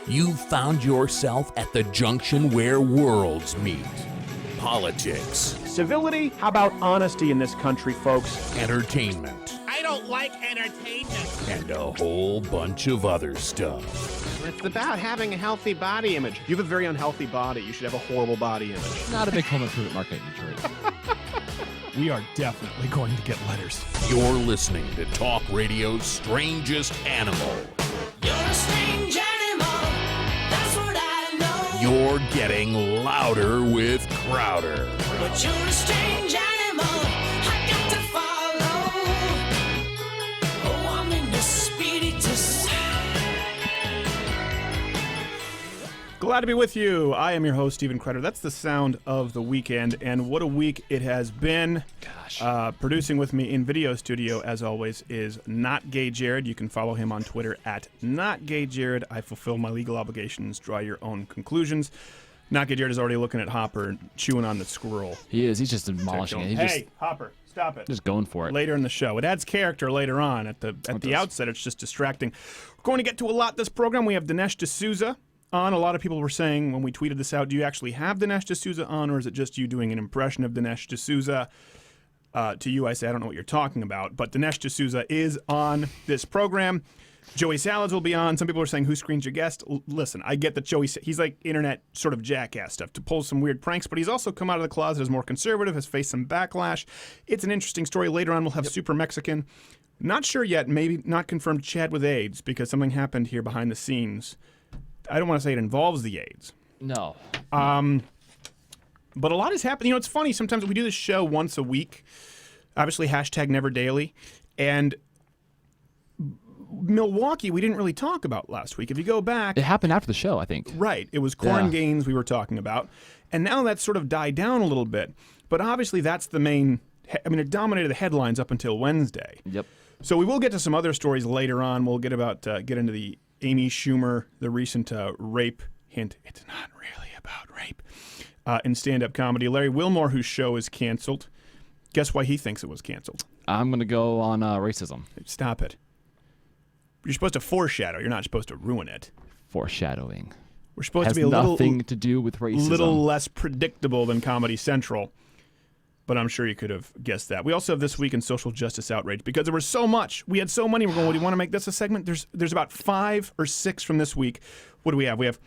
You've found yourself at the junction where worlds meet. Politics. Civility? How about honesty in this country, folks? Entertainment. I don't like entertainment. And a whole bunch of other stuff. It's about having a healthy body image. You have a very unhealthy body. You should have a horrible body image. Not a big home improvement market in Detroit. We are definitely going to get letters. You're listening to Talk Radio's Strangest Animal. You're a strange animal, that's what I know. You're getting louder with Crowder. But you're a strange animal, I got to follow. Oh, I'm in the spiritus. Glad to be with you. I am your host, Stephen Crowder. That's the sound of the weekend, and what a week it has been. Gosh. Producing with me in video studio, as always, is Not Gay Jared. You can follow him on Twitter at Not Gay Jared. I fulfill my legal obligations. Draw your own conclusions. Not Gay Jared is already looking at Hopper, chewing on the squirrel. He is. He's just demolishing it. Hey, Hopper, stop it. Just going for it. Later in the show. It adds character later on. At the outset, it's just distracting. We're going to get to a lot this program. We have Dinesh D'Souza on. A lot of people were saying when we tweeted this out, do you actually have Dinesh D'Souza on, or is it just you doing an impression of Dinesh D'Souza? To you, I say, I don't know what you're talking about, but Dinesh D'Souza is on this program. Joey Salads will be on. Some people are saying, who screens your guest? Listen, I get that he's like internet sort of jackass stuff to pull some weird pranks, but he's also come out of the closet as more conservative, has faced some backlash. It's an interesting story. Later on, we'll have Sooper Mexican. Not sure yet, maybe not confirmed Chad with AIDS, because something happened here behind the scenes. I don't want to say it involves the AIDS. No. But a lot has happened. You know, it's funny. Sometimes we do this show once a week. Obviously, #NeverDaily. And Milwaukee, we didn't really talk about last week. If you go back. It happened after the show, I think. Right. It was Corn Gaines we were talking about. And now that's sort of died down a little bit. But obviously, that's the main. It dominated the headlines up until Wednesday. Yep. So we will get to some other stories later on. We'll get into the Amy Schumer, the recent rape hint. It's not really about rape. In stand-up comedy. Larry Wilmore, whose show is canceled. Guess why he thinks it was canceled? I'm going to go on racism. Stop it. You're supposed to foreshadow. You're not supposed to ruin it. Foreshadowing. We're supposed Has to be a little nothing to do with racism. little less predictable than Comedy Central. But I'm sure you could have guessed that. We also have This Week in Social Justice Outrage, because there was so much. We had so many. We're going, do you want to make this a segment? There's about 5 or 6 from this week. What do we have? We have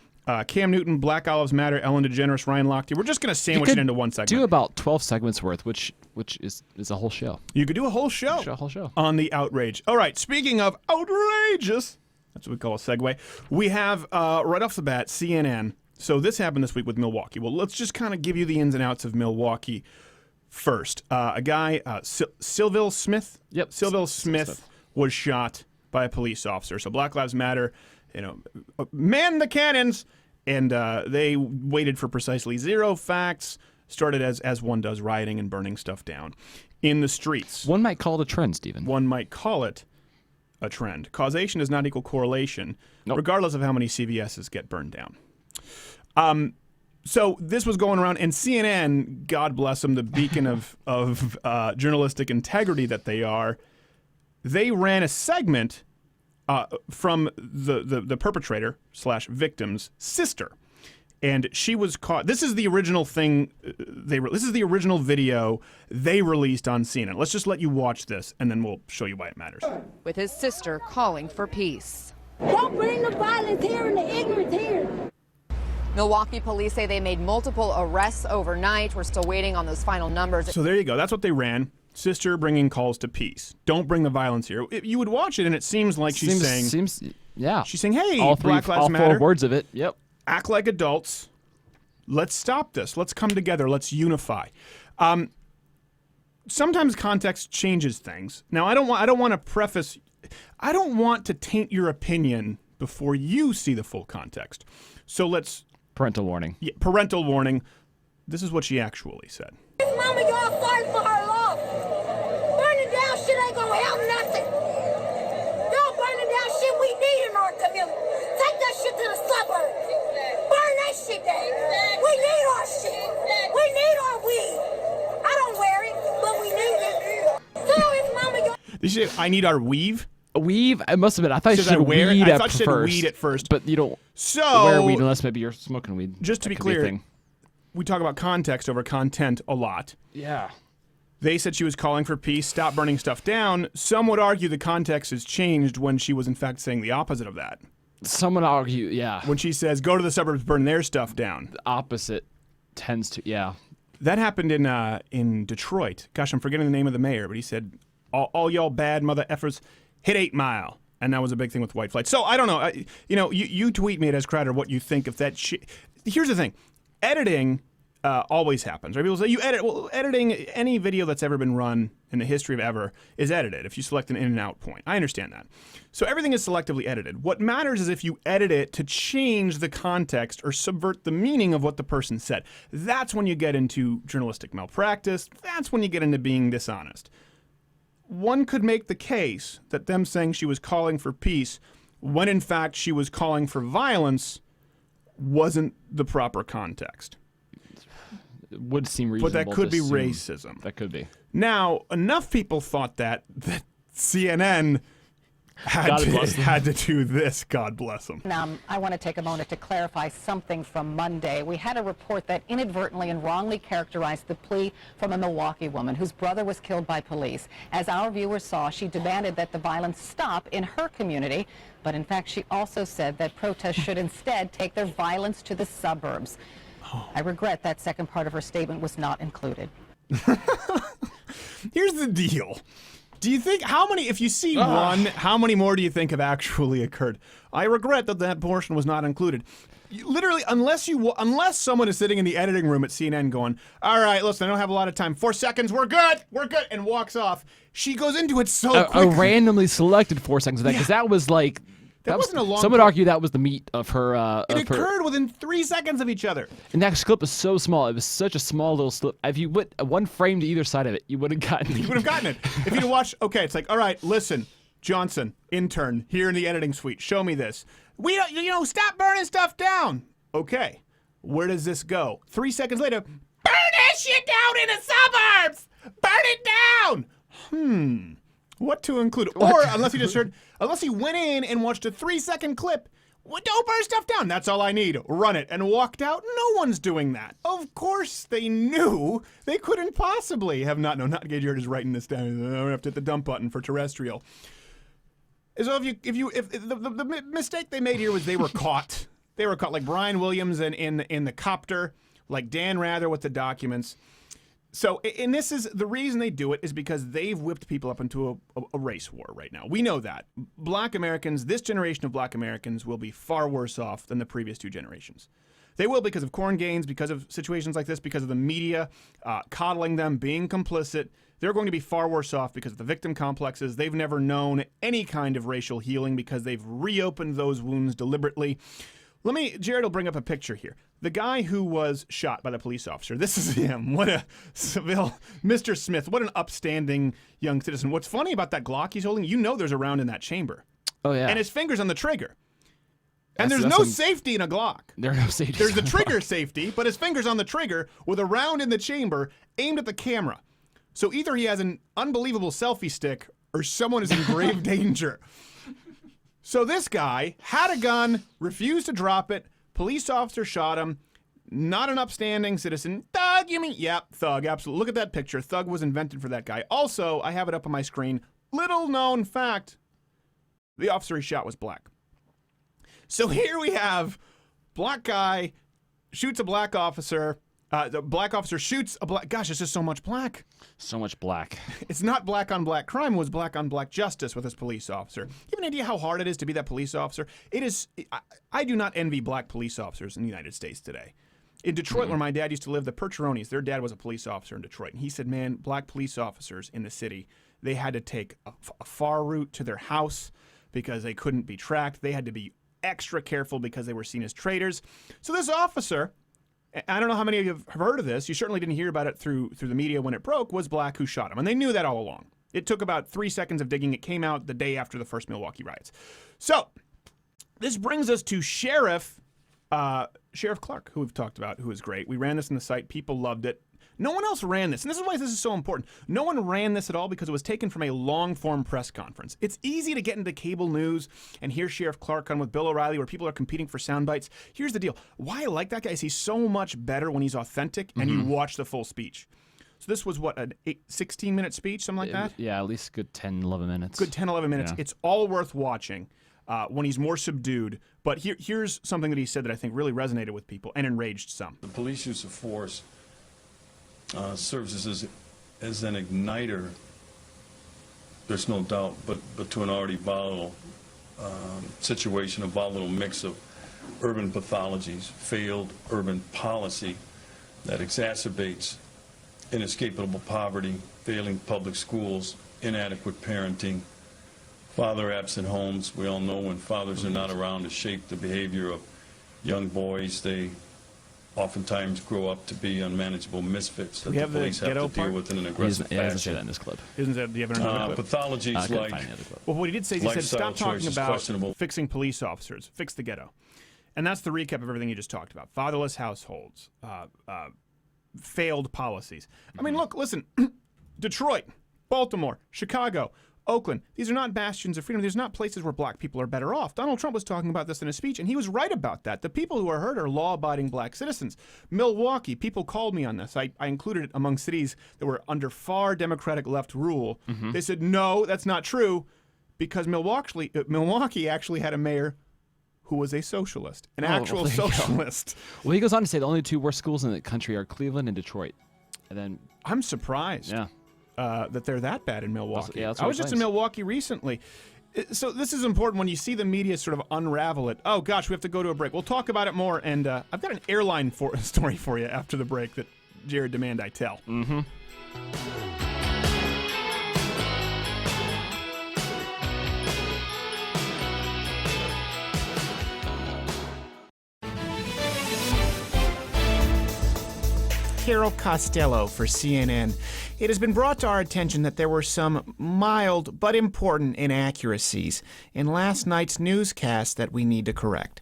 Cam Newton, Black Olives Matter, Ellen DeGeneres, Ryan Lochte. We're just going to sandwich it into one segment. Do about 12 segments worth, which is a whole show. You could do a whole show. A whole show. On the outrage. All right, speaking of outrageous, that's what we call a segue. We have, right off the bat, CNN. So this happened this week with Milwaukee. Well, let's just kind of give you the ins and outs of Milwaukee first. A guy, Sylville Smith? Yep. Sylville Smith was shot by a police officer. So Black Lives Matter, man the cannons. And they waited for precisely 0 facts, started as one does, rioting and burning stuff down in the streets. One might call it a trend, Stephen. One might call it a trend. Causation does not equal correlation, Nope. regardless of how many CVSs get burned down. So this was going around, and CNN, God bless them, the beacon of journalistic integrity that they are, they ran a segment from the perpetrator / victim's sister, and she was caught. This is the original thing. This is the original video they released on CNN. Let's just let you watch this, and then we'll show you why it matters. With his sister calling for peace. Don't bring the violence here and the ignorance here. Milwaukee police say they made multiple arrests overnight. We're still waiting on those final numbers. So there you go. That's what they ran. Sister bringing calls to peace. Don't bring the violence here. You would watch it, and it seems like she's saying, yeah. She's saying, hey, Black Lives Matter. All 4 words of it. Yep. Act like adults. Let's stop this. Let's come together. Let's unify. Sometimes context changes things. Now, I don't want to preface. I don't want to taint your opinion before you see the full context. So let's. Parental warning. Yeah, parental warning. This is what she actually said. Mama, y'all fighting for her love. Burning down shit ain't gonna help nothing. Y'all burning down shit we need in our community. Take that shit to the suburbs. Burn that shit down. We need our shit. We need our weed. I don't wear it, but we need it. Tell his mama, y'all. Did she say, I need our weave? Weave? I must admit, I thought you Says I said wear it. weed I at thought you said first. weed at first. But you don't So wear weed unless maybe you're smoking weed. just to That be could a clear, thing. we talk about context over content a lot. Yeah. They said she was calling for peace, stop burning stuff down. Some would argue the context has changed when she was in fact saying the opposite of that. Someone argue, yeah. When she says, go to the suburbs, burn their stuff down. The opposite tends to, yeah. That happened in Detroit. Gosh, I'm forgetting the name of the mayor, but he said, all y'all bad mother effers, hit 8 Mile. And that was a big thing with white flight. So I don't know. You tweet me at S. Crowder what you think of that shit. Here's the thing. Editing always happens. Right? People say, you edit. Well, editing, any video that's ever been run in the history of ever is edited if you select an in and out point. I understand that. So everything is selectively edited. What matters is if you edit it to change the context or subvert the meaning of what the person said. That's when you get into journalistic malpractice. That's when you get into being dishonest. One could make the case that them saying she was calling for peace when in fact she was calling for violence wasn't the proper context. It would seem reasonable. But that could to be assume. racism. That could be. Now, enough people thought that CNN had to do this. God bless them. I want to take a moment to clarify something from Monday. We had a report that inadvertently and wrongly characterized the plea from a Milwaukee woman whose brother was killed by police. As our viewers saw, she demanded that the violence stop in her community, but in fact she also said that protests should instead take their violence to the suburbs. I regret that second part of her statement was not included. Here's the deal. Do you think, if you see one, how many more do you think have actually occurred? I regret that portion was not included. Literally, unless someone is sitting in the editing room at CNN going, all right, listen, I don't have a lot of time. 4 seconds, we're good, and walks off. She goes into it so quickly. A randomly selected 4 seconds of that, because that was like... That wasn't a long Some would argue that was the meat of her... it occurred within 3 seconds of each other. And that clip was so small. It was such a small little slip. If you put one frame to either side of it, you would have gotten it. You would have gotten it. If you'd watched, okay, it's like, all right, listen, Johnson, intern, here in the editing suite, show me this. Stop burning stuff down. Okay, where does this go? 3 seconds later, burn that shit down in the suburbs! Burn it down! What to include? Or, unless he went in and watched a 3-second clip, well, don't burn stuff down. That's all I need. Run it. And walked out. No one's doing that. Of course they knew. They couldn't possibly have not known. Not Gage is writing this down. I'm going to have to hit the dump button for terrestrial. So if the mistake they made here was they were caught. They were caught, like Brian Williams in the copter, like Dan Rather with the documents. So, and this is the reason they do it is because they've whipped people up into a race war right now. We know that. Black Americans, this generation of black Americans will be far worse off than the previous 2 generations. They will because of corn gains, because of situations like this, because of the media coddling them, being complicit. They're going to be far worse off because of the victim complexes. They've never known any kind of racial healing because they've reopened those wounds deliberately. Jared will bring up a picture here. The guy who was shot by the police officer, this is him. What a Seville, Mr. Smith, what an upstanding young citizen. What's funny about that Glock he's holding, there's a round in that chamber. Oh, yeah. And his finger's on the trigger. And there's no safety in a Glock. There are no safety. There's the trigger safety, but his finger's on the trigger with a round in the chamber aimed at the camera. So either he has an unbelievable selfie stick or someone is in grave danger. So this guy had a gun, refused to drop it. Police officer shot him. Not an upstanding citizen. Thug, you mean? Yep, thug, absolutely. Look at that picture. Thug was invented for that guy. Also, I have it up on my screen. Little known fact, the officer he shot was black. So here we have black guy shoots a black officer. The black officer shoots a black... Gosh, it's just so much black. So much black. It's not black on black crime. It was black on black justice with this police officer. You have an idea how hard it is to be that police officer? It is... I do not envy black police officers in the United States today. In Detroit, where my dad used to live, the Percheronis, their dad was a police officer in Detroit. And he said, man, black police officers in the city, they had to take a far route to their house because they couldn't be tracked. They had to be extra careful because they were seen as traitors. So this officer... I don't know how many of you have heard of this. You certainly didn't hear about it through the media when it broke, was black who shot him. And they knew that all along. It took about 3 seconds of digging. It came out the day after the first Milwaukee riots. So this brings us to Sheriff Clark, who we've talked about, who is great. We ran this on the site. People loved it. No one else ran this, and this is why this is so important. No one ran this at all because it was taken from a long-form press conference. It's easy to get into cable news and hear Sheriff Clark on with Bill O'Reilly where people are competing for sound bites. Here's the deal. Why I like that guy is he's so much better when he's authentic and you watch the full speech. So this was, what, an 16-minute speech, something like that? Yeah, at least good 10, 11 minutes. Good 10, 11 minutes. Yeah. It's all worth watching when he's more subdued. But here's something that he said that I think really resonated with people and enraged some. The police use of force serves as an igniter, there's no doubt, but to an already volatile situation, a volatile mix of urban pathologies, failed urban policy that exacerbates inescapable poverty, failing public schools, inadequate parenting, father-absent homes. We all know when fathers are not around to shape the behavior of young boys, they oftentimes grow up to be unmanageable misfits that the police have to deal with in an aggressive He doesn't say fashion. that in this clip. Isn't that, do you have another clip? Pathologies I couldn't like find the other clip. Well, what he did say is he said, lifestyle stop talking choices about questionable. fixing police officers, fix the ghetto. And that's the recap of everything you just talked about. Fatherless households, failed policies. I mean, look, listen, Detroit, Baltimore, Chicago, Oakland, these are not bastions of freedom. These are not places where black people are better off. Donald Trump was talking about this in a speech, and he was right about that. The people who are hurt are law-abiding black citizens. Milwaukee, people called me on this. I included it among cities that were under far Democratic left rule. They said, no, that's not true, because Milwaukee actually had a mayor who was a socialist, an actual there you go. socialist. Well, he goes on to say the only two worst schools in the country are Cleveland and Detroit. And then, I'm surprised. yeah. That they're that bad in Milwaukee. Yeah, that's I what was he just in claims. Milwaukee recently. So this is important when you see the media sort of unravel it. Oh, gosh, we have to go to a break. We'll talk about it more, and I've got an airline story for you after the break that Jared demand I tell. Carol Costello for CNN. It has been brought to our attention that there were some mild but important inaccuracies in last night's newscast that we need to correct.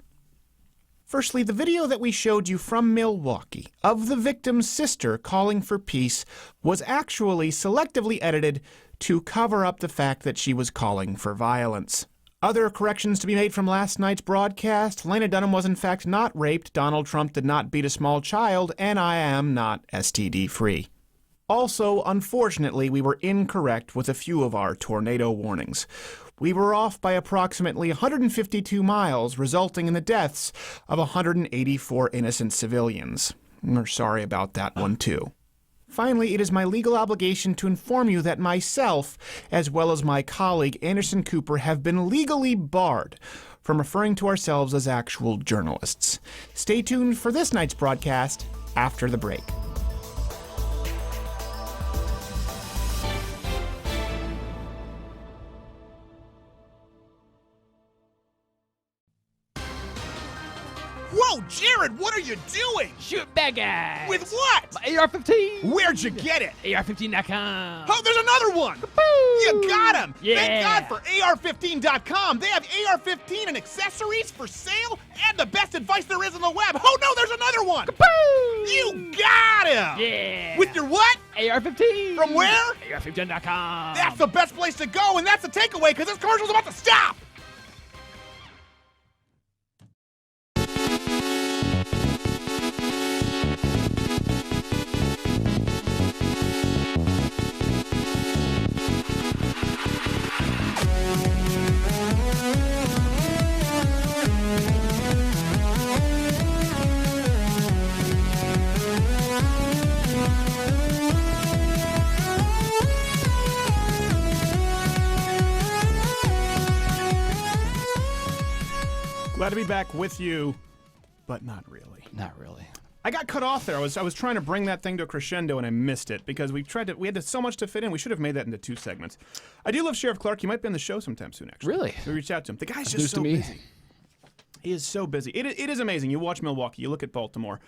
Firstly, the video that we showed you from Milwaukee of the victim's sister calling for peace was actually selectively edited to cover up the fact that she was calling for violence. Other corrections to be made from last night's broadcast: Lena Dunham was in fact not raped, Donald Trump did not beat a small child, and I am not STD-free. Also, unfortunately, we were incorrect with a few of our tornado warnings. We were off by approximately 152 miles, resulting in the deaths of 184 innocent civilians. We're sorry about that one, too. Finally, it is my legal obligation to inform you that myself, as well as my colleague Anderson Cooper, have been legally barred from referring to ourselves as actual journalists. Stay tuned for this night's broadcast after the break. Whoa, Jared, what are you doing? Shoot bad guys. With what? My AR-15. Where'd you get it? AR-15.com. Oh, there's another one! You got him! Yeah. Thank God for AR-15.com. They have AR-15 and accessories for sale and the best advice there is on the web. Oh, no, there's another one! You got him! Yeah. With your what? AR-15. From where? AR-15.com. That's the best place to go, and that's the takeaway, because this commercial's about to stop! Glad to be back with you, but not really. Not really. I got cut off there. I was trying to bring that thing to a crescendo, and I missed it because we had so much to fit in. We should have made that into 2 segments. I do love Sheriff Clark. He might be on the show sometime soon, actually. Really? We reached out to him. The guy's That's just news so to me. busy. He is so busy. It is amazing. You watch Milwaukee. You look at Baltimore.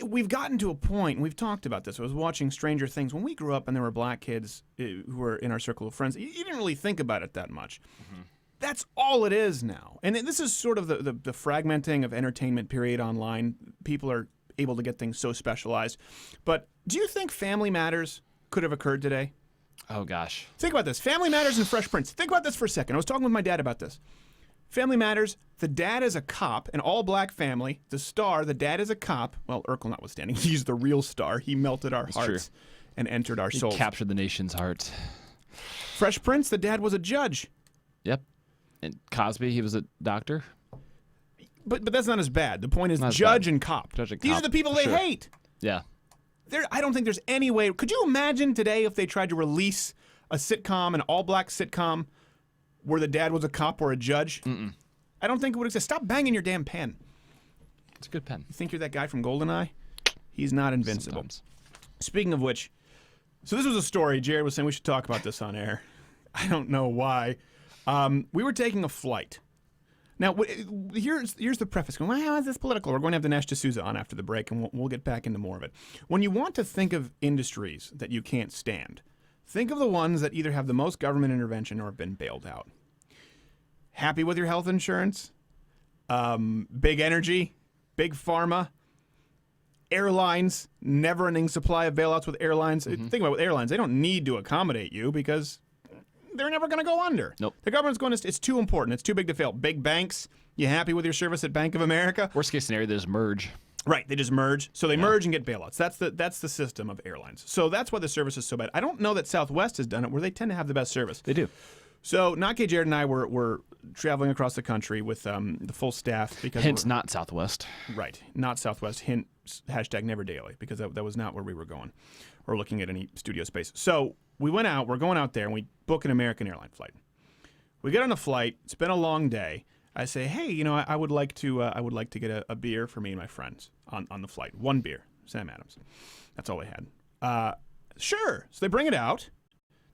We've gotten to a point, and we've talked about this. I was watching Stranger Things. When we grew up and there were black kids who were in our circle of friends, you didn't really think about it that much. Mm-hmm. That's all it is now. And this is sort of the fragmenting of entertainment period online. People are able to get things so specialized. But do you think Family Matters could have occurred today? Oh, gosh. Think about this. Family Matters and Fresh Prince. Think about this for a second. I was talking with my dad about this. Family Matters, the dad is a cop, an all-black family. The star, the dad is a cop. Well, Urkel notwithstanding, he's the real star. He melted our hearts and entered our souls. He captured the nation's heart. Fresh Prince, the dad was a judge. Yep. And Cosby, he was a doctor. But that's not as bad. The point is Not as judge bad. and cop. Judge and These cop, are the people for they sure. hate. Yeah. I don't think there's any way. Could you imagine today if they tried to release a sitcom, an all-black sitcom, where the dad was a cop or a judge? Mm-mm. I don't think it would exist. Stop banging your damn pen. It's a good pen. You think you're that guy from GoldenEye? He's not invincible. Sometimes. Speaking of which, so this was a story. Jared was saying we should talk about this on air. I don't know why. We were taking a flight. Now, here's the preface. Going, well, how is this political? We're going to have Dinesh D'Souza on after the break, and we'll get back into more of it. When you want to think of industries that you can't stand, think of the ones that either have the most government intervention or have been bailed out. Happy with your health insurance? Big energy? Big pharma? Airlines? Never-ending supply of bailouts with airlines. Think about it with airlines. They don't need to accommodate you because they're never going to go under. Nope. The government's going to, it's too important. It's too big to fail. Big banks, you happy with your service at Bank of America? Worst case scenario, they just merge. Right, they just merge. So they merge and get bailouts. That's the system of airlines. So that's why the service is so bad. I don't know that Southwest has done it where they tend to have the best service. They do. So Nake, Jared, and I were traveling across the country with the full staff. Because Hence not Southwest. Right, not Southwest. Hint, hashtag never daily, because that was not where we were going or looking at any studio space. So we went out, we're going out there, and we book an American airline flight. We get on the flight. It's been a long day. I say, hey, I would like to get a beer for me and my friends on the flight. One beer, Sam Adams. That's all they had. Sure. So they bring it out.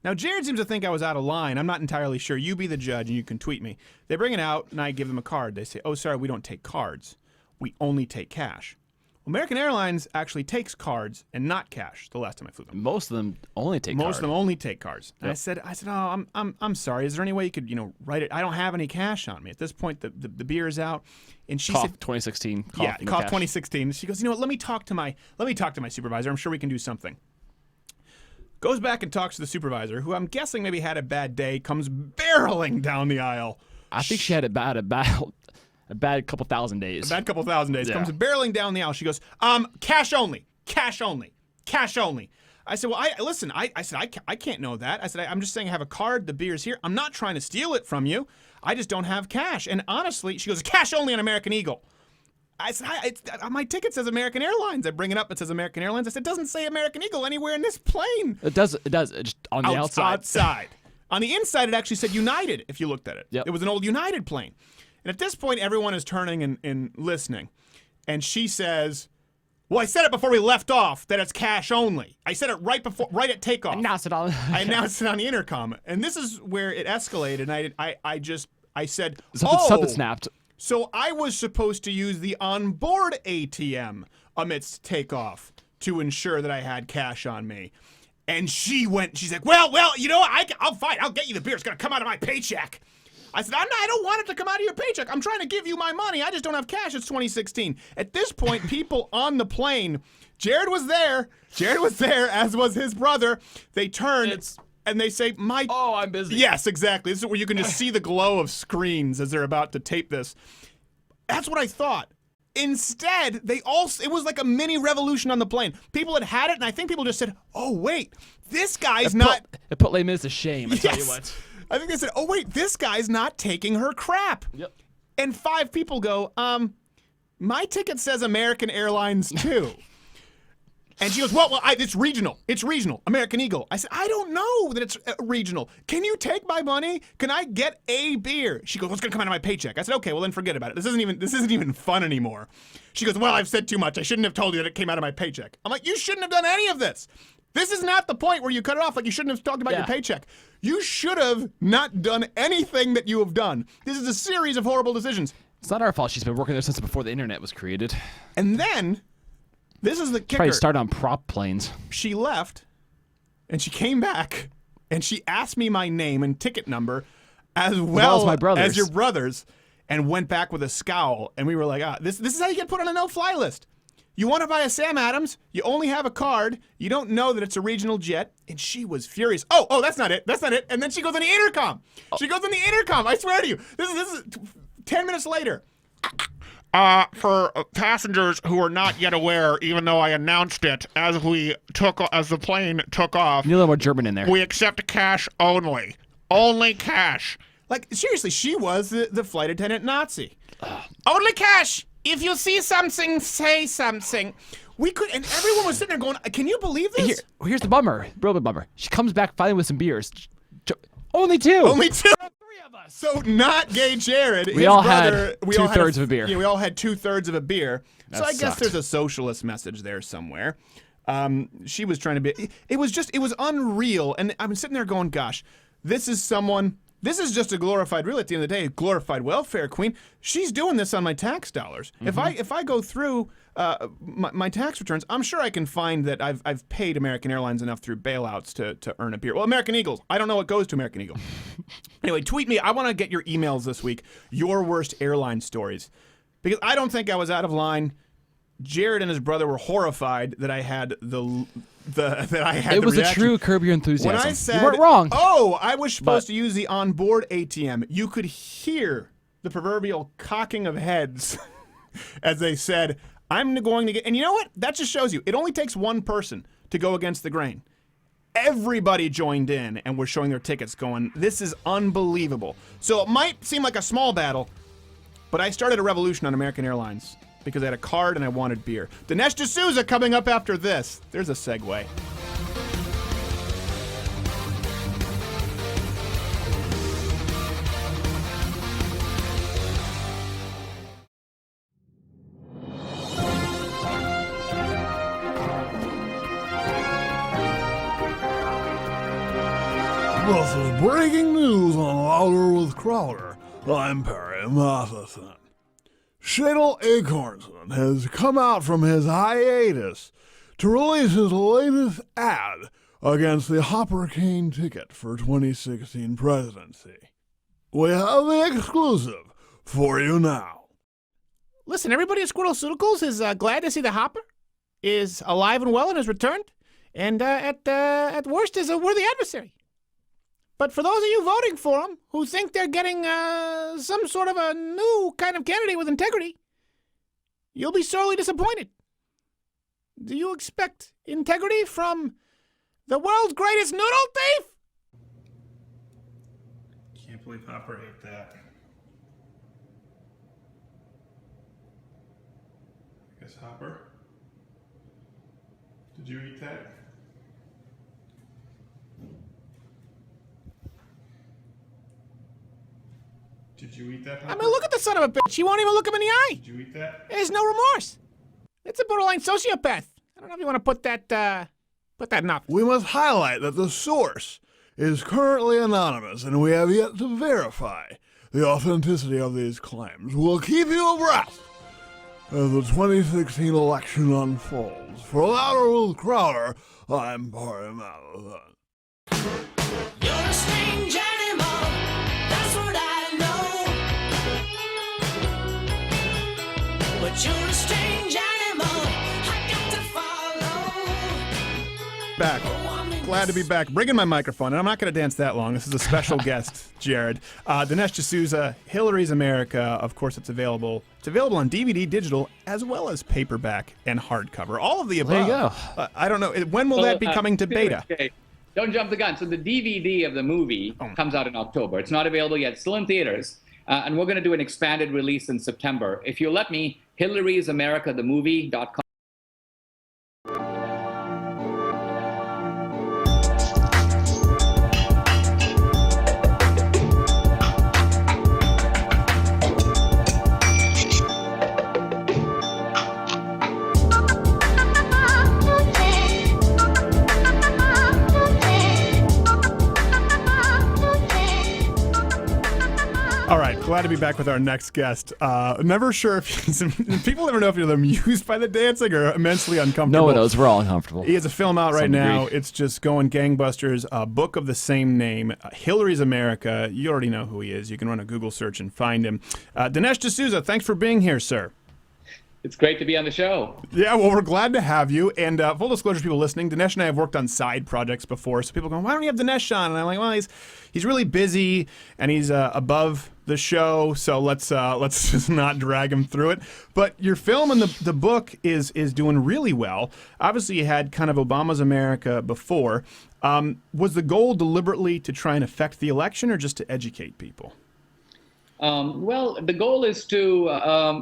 Now, Jared seems to think I was out of line. I'm not entirely sure. You be the judge, and you can tweet me. They bring it out, and I give them a card. They say, oh, sorry, we don't take cards. We only take cash. Well, American Airlines actually takes cards and not cash the last time I flew them. Most of them only take Most of them only take cards. And Yep. I said, oh, I'm sorry. Is there any way you could, write it? I don't have any cash on me. At this point, the beer is out. And she Cough said, 2016. Cough, yeah, no cough cash. 2016. She goes, let me talk to my supervisor. I'm sure we can do something. Goes back and talks to the supervisor, who I'm guessing maybe had a bad day, comes barreling down the aisle. I think she had a bad couple thousand days. A bad couple thousand days. Yeah. Comes barreling down the aisle. She goes, cash only, cash only, cash only. I said, well, I can't know that. I said, I'm just saying I have a card. The beer's here. I'm not trying to steal it from you. I just don't have cash. And honestly, she goes, cash only on American Eagle. I said, my ticket says American Airlines. I bring it up. It says American Airlines. I said, it doesn't say American Eagle anywhere in this plane. It does. It's just on the outside. Outside. On the inside, it actually said United, if you looked at it. Yep. It was an old United plane. And at this point, everyone is turning and listening. And she says, well, I said it before we left off that it's cash only. I said it right at takeoff. Announced it on. I announced it on the intercom. And this is where it escalated. And I said, Something snapped. So I was supposed to use the onboard ATM amidst takeoff to ensure that I had cash on me. And she's like, well, I'll fight. I'll get you the beer. It's going to come out of my paycheck. I said, I don't want it to come out of your paycheck. I'm trying to give you my money. I just don't have cash. It's 2016. At this point, people on the plane, Jared was there, as was his brother. They turned and they say, Oh, I'm busy. Yes, exactly. This is where you can just see the glow of screens as they're about to tape this. That's what I thought. Instead, it was like a mini revolution on the plane. People had it, and I think people just said, oh, wait, this guy's not... It put Les Mis to shame, I tell you what. I think they said, oh, wait, this guy's not taking her crap. Yep. And 5 people go, my ticket says American Airlines, too. And she goes, well, it's regional. It's regional. American Eagle. I said, I don't know that it's regional. Can you take my money? Can I get a beer? She goes, what's going to come out of my paycheck? I said, okay, well, then forget about it. This isn't even fun anymore. She goes, well, I've said too much. I shouldn't have told you that it came out of my paycheck. I'm like, you shouldn't have done any of this. This is not the point where you cut it off. Like, you shouldn't have talked about your paycheck. You should have not done anything that you have done. This is a series of horrible decisions. It's not our fault. She's been working there since before the internet was created. And then... this is the kicker. Probably started on prop planes. She left, and she came back, and she asked me my name and ticket number, as well as my brother's. as your brother's, and went back with a scowl. And we were like, this is how you get put on a no-fly list. You want to buy a Sam Adams, you only have a card, you don't know that it's a regional jet, and she was furious. Oh, that's not it. And then she goes on the intercom. I swear to you. This is 10 minutes later. For passengers who are not yet aware, even though I announced it as the plane took off. You need a little more German in there. We accept cash only. Only cash. Like, seriously, she was the flight attendant Nazi. Only cash. If you see something, say something. We could, and everyone was sitting there going, can you believe this? Here's the bummer. Real bit bummer. She comes back finally with some beers. Only two. Only two. 3 of us. So not gay Jared. We all had 2/3 of a beer. Yeah, we all had 2/3 of a beer. So I guess sucked. there's a socialist message there somewhere. She was trying to be, it was unreal. And I'm sitting there going, gosh, this is just a glorified, really at the end of the day, glorified welfare queen. She's doing this on my tax dollars. If I go through my tax returns, I'm sure I can find that I've paid American Airlines enough through bailouts to earn a beer. Well, American Eagles. I don't know what goes to American Eagle. Anyway, tweet me. I want to get your emails this week. Your worst airline stories, because I don't think I was out of line. Jared and his brother were horrified that I had It was reaction. a true Curb Your Enthusiasm. When I said, you weren't wrong. Oh, I was supposed to use the onboard ATM. You could hear the proverbial cocking of heads as they said, I'm going to get, and you know what? That just shows you, it only takes one person to go against the grain. Everybody joined in and were showing their tickets going, this is unbelievable. So it might seem like a small battle, but I started a revolution on American Airlines because I had a card and I wanted beer. Dinesh D'Souza coming up after this. There's a segue. This is breaking news on Louder with Crowder. I'm Perry Matheson. Shadle Acornson has come out from his hiatus to release his latest ad against the Hopper Kane ticket for 2016 presidency. We have the exclusive for you now. Listen, everybody at Squirrelceuticals is glad to see the Hopper is alive and well and has returned, and at worst is a worthy adversary. But for those of you voting for him who think they're getting some sort of a new kind of candidate with integrity, you'll be sorely disappointed. Do you expect integrity from the world's greatest noodle thief? Can't believe Hopper ate that. I guess Hopper, did you eat that? Did you eat that, Hopper? I mean, look at the son of a bitch. He won't even look him in the eye. Did you eat that? There's no remorse. It's a borderline sociopath. I don't know if you want to put that in office. We must highlight that the source is currently anonymous and we have yet to verify the authenticity of these claims. We'll keep you abreast as the 2016 election unfolds. For Louder with Crowder, I'm Perry Matheson. You're a strange animal, that's what I know. But you're a strange animal, I got to follow. Back. Glad to be back. Bring in my microphone, and I'm not going to dance that long. This is a special guest, Jared. Dinesh D'Souza, Hillary's America. Of course, it's available. It's available on DVD, digital, as well as paperback and hardcover. All of the above. There you go. I don't know. When will that be coming to beta? Okay. Don't jump the gun. So the DVD of the movie comes out in October. It's not available yet. It's still in theaters. And we're going to do an expanded release in September. If you'll let me, Hillary'sAmericaTheMovie.com. All right, glad to be back with our next guest. Never sure if people never know if you're amused by the dancing or immensely uncomfortable. No one knows. We're all uncomfortable. He has a film out right Some now. degree. It's just going gangbusters. A book of the same name, Hillary's America. You already know who he is. You can run a Google search and find him. Dinesh D'Souza, thanks for being here, sir. It's great to be on the show. Yeah, well, we're glad to have you. And full disclosure, people listening, Dinesh and I have worked on side projects before. So people go, why don't you have Dinesh on? And I'm like, well, he's really busy and he's above the show, so let's just not drag him through it. But your film and the book is doing really well. Obviously, you had kind of Obama's America before. Was the goal deliberately to try and affect the election, or just to educate people? Well, the goal is to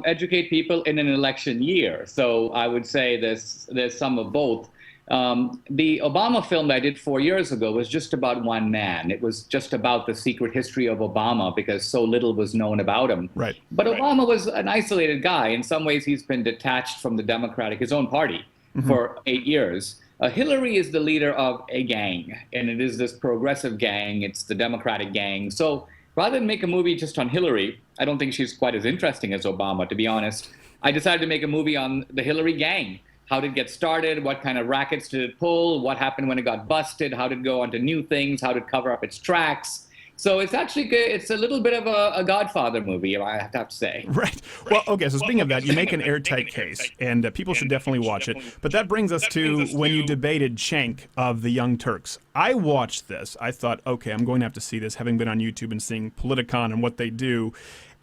educate people in an election year. So I would say there's some of both. The Obama film that I did 4 years ago was just about one man. It was just about the secret history of Obama because so little was known about him. Right. But Obama was an isolated guy. In some ways, he's been detached from the Democratic, his own party, for 8 years. Hillary is the leader of a gang, and it is this progressive gang. It's the Democratic gang. So rather than make a movie just on Hillary, I don't think she's quite as interesting as Obama, to be honest. I decided to make a movie on the Hillary gang. How did it get started? What kind of rackets did it pull? What happened when it got busted? How did it go on to new things? How did it cover up its tracks? So it's actually good. It's a little bit of a Godfather movie, I have to say. Right. Well, okay, so speaking of that, you make an airtight case, and people should definitely watch it. But that brings us to when you debated Cenk of the Young Turks. I watched this. I thought, okay, I'm going to have to see this, having been on YouTube and seeing Politicon and what they do.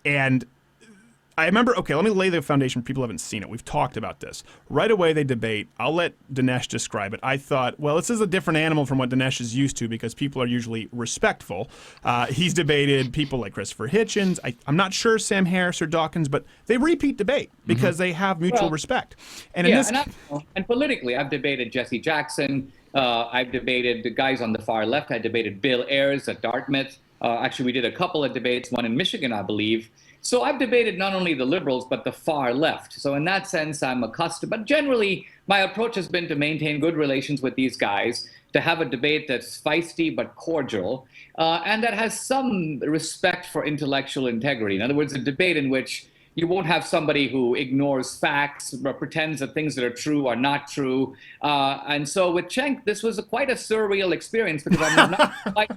And I remember, okay, let me lay the foundation for people who haven't seen it. We've talked about this. Right away, they debate. I'll let Dinesh describe it. I thought, well, this is a different animal from what Dinesh is used to because people are usually respectful. He's debated people like Christopher Hitchens. I'm not sure Sam Harris or Dawkins, but they repeat debate because they have mutual respect. And in this, and politically, I've debated Jesse Jackson. I've debated the guys on the far left. I debated Bill Ayers at Dartmouth. Actually, we did a couple of debates, one in Michigan, I believe. So I've debated not only the liberals, but the far left. So in that sense, I'm accustomed. But generally, my approach has been to maintain good relations with these guys, to have a debate that's feisty but cordial, and that has some respect for intellectual integrity. In other words, a debate in which you won't have somebody who ignores facts or pretends that things that are true are not true. And so with Cenk, this was quite a surreal experience because I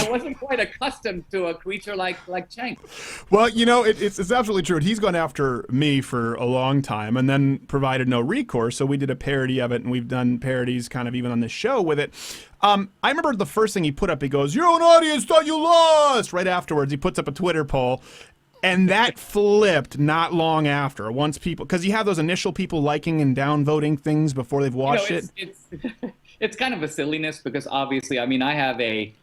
wasn't quite accustomed to a creature like Cenk. Well, you know, it's absolutely true. He's gone after me for a long time and then provided no recourse. So we did a parody of it, and we've done parodies kind of even on the show with it. I remember the first thing he put up, he goes, "Your own audience thought you lost." Right afterwards, he puts up a Twitter poll. And that flipped not long after. Once people, because you have those initial people liking and downvoting things before they've watched it. It's kind of a silliness because obviously, I mean, I have a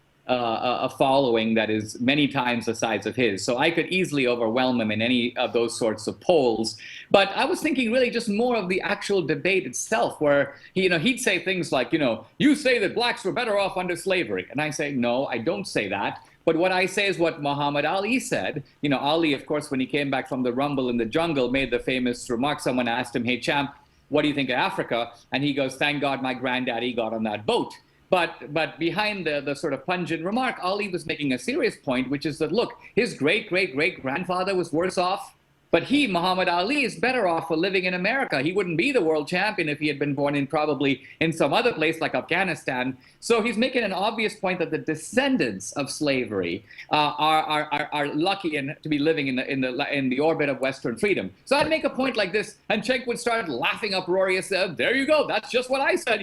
following that is many times the size of his, so I could easily overwhelm him in any of those sorts of polls. But I was thinking really just more of the actual debate itself, where he'd say things like, you say that blacks were better off under slavery, and I say, no, I don't say that. But what I say is what Muhammad Ali said. Ali, of course, when he came back from the rumble in the jungle, made the famous remark. Someone asked him, "Hey, champ, what do you think of Africa?" And he goes, "Thank God my granddaddy got on that boat." But behind the sort of pungent remark, Ali was making a serious point, which is that, look, his great-great-great-grandfather was worse off. But he, Muhammad Ali, is better off for living in America. He wouldn't be the world champion if he had been born probably in some other place like Afghanistan. So he's making an obvious point that the descendants of slavery are lucky to be living in the orbit of Western freedom. So I'd make a point like this, and Cenk would start laughing uproariously. "There you go. That's just what I said.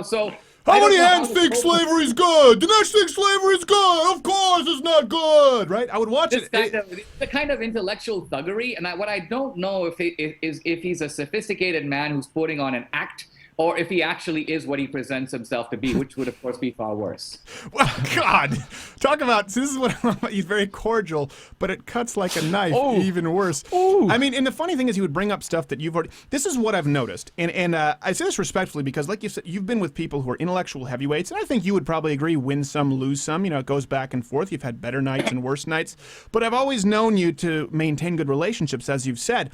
So." How many hands think slavery's good? Dinesh thinks slavery's good. Of course it's not good, right? I would watch it. It's the kind of intellectual thuggery, and what I don't know if he's a sophisticated man who's putting on an act, or if he actually is what he presents himself to be, which would, of course, be far worse. Well, God, talk about, this is what he's very cordial, but it cuts like a knife, even worse. Ooh. I mean, and the funny thing is he would bring up stuff that you've already, this is what I've noticed, and I say this respectfully because, like you said, you've been with people who are intellectual heavyweights, and I think you would probably agree, win some, lose some, it goes back and forth. You've had better nights and worse nights, but I've always known you to maintain good relationships, as you've said.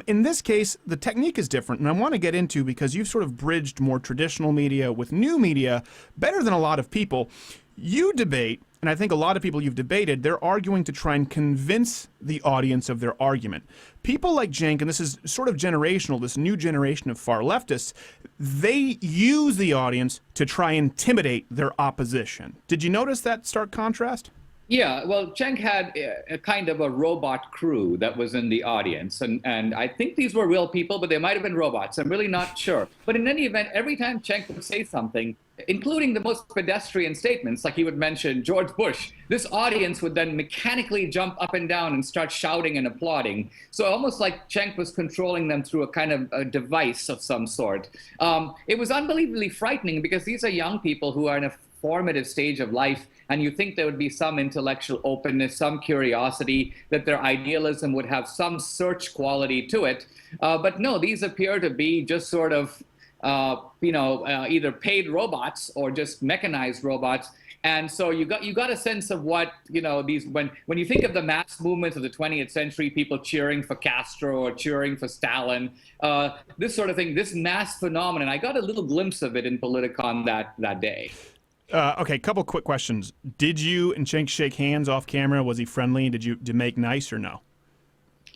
In this case, the technique is different, and I want to get into, because you've sort of bridged more traditional media with new media better than a lot of people. You debate, and I think a lot of people you've debated, they're arguing to try and convince the audience of their argument. People like Cenk, and this is sort of generational, this new generation of far leftists, they use the audience to try and intimidate their opposition. Did you notice that stark contrast? Yeah, well, Cenk had a kind of a robot crew that was in the audience, and I think these were real people, but they might have been robots. I'm really not sure. But in any event, every time Cenk would say something, including the most pedestrian statements, like he would mention George Bush, this audience would then mechanically jump up and down and start shouting and applauding. So almost like Cenk was controlling them through a kind of a device of some sort. It was unbelievably frightening because these are young people who are in a formative stage of life, and you think there would be some intellectual openness, some curiosity, that their idealism would have some search quality to it. But no, these appear to be just sort of, either paid robots or just mechanized robots. And so you got a sense of what, these, when you think of the mass movements of the 20th century, people cheering for Castro or cheering for Stalin, this sort of thing, this mass phenomenon, I got a little glimpse of it in Politicon that day. Okay, couple quick questions. Did you and Cenk shake hands off camera? Was he friendly? Did you make nice or no?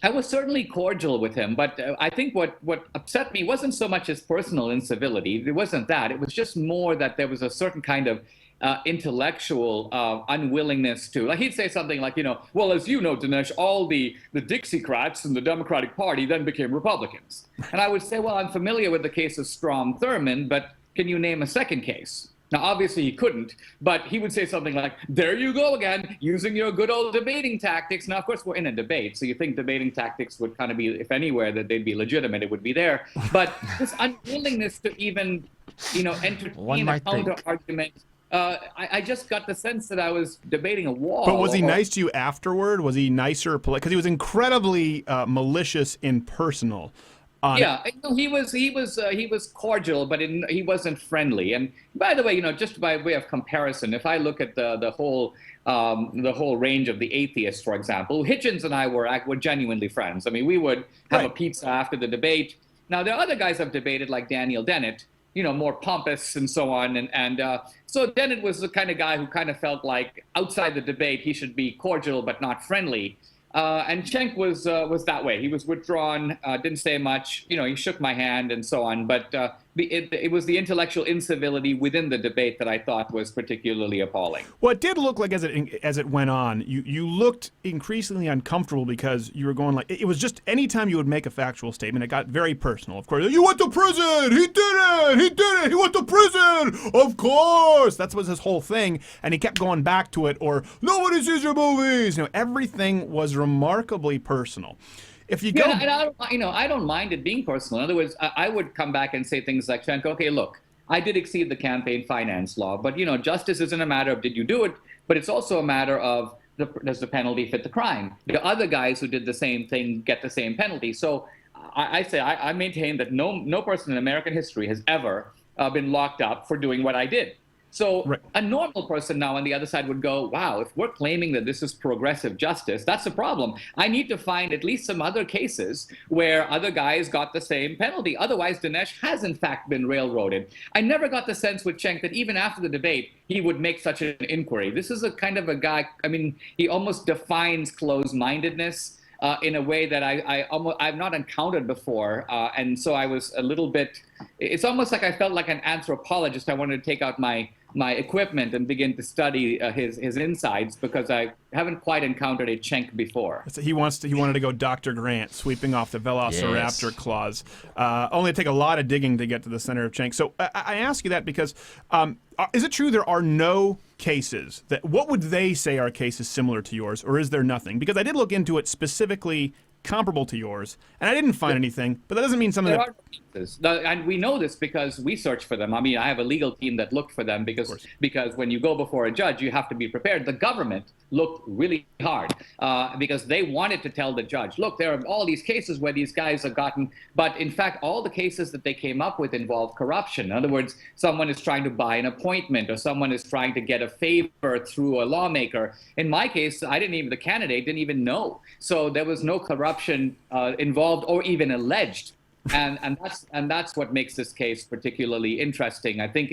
I was certainly cordial with him, but I think what upset me wasn't so much his personal incivility. It wasn't that. It was just more that there was a certain kind of intellectual unwillingness to, like, he'd say something like, well, as you know, Dinesh, all the Dixiecrats in the Democratic Party then became Republicans. And I would say, well, I'm familiar with the case of Strom Thurmond, but can you name a second case? Now, obviously he couldn't, but he would say something like, there you go again, using your good old debating tactics. Now, of course, we're in a debate, so you think debating tactics would kind of be, if anywhere that they'd be legitimate, it would be there. But this unwillingness to even, entertain a counter-argument, I just got the sense that I was debating a wall. But was he nice to you afterward? Was he nicer, because he was incredibly malicious and personal. Yeah, he was cordial, but he wasn't friendly. And by the way, just by way of comparison, if I look at the whole range of the atheists, for example, Hitchens and I were genuinely friends. I mean, we would have a pizza after the debate. Now, there are other guys I've debated, like Daniel Dennett, more pompous and so on. And so Dennett was the kind of guy who kind of felt like outside the debate, he should be cordial but not friendly. And Cenk was that way. He was withdrawn, didn't say much. He shook my hand and so on. But it was the intellectual incivility within the debate that I thought was particularly appalling. Well, it did look like as it went on, you looked increasingly uncomfortable because you were going like, it was just anytime you would make a factual statement, it got very personal. Of course, you went to prison. He did it. He went to prison. Of course. That was his whole thing. And he kept going back to it, or nobody sees your movies. Everything was remarkably personal. If you go, and I don't mind it being personal. In other words, I would come back and say things like, Cenk, okay, look, I did exceed the campaign finance law, but justice isn't a matter of did you do it, but it's also a matter of does the penalty fit the crime? The other guys who did the same thing get the same penalty. So I maintain that no person in American history has ever been locked up for doing what I did. So a normal person now on the other side would go, wow, if we're claiming that this is progressive justice, that's a problem. I need to find at least some other cases where other guys got the same penalty. Otherwise, Dinesh has in fact been railroaded. I never got the sense with Cenk that even after the debate, he would make such an inquiry. This is a kind of a guy, he almost defines closed-mindedness in a way that I've not encountered before. And so I was a little bit, it's almost like I felt like an anthropologist. I wanted to take out my equipment and begin to study his insides, because I haven't quite encountered a Cenk before. So he wanted to go Dr. Grant, sweeping off the Velociraptor claws. Only take a lot of digging to get to the center of Cenk. So I ask you that because is it true there are no cases what would they say are cases similar to yours, or is there nothing? Because I did look into it specifically comparable to yours, and I didn't find anything, but that doesn't mean something there are cases. And we know this because we search for them. I have a legal team that looked for them because when you go before a judge, you have to be prepared. The government looked really hard because they wanted to tell the judge, look, there are all these cases where these guys have gotten, but in fact, all the cases that they came up with involved corruption. In other words, someone is trying to buy an appointment, or someone is trying to get a favor through a lawmaker. In my case, the candidate didn't even know. So there was no corruption involved or even alleged, and that's what makes this case particularly interesting. I think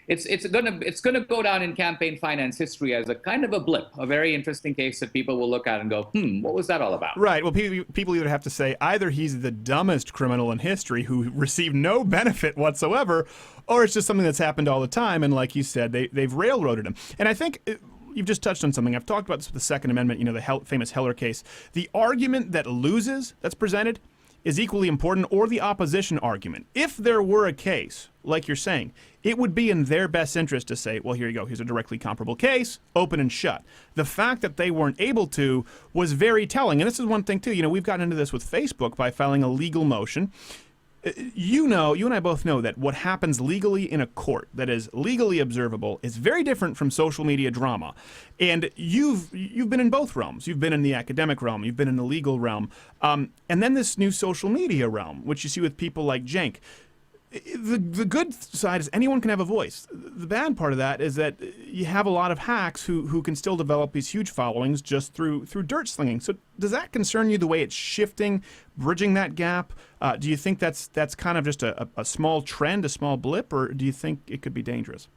it's gonna go down in campaign finance history as a kind of a blip, a very interesting case that people will look at and go, what was that all about? Right. Well, people either have to say either he's the dumbest criminal in history who received no benefit whatsoever, or it's just something that's happened all the time, and like you said, they've railroaded him. And I think you've just touched on something. I've talked about this with the Second Amendment, the famous Heller case. The argument that loses that's presented is equally important, or the opposition argument. If there were a case, like you're saying, it would be in their best interest to say, well, here you go, here's a directly comparable case, open and shut. The fact that they weren't able to was very telling. And this is one thing, too. We've gotten into this with Facebook by filing a legal motion. You and I both know that what happens legally in a court that is legally observable is very different from social media drama. And you've been in both realms. You've been in the academic realm. You've been in the legal realm. And then this new social media realm, which you see with people like Cenk. The good side is anyone can have a voice. The bad part of that is that you have a lot of hacks who can still develop these huge followings just through dirt slinging. So does that concern you, the way it's shifting, bridging that gap? Do you think that's kind of just a small trend, a small blip, or do you think it could be dangerous?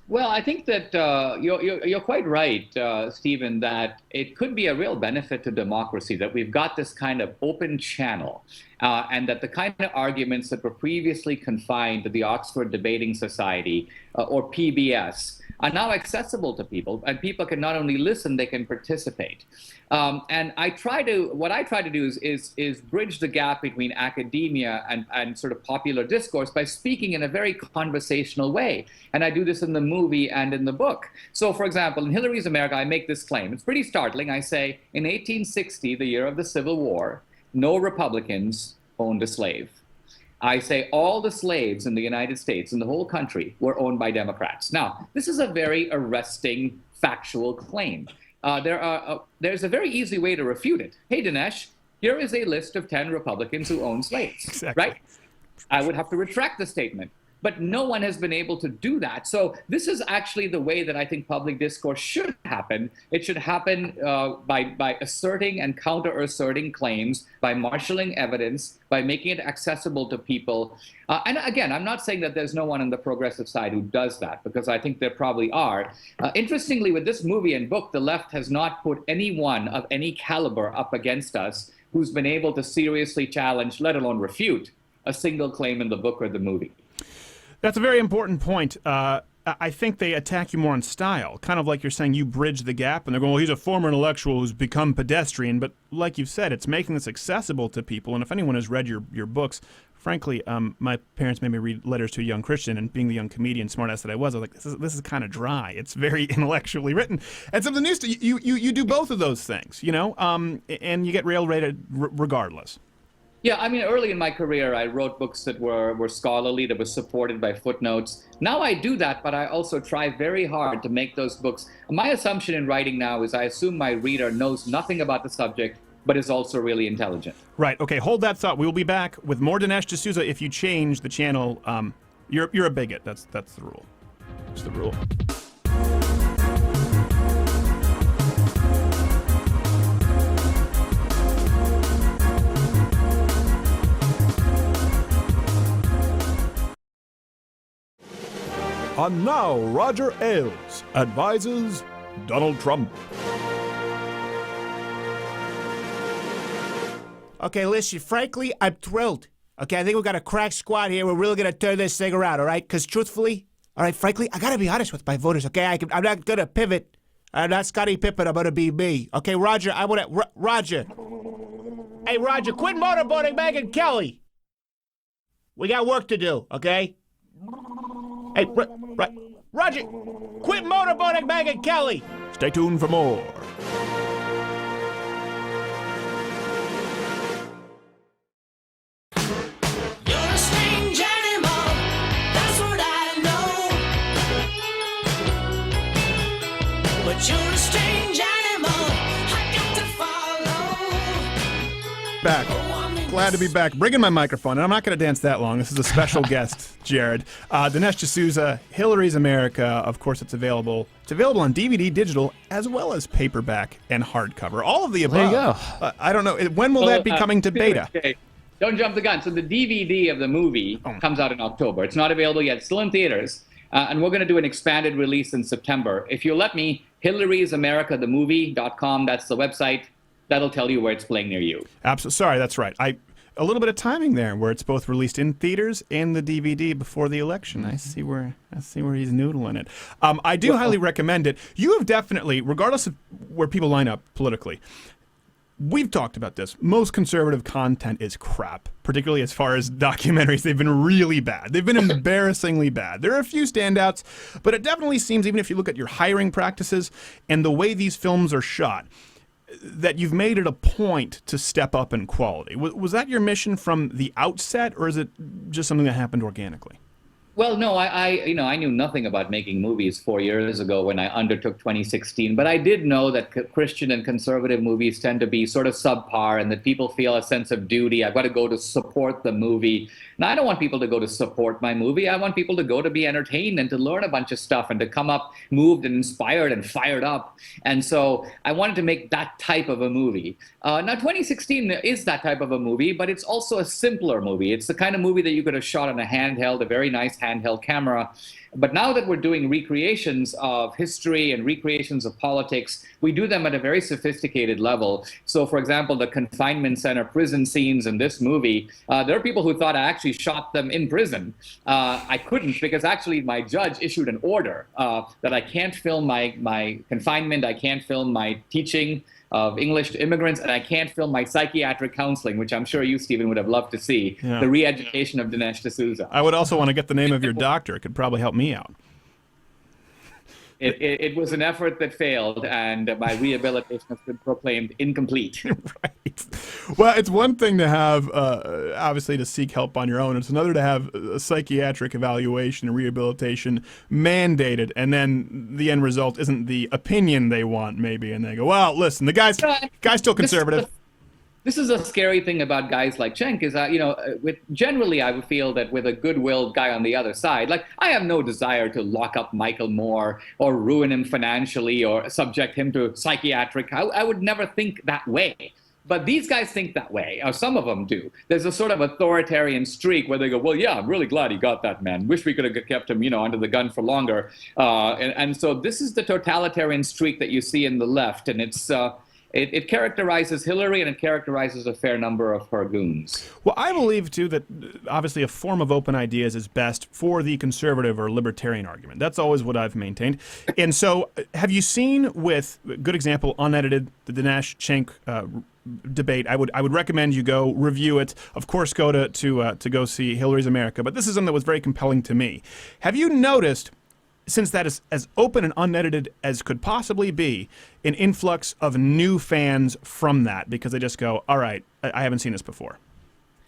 Well, I think that you're quite right, Stephen, that it could be a real benefit to democracy that we've got this kind of open channel, and that the kind of arguments that were previously confined to the Oxford Debating Society or PBS are now accessible to people, and people can not only listen, they can participate. And what I try to do is bridge the gap between academia and sort of popular discourse by speaking in a very conversational way. And I do this in the movie and in the book. So, for example, in Hillary's America, I make this claim. It's pretty startling. I say, in 1860, the year of the Civil War, no Republicans owned a slave. I say all the slaves in the United States, in the whole country, were owned by Democrats. Now, this is a very arresting factual claim. There's a very easy way to refute it. Hey, Dinesh, here is a list of 10 Republicans who own slaves, exactly. Right? I would have to retract the statement. But no one has been able to do that. So this is actually the way that I think public discourse should happen. It should happen by asserting and counter-asserting claims, by marshaling evidence, by making it accessible to people. And again, I'm not saying that there's no one on the progressive side who does that, because I think there probably are. Interestingly, with this movie and book, the left has not put anyone of any caliber up against us who's been able to seriously challenge, let alone refute, a single claim in the book or the movie. That's a very important point. I think they attack you more on style, kind of like you're saying you bridge the gap, and they're going, well, he's a former intellectual who's become pedestrian. But like you've said, it's making this accessible to people. And if anyone has read your books, frankly, my parents made me read Letters to a Young Christian, and being the young comedian smartass that I was like, this is kind of dry. It's very intellectually written. And something news, you do both of those things, and you get railroaded regardless. Yeah, I mean, early in my career, I wrote books that were scholarly, that were supported by footnotes. Now I do that, but I also try very hard to make those books. My assumption in writing now is I assume my reader knows nothing about the subject, but is also really intelligent. Right. Okay, hold that thought. We will be back with more Dinesh D'Souza. If you change the channel, you're a bigot. That's the rule. That's the rule. And now Roger Ailes advises Donald Trump. Okay, listen, frankly, I'm thrilled. Okay, I think we've got a crack squad here. We're really going to turn this thing around, all right? Because truthfully, all right, frankly, I got to be honest with my voters, okay? I'm not going to pivot. I'm not Scottie Pippen. I'm going to be me. Okay, Roger, I want to... Roger. Hey, Roger, quit motorboating Megyn Kelly. We got work to do, okay? Hey, Roger, quit motorboating Megyn Kelly. Stay tuned for more. You're a strange animal, that's what I know. But you're a strange animal, I got to follow. Back. Glad to be back. Bringing my microphone, and I'm not going to dance that long. This is a special guest, Jared. Dinesh D'Souza, Hillary's America. Of course, it's available. It's available on DVD, digital, as well as paperback and hardcover. All of the above. There you go. I don't know. When will that be coming to beta? Okay. Don't jump the gun. So the DVD of the movie comes out in October. It's not available yet. It's still in theaters. And we're going to do an expanded release in September. If you'll let me, Hillary'sAmericaTheMovie.com, that's the website. That'll tell you where it's playing near you. Absolutely. Sorry, that's right. a little bit of timing there, where it's both released in theaters and the DVD before the election. I see where he's noodling it. I do highly recommend it. You have definitely, regardless of where people line up politically, we've talked about this. Most conservative content is crap, particularly as far as documentaries. They've been really bad. They've been embarrassingly bad. There are a few standouts, but it definitely seems, even if you look at your hiring practices and the way these films are shot, that you've made it a point to step up in quality. Was that your mission from the outset, or is it just something that happened organically? Well, no, I knew nothing about making movies 4 years ago when I undertook 2016, but I did know that Christian and conservative movies tend to be sort of subpar and that people feel a sense of duty. I've got to go to support the movie. Now, I don't want people to go to support my movie. I want people to go to be entertained and to learn a bunch of stuff and to come up moved and inspired and fired up. And so I wanted to make that type of a movie. Now, 2016 is that type of a movie, but it's also a simpler movie. It's the kind of movie that you could have shot on a handheld, a very nice handheld camera. But now that we're doing recreations of history and recreations of politics, we do them at a very sophisticated level. So, for example, the confinement center prison scenes in this movie, there are people who thought I actually shot them in prison. I couldn't, because actually my judge issued an order that I can't film my confinement, I can't film my teaching of English to immigrants, and I can't film my psychiatric counseling, which I'm sure you, Stephen, would have loved to see, the re-education of Dinesh D'Souza. I would also want to get the name of your doctor. It could probably help me out. It was an effort that failed, and my rehabilitation has been proclaimed incomplete. Right. Well, it's one thing to have, obviously, to seek help on your own. It's another to have a psychiatric evaluation and rehabilitation mandated, and then the end result isn't the opinion they want, maybe, and they go, well, listen, the guy's still conservative. This is a scary thing about guys like Cenk, is that, generally I would feel that with a good-willed guy on the other side, like, I have no desire to lock up Michael Moore or ruin him financially or subject him to psychiatric. I would never think that way. But these guys think that way, or some of them do. There's a sort of authoritarian streak where they go, well, yeah, I'm really glad he got that, man. Wish we could have kept him, under the gun for longer. And so this is the totalitarian streak that you see in the left, and it characterizes Hillary, and it characterizes a fair number of her goons. Well, I believe, too, that obviously a form of open ideas is best for the conservative or libertarian argument. That's always what I've maintained. And so have you seen, with good example, unedited, the Dinesh Cenk debate? I would recommend you go review it. Of course, go to go see Hillary's America. But this is something that was very compelling to me. Have you noticed, since that is as open and unedited as could possibly be, an influx of new fans from that, because they just go, all right, I haven't seen this before?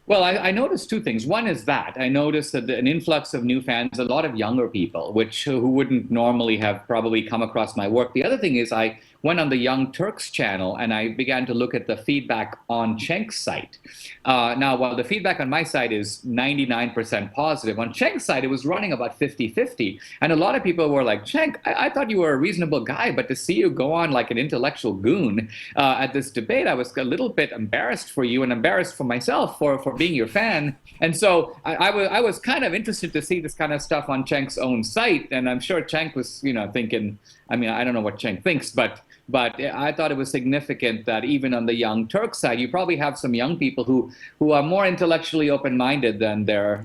Well, I noticed two things. One is that I noticed that an influx of new fans, a lot of younger people, who wouldn't normally have probably come across my work. The other thing is I went on the Young Turk's channel and I began to look at the feedback on Cenk's site. Now, while the feedback on my site is 99% positive, on Cenk's site it was running about 50-50. And a lot of people were like, Cenk, I thought you were a reasonable guy, but to see you go on like an intellectual goon at this debate, I was a little bit embarrassed for you and embarrassed for myself for being your fan. And so I was kind of interested to see this kind of stuff on Cenk's own site. And I'm sure Cenk was, thinking, I don't know what Cenk thinks, but I thought it was significant that even on the Young Turk side, you probably have some young people who are more intellectually open-minded than their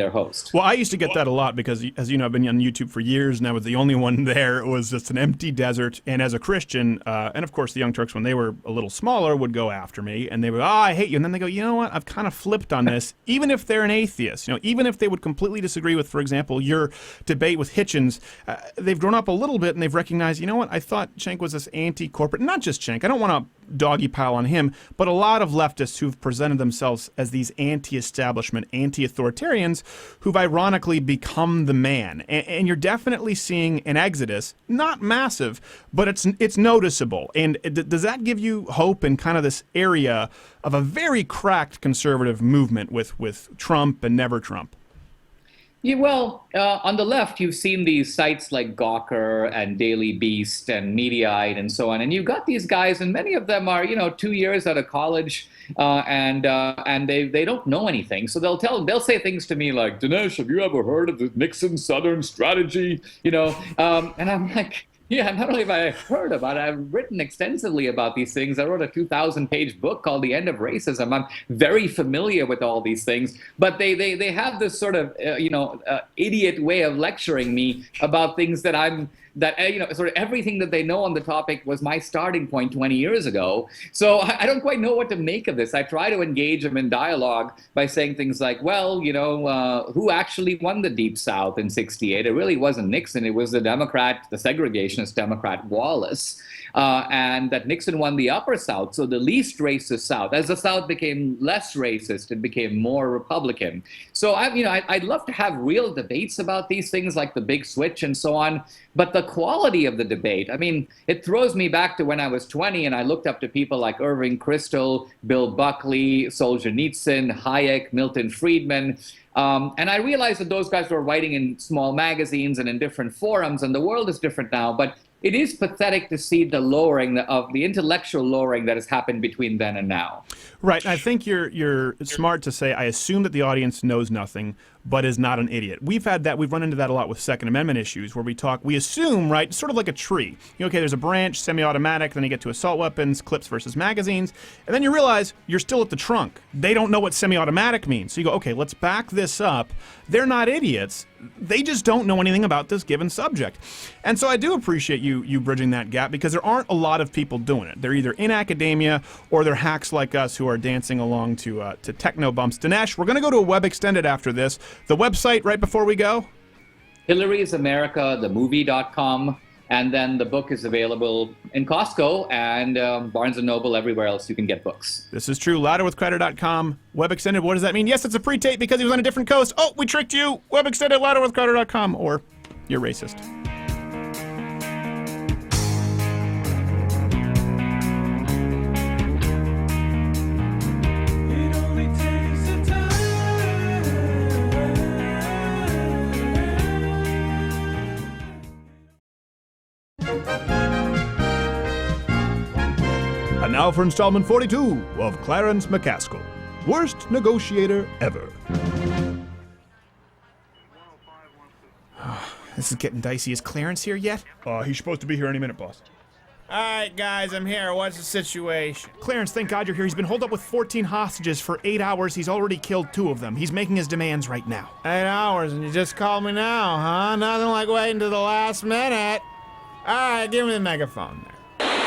host. Well, I used to get that a lot because, as you know, I've been on YouTube for years, and I was the only one there. It was just an empty desert. And as a Christian, and of course the Young Turks, when they were a little smaller, would go after me, and they would, I hate you. And then they go, you know what? I've kind of flipped on this. Even if they're an atheist, even if they would completely disagree with, for example, your debate with Hitchens, they've grown up a little bit and they've recognized, you know what? I thought Cenk was this anti-corporate, not just Cenk. I don't want to doggy pile on him, but a lot of leftists who've presented themselves as these anti-establishment, anti-authoritarians who've ironically become the man. And you're definitely seeing an exodus, not massive, but it's noticeable. And does that give you hope in kind of this area of a very cracked conservative movement with Trump and never Trump? Yeah, well, on the left, you've seen these sites like Gawker and Daily Beast and Mediaite and so on, and you've got these guys, and many of them are, 2 years out of college, and they don't know anything. So they'll say things to me like, Dinesh, have you ever heard of the Nixon Southern Strategy? And I'm like, Yeah, not only have I heard about it, I've written extensively about these things. I wrote a 2,000-page book called The End of Racism. I'm very familiar with all these things, but they have this sort of, idiot way of lecturing me about things that sort of everything that they know on the topic was my starting point 20 years ago. So I don't quite know what to make of this. I try to engage them in dialogue by saying things like, well, who actually won the Deep South in '68? It really wasn't Nixon. It was the segregationist Democrat Wallace. And that Nixon won the Upper South, so the least racist South. As the South became less racist, it became more Republican. So I'd love to have real debates about these things like the big switch and so on. But the quality of the debate, it throws me back to when I was 20 and I looked up to people like Irving Kristol, Bill Buckley, Solzhenitsyn, Hayek, Milton Friedman. And I realized that those guys were writing in small magazines and in different forums, and the world is different now. But it is pathetic to see the lowering of the intellectual lowering that has happened between then and now. Right. I think you're smart to say, I assume that the audience knows nothing, but is not an idiot. We've run into that a lot with Second Amendment issues where we assume, right, sort of like a tree. Okay, there's a branch, semi-automatic, then you get to assault weapons, clips versus magazines, and then you realize you're still at the trunk. They don't know what semi-automatic means. So you go, okay, let's back this up. They're not idiots. They just don't know anything about this given subject. And so I do appreciate you bridging that gap, because there aren't a lot of people doing it. They're either in academia or they're hacks like us who are dancing along to techno bumps. Dinesh, we're going to go to a web extended after this. The website right before we go? Hillary'sAmerica.themovie.com. And then the book is available in Costco and Barnes & Noble, everywhere else you can get books. This is true. Louderwithcrowder.com. Web extended, what does that mean? Yes, it's a pre-tape because he was on a different coast. Oh, we tricked you. Web extended, louderwithcrowder.com, or you're racist. And now for installment 42 of Clarence McCaskill, worst negotiator ever. This is getting dicey. Is Clarence here yet? He's supposed to be here any minute, boss. All right, guys, I'm here. What's the situation? Clarence, thank God you're here. He's been holed up with 14 hostages for 8 hours. He's already killed 2 of them. He's making his demands right now. 8 hours, and you just called me now, huh? Nothing like waiting to the last minute. All right, give me the megaphone there.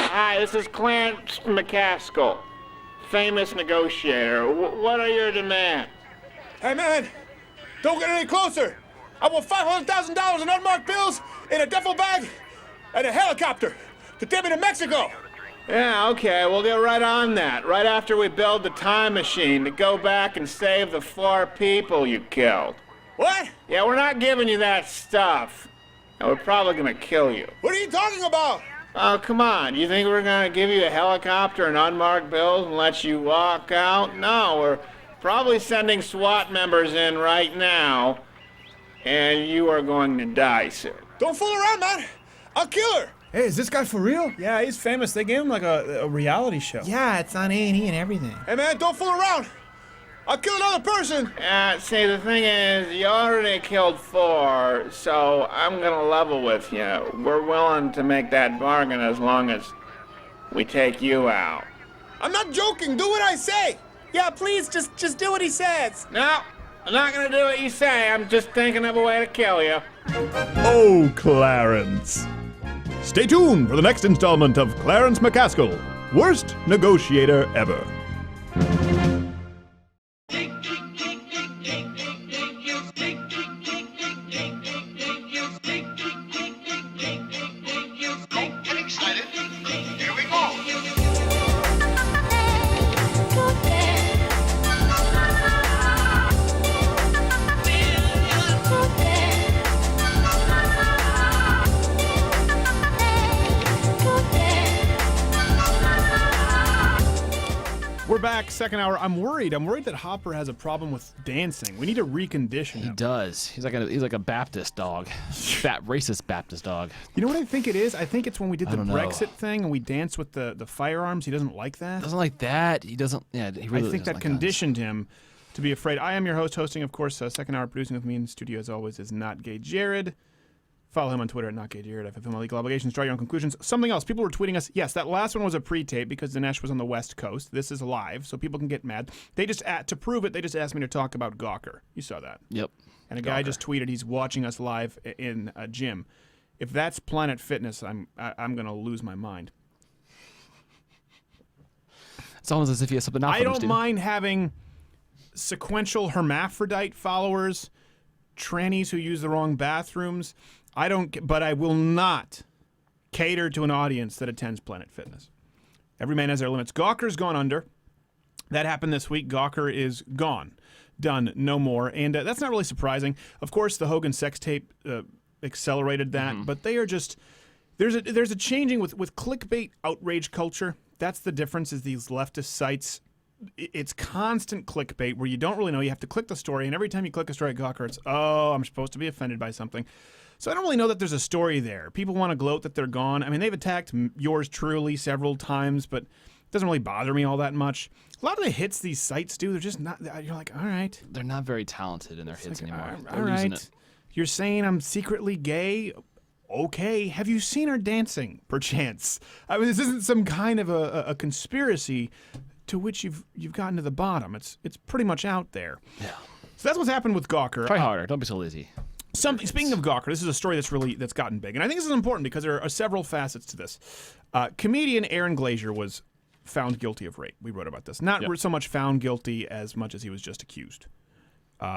Hi, this is Clarence McCaskill, famous negotiator. What are your demands? Hey, man, don't get any closer. I want $500,000 in unmarked bills in a duffel bag and a helicopter to take me to Mexico. Yeah, okay, we'll get right on that. Right after we build the time machine to go back and save the 4 people you killed. What? Yeah, we're not giving you that stuff. And we're probably gonna kill you. What are you talking about? Oh, come on. You think we're gonna give you a helicopter and unmarked bills and let you walk out? No, we're probably sending SWAT members in right now, and you are going to die soon. Don't fool around, man. I'll kill her. Hey, is this guy for real? Yeah, he's famous. They gave him like a reality show. Yeah, it's on A&E and everything. Hey, man, don't fool around. I'll kill another person. See, the thing is, you already killed 4, so I'm gonna level with you. We're willing to make that bargain as long as we take you out. I'm not joking. Do what I say. Yeah, please, just do what he says. No, I'm not gonna do what you say. I'm just thinking of a way to kill you. Oh, Clarence. Stay tuned for the next installment of Clarence McCaskill, worst negotiator ever. We're back, second hour. I'm worried that Hopper has a problem with dancing. We need to recondition him. He does. He's like a Baptist dog. Racist Baptist dog. You know what I think it is? I think it's when we did the don't know. Brexit thing and we danced with the firearms. He doesn't like that. Doesn't like that. He doesn't. Yeah, he really I think that like conditioned him to be afraid. I am your host, hosting, of course, second hour. Producing with me in the studio, as always, is Not Gay Jared. Follow him on Twitter at NotGayJared. FFM Legal Obligations. Draw your own conclusions. Something else. People were tweeting us. Yes, that last one was a pre-tape because Dinesh was on the West Coast. This is live, so people can get mad. They just, to prove it, they just asked me to talk about Gawker. You saw that. Yep. And a guy just tweeted he's watching us live in a gym. If that's Planet Fitness, I'm going to lose my mind. It's almost as if he has something else. I don't mind having sequential hermaphrodite followers, trannies who use the wrong bathrooms. But I will not cater to an audience that attends Planet Fitness. Every man has their limits. Gawker's gone under. That happened this week. Gawker is gone. Done. No more. And that's not really surprising. Of course, the Hogan sex tape accelerated that, but they are just... There's a changing with clickbait outrage culture. That's the difference is these leftist sites... It's constant clickbait where you don't really know. You have to click the story, and every time you click a story at Gawker, it's, oh, I'm supposed to be offended by something. So I don't really know that there's a story there. People want to gloat that they're gone. I mean, they've attacked yours truly several times, but it doesn't really bother me all that much. A lot of the hits these sites do, they're just not, you're like, all right. They're not very talented in their hits anymore. All right. You're saying I'm secretly gay? Okay. Have you seen her dancing, perchance? I mean, this isn't some kind of a conspiracy to which you've gotten to the bottom. It's pretty much out there. Yeah. So that's what's happened with Gawker. Try harder. Don't be so lazy. Speaking of Gawker, this is a story that's gotten big, and I think this is important because there are several facets to this. Comedian Aaron Glazier was found guilty of rape. We wrote about this. Not so much found guilty as much as he was just accused.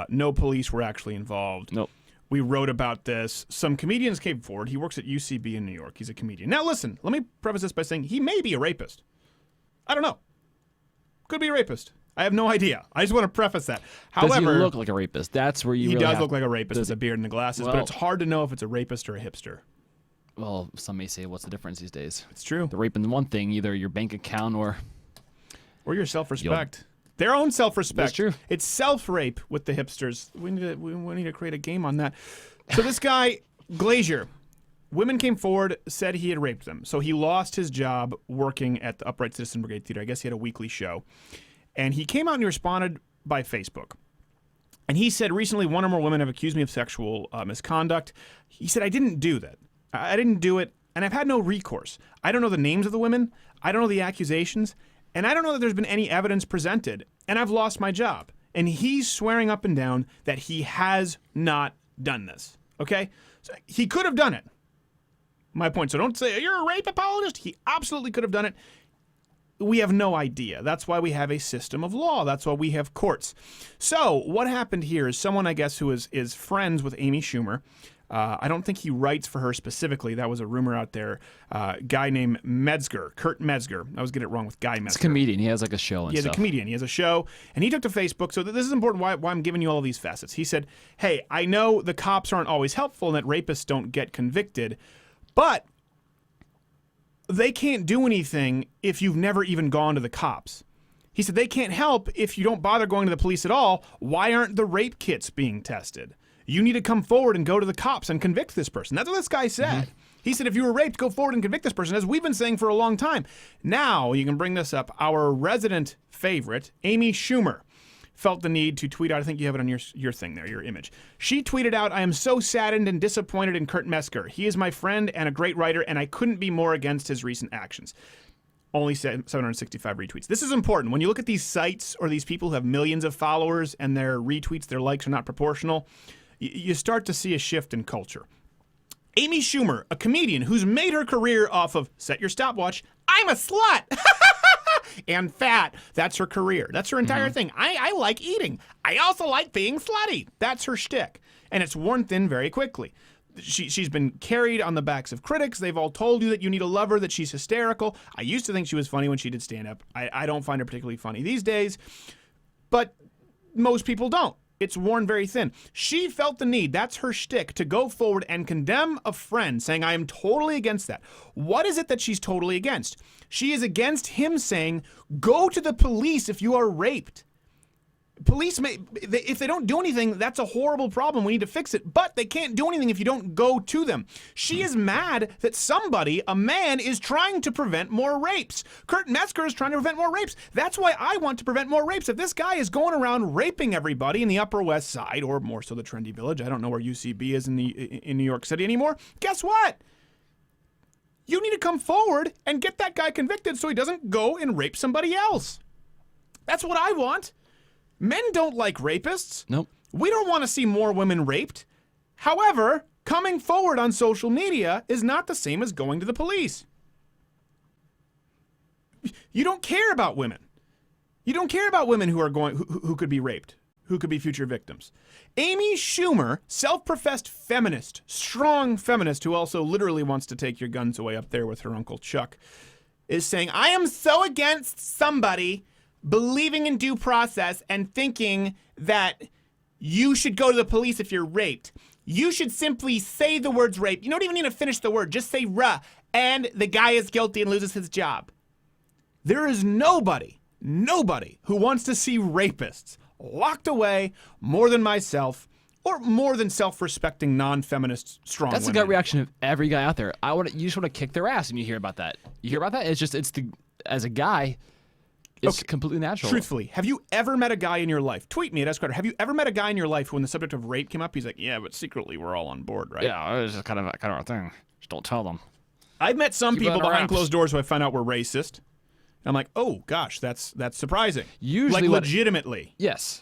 No police were actually involved. Nope. We wrote about this. Some comedians came forward. He works at UCB in New York. He's a comedian. Now listen, let me preface this by saying he may be a rapist. I don't know. Could be a rapist. I have no idea. I just want to preface that. However, does he look like a rapist? That's where you. He really does look like a rapist with a beard and the glasses, but Well- it's hard to know if it's a rapist or a hipster. Well, some may say, what's the difference these days? It's true. They're raping one thing, either your bank account or your self-respect. Their own self-respect. That's true. It's self-rape with the hipsters. We need to create a game on that. So this guy, Glazier, women came forward, said he had raped them. So he lost his job working at the Upright Citizen Brigade Theater. I guess he had a weekly show. And he came out and he responded by Facebook. And he said, recently, one or more women have accused me of sexual misconduct. He said, I didn't do that. I didn't do it, and I've had no recourse. I don't know the names of the women. I don't know the accusations. And I don't know that there's been any evidence presented. And I've lost my job. And he's swearing up and down that he has not done this. Okay? So he could have done it. My point. So don't say, you're a rape apologist. He absolutely could have done it. We have no idea. That's why we have a system of law. That's why we have courts. So what happened here is someone, I guess, who is friends with Amy Schumer. I don't think he writes for her specifically. That was a rumor out there. Guy named Metzger, Kurt Metzger. I always get it wrong with Guy Metzger. It's a comedian. He has like a show and stuff. stuff. He's a comedian. He has a show, and he took to Facebook. So this is important why I'm giving you all of these facets. He said, hey, I know the cops aren't always helpful and that rapists don't get convicted, but they can't do anything if you've never even gone to the cops. He said they can't help if you don't bother going to the police at all. Why aren't the rape kits being tested? You need to come forward and go to the cops and convict this person. That's what this guy said. Mm-hmm. He said if you were raped, go forward and convict this person, as we've been saying for a long time. Now, you can bring this up. Our resident favorite, Amy Schumer, felt the need to tweet out. I think you have it on your thing there, your image. She tweeted out, I am so saddened and disappointed in Kurt Metzger. He is my friend and a great writer, and I couldn't be more against his recent actions. Only 765 retweets. This is important. When you look at these sites or these people who have millions of followers and their retweets, their likes are not proportional, you start to see a shift in culture. Amy Schumer, a comedian who's made her career off of, set your stopwatch, I'm a slut, and fat. That's her career. That's her entire thing. I like eating. I also like being slutty. That's her shtick. And it's worn thin very quickly. She's been carried on the backs of critics. They've all told you that you need to love her, that she's hysterical. I used to think she was funny when she did stand-up. I don't find her particularly funny these days, but most people don't. It's worn very thin. She felt the need, that's her shtick, to go forward and condemn a friend, saying, I am totally against that. What is it that she's totally against? She is against him saying, go to the police if you are raped. Police if they don't do anything, that's a horrible problem. We need to fix it. But they can't do anything if you don't go to them. She is mad that somebody, a man, is trying to prevent more rapes. Kurt Metzger is trying to prevent more rapes. That's why I want to prevent more rapes. If this guy is going around raping everybody in the Upper West Side, or more so the Trendy Village, I don't know where UCB is in New York City anymore. Guess what? You need to come forward and get that guy convicted so he doesn't go and rape somebody else. That's what I want. Men don't like rapists. Nope. We don't want to see more women raped. However, coming forward on social media is not the same as going to the police. You don't care about women. You don't care about women who could be raped, who could be future victims. Amy Schumer, self-professed feminist, strong feminist who also literally wants to take your guns away up there with her Uncle Chuck, is saying, I am so against somebody believing in due process and thinking that you should go to the police if you're raped. You should simply say the words rape. You don't even need to finish the word. Just say "ruh," and the guy is guilty and loses his job. There is nobody who wants to see rapists locked away more than myself or more than self-respecting, non-feminist, strong That's women. the gut reaction of every guy out there. You just want to kick their ass when you hear about that. You hear about that? As a guy, it's completely natural. Truthfully, have you ever met a guy in your life? Tweet me at Esquire. Have you ever met a guy in your life who, when the subject of rape came up, he's like, yeah, but secretly we're all on board, right? Yeah, it's just kind of our thing. Just don't tell them. I've met some Keep it people under behind wraps. closed doors who I found out were racist. I'm like, oh gosh, that's surprising. Usually, like legitimately, yes,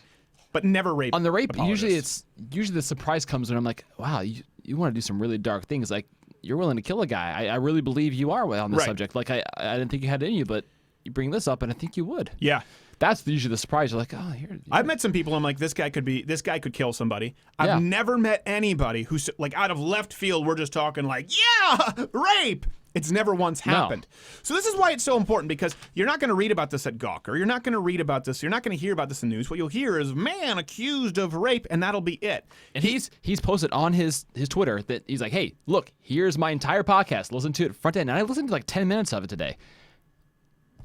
but never rape. On the rape, apologists. usually the surprise comes when I'm like, wow, you want to do some really dark things. Like you're willing to kill a guy. I really believe you are on this subject. Like I didn't think you had it in you, but you bring this up, and I think you would. Yeah. That's usually the surprise. You're like, oh, here. I've met some people. I'm like, this guy could kill somebody. I've never met anybody who's like out of left field. We're just talking like, yeah, rape. It's never once happened. So this is why it's so important, because you're not going to read about this at Gawker. You're not going to read about this. You're not going to hear about this in the news. What you'll hear is man accused of rape, and that'll be it. And he's posted on his Twitter that he's like, hey, look, here's my entire podcast. Listen to it front end. And I listened to like 10 minutes of it today.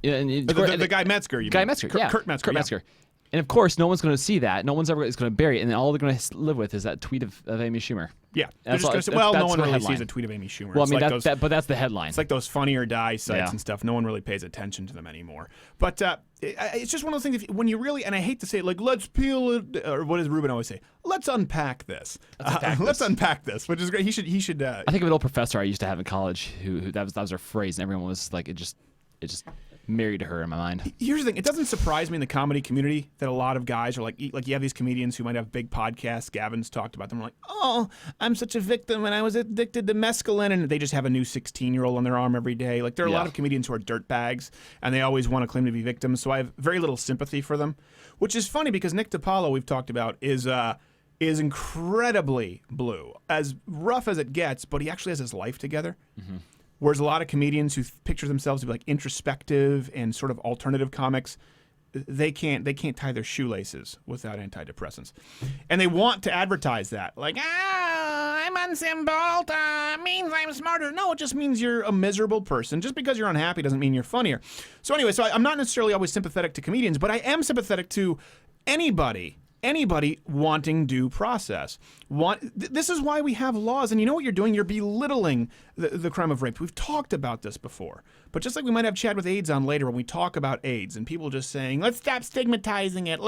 Yeah, and The guy Metzger, you mean? Metzger, Kurt Metzger. Kurt Metzger. And of course, no one's going to see that. No one's ever is going to bury it. And then all they're going to live with is that tweet of Amy Schumer. Yeah. They're just gonna say, well, no one really sees a tweet of Amy Schumer. Well, I mean, like but that's the headline. It's like those Funny or Die sites and stuff. No one really pays attention to them anymore. But it's just one of those things, when you really, and I hate to say it, like, let's peel it, or what does Ruben always say? Let's unpack this. Let's unpack this, which is great. He should. I think of an old professor I used to have in college who that was her phrase, and everyone was like, it just married to her in my mind. Here's the thing. It doesn't surprise me in the comedy community that a lot of guys are like you have these comedians who might have big podcasts. Gavin's talked about them. Like, oh, I'm such a victim and I was addicted to mescaline, and they just have a new 16-year-old on their arm every day. Like, there are a lot of comedians who are dirtbags, and they always want to claim to be victims. So I have very little sympathy for them, which is funny because Nick DiPaolo, we've talked about, is incredibly blue, as rough as it gets, but he actually has his life together. Mm-hmm. Whereas a lot of comedians who picture themselves to be like introspective and sort of alternative comics, they can't tie their shoelaces without antidepressants. And they want to advertise that. Like, I'm on Cymbalta, means I'm smarter. No, it just means you're a miserable person. Just because you're unhappy doesn't mean you're funnier. So anyway, I'm not necessarily always sympathetic to comedians, but I am sympathetic to anybody wanting due process. This is why we have laws. And you know what you're doing? You're belittling the crime of rape. We've talked about this before. But just like we might have Chad with AIDS on later when we talk about AIDS and people just saying, let's stop stigmatizing it.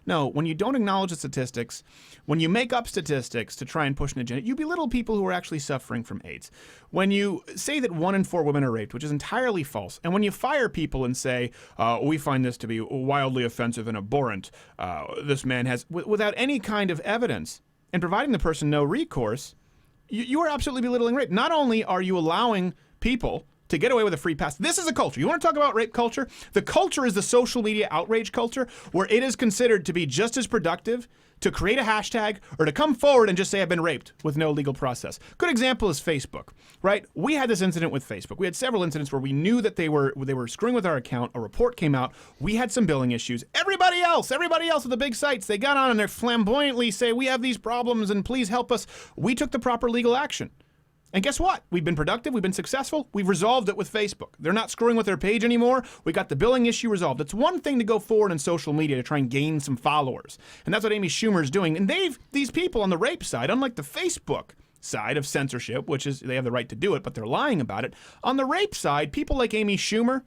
No, when you don't acknowledge the statistics, when you make up statistics to try and push an agenda, you belittle people who are actually suffering from AIDS. When you say that 1 in 4 women are raped, which is entirely false, and when you fire people and say, we find this to be wildly offensive and abhorrent, this man has, without any kind of evidence, and providing the person no recourse, you are absolutely belittling rape. Not only are you allowing people to get away with a free pass. This is a culture. You want to talk about rape culture? The culture is the social media outrage culture, where it is considered to be just as productive to create a hashtag or to come forward and just say I've been raped with no legal process. Good example is Facebook, right? We had this incident with Facebook. We had several incidents where we knew that they were screwing with our account. A report came out. We had some billing issues. Everybody else at the big sites, they got on and they flamboyantly say we have these problems and please help us. We took the proper legal action. And guess what? We've been productive. We've been successful. We've resolved it with Facebook. They're not screwing with their page anymore. We got the billing issue resolved. It's one thing to go forward in social media to try and gain some followers. And that's what Amy Schumer is doing. And these people on the rape side, unlike the Facebook side of censorship, which is they have the right to do it, but they're lying about it. On the rape side, people like Amy Schumer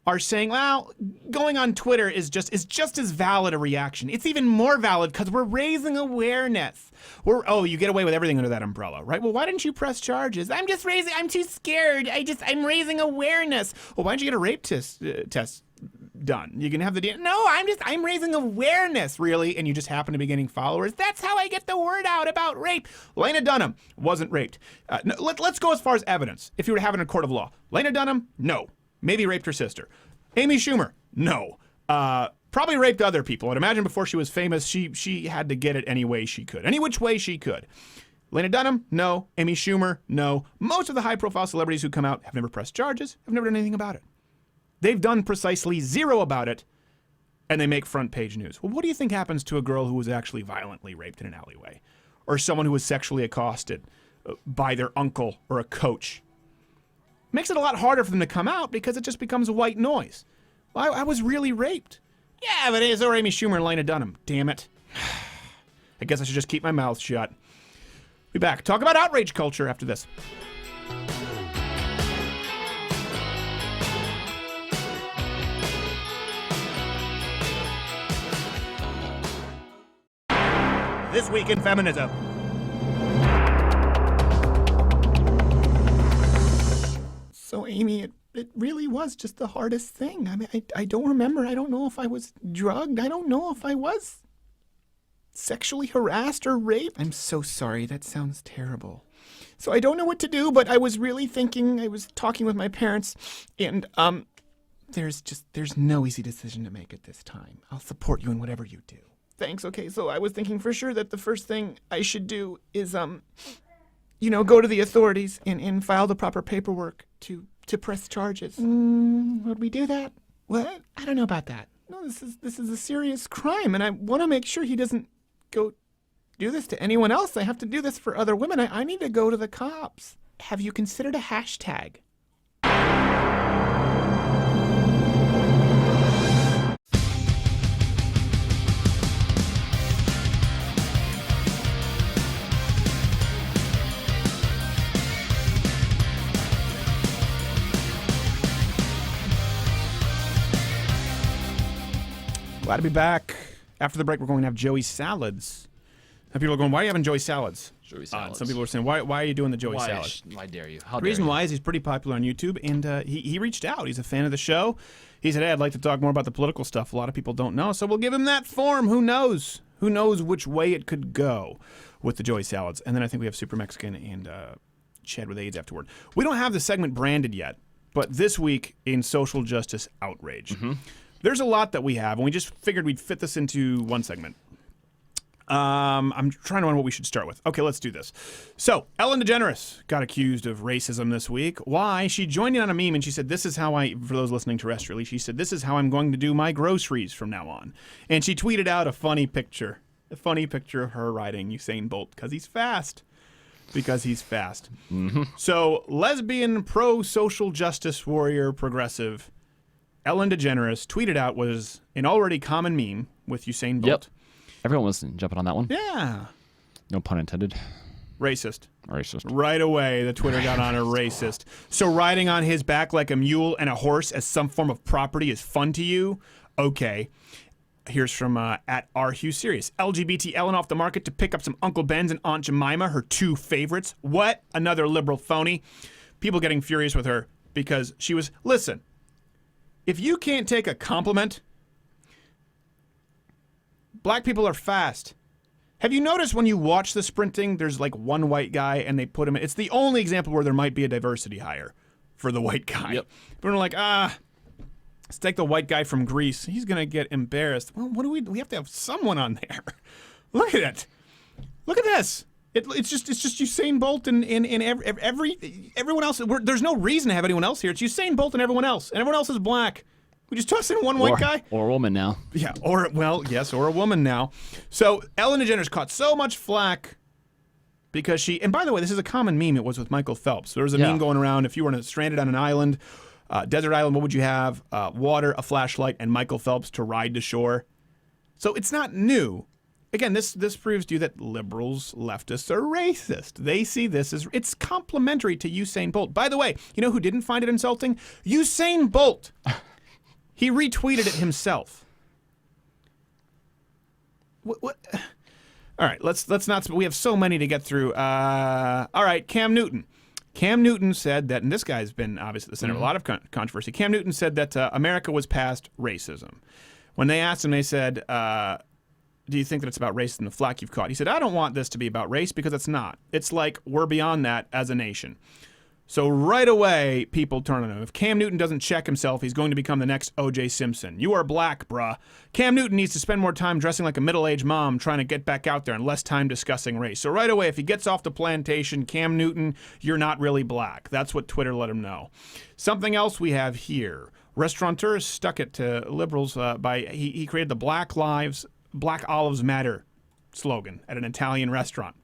are saying, well, going on Twitter is just as valid a reaction. It's even more valid because we're raising awareness. You get away with everything under that umbrella, right? Well, why didn't you press charges? I'm too scared. I'm raising awareness. Well, why didn't you get a rape test done? You can have no, I'm raising awareness, really, and you just happen to be getting followers. That's how I get the word out about rape. Lena Dunham wasn't raped. Let's go as far as evidence. If you were to have it in a court of law. Lena Dunham, no. Maybe raped her sister. Amy Schumer, no. Probably raped other people. I'd imagine before she was famous, she had to get it any way she could. Any which way she could. Lena Dunham, no. Amy Schumer, no. Most of the high-profile celebrities who come out have never pressed charges, have never done anything about it. They've done precisely zero about it, and they make front-page news. Well, what do you think happens to a girl who was actually violently raped in an alleyway? Or someone who was sexually accosted by their uncle or a coach? Makes it a lot harder for them to come out because it just becomes white noise. Well, I was really raped. Yeah, but so are Amy Schumer and Lena Dunham. Damn it. I guess I should just keep my mouth shut. Be back. Talk about outrage culture after this. This week in feminism. So, Amy, it really was just the hardest thing. I mean, I don't remember. I don't know if I was drugged. I don't know if I was sexually harassed or raped. I'm so sorry. That sounds terrible. So I don't know what to do, but I was really thinking, I was talking with my parents, and there's no easy decision to make at this time. I'll support you in whatever you do. Thanks. Okay, so I was thinking for sure that the first thing I should do is, go to the authorities and file the proper paperwork to press charges. Would we do that? What? I don't know about that. No, this is a serious crime, and I want to make sure he doesn't go do this to anyone else. I have to do this for other women. I need to go to the cops. Have you considered a hashtag? Glad to be back. After the break, we're going to have Joey Salads. Some people are going, why are you having Joey Salads? Joey Salads. Some people are saying, why are you doing the Joey Salad? Why dare you? The reason why is he's pretty popular on YouTube, and he reached out. He's a fan of the show. He said, hey, I'd like to talk more about the political stuff. A lot of people don't know, so we'll give him that form. Who knows? Who knows which way it could go with the Joey Salads? And then I think we have Sooper Mexican and Chad with AIDS afterward. We don't have the segment branded yet, but this week in social justice outrage. Mm-hmm. There's a lot that we have, and we just figured we'd fit this into one segment. I'm trying to remember what we should start with. Okay, let's do this. So, Ellen DeGeneres got accused of racism this week. Why? She joined in on a meme, and she said, this is how for those listening terrestrially, she said, this is how I'm going to do my groceries from now on. And she tweeted out a funny picture of her riding Usain Bolt, because he's fast. Mm-hmm. So, lesbian, pro-social justice warrior, progressive Ellen DeGeneres tweeted out was an already common meme with Usain Bolt. Yep. Everyone was jumping on that one. Yeah. No pun intended. Racist. Right away, the Twitter got on a racist. So riding on his back like a mule and a horse as some form of property is fun to you? Okay. Here's from at RHughSerious. LGBT Ellen off the market to pick up some Uncle Ben's and Aunt Jemima, her two favorites. What? Another liberal phony. People getting furious with her because she was... Listen. If you can't take a compliment, black people are fast. Have you noticed when you watch the sprinting, there's like one white guy and they put him in? It's the only example where there might be a diversity hire for the white guy. Yep. But we're like, let's take the white guy from Greece. He's going to get embarrassed. Well, what do we have to have someone on there. Look at it. Look at this. It's just Usain Bolt and everyone else. There's no reason to have anyone else here. It's Usain Bolt and everyone else is black. We just toss in one white guy. Or a woman now. Yeah, or a woman now. So Ellen DeGeneres caught so much flack because she, and by the way, this is a common meme. It was with Michael Phelps. There was a meme going around. If you were stranded on an island, desert island, what would you have? Water, a flashlight, and Michael Phelps to ride to shore. So it's not new. Again, this proves to you that liberals, leftists are racist. They see this as, it's complimentary to Usain Bolt. By the way, you know who didn't find it insulting? Usain Bolt. He retweeted it himself. What? All right, let's not. We have so many to get through. All right, Cam Newton. Cam Newton said that, and this guy's been obviously the center of a lot of controversy. Cam Newton said that America was past racism. When they asked him, they said, do you think that it's about race and the flack you've caught? He said, I don't want this to be about race because it's not. It's like we're beyond that as a nation. So right away, people turn on him. If Cam Newton doesn't check himself, he's going to become the next O.J. Simpson. You are black, bruh. Cam Newton needs to spend more time dressing like a middle-aged mom trying to get back out there and less time discussing race. So right away, if he gets off the plantation, Cam Newton, you're not really black. That's what Twitter let him know. Something else we have here. Restaurateurs stuck it to liberals by he created the Black Olives Matter slogan at an Italian restaurant.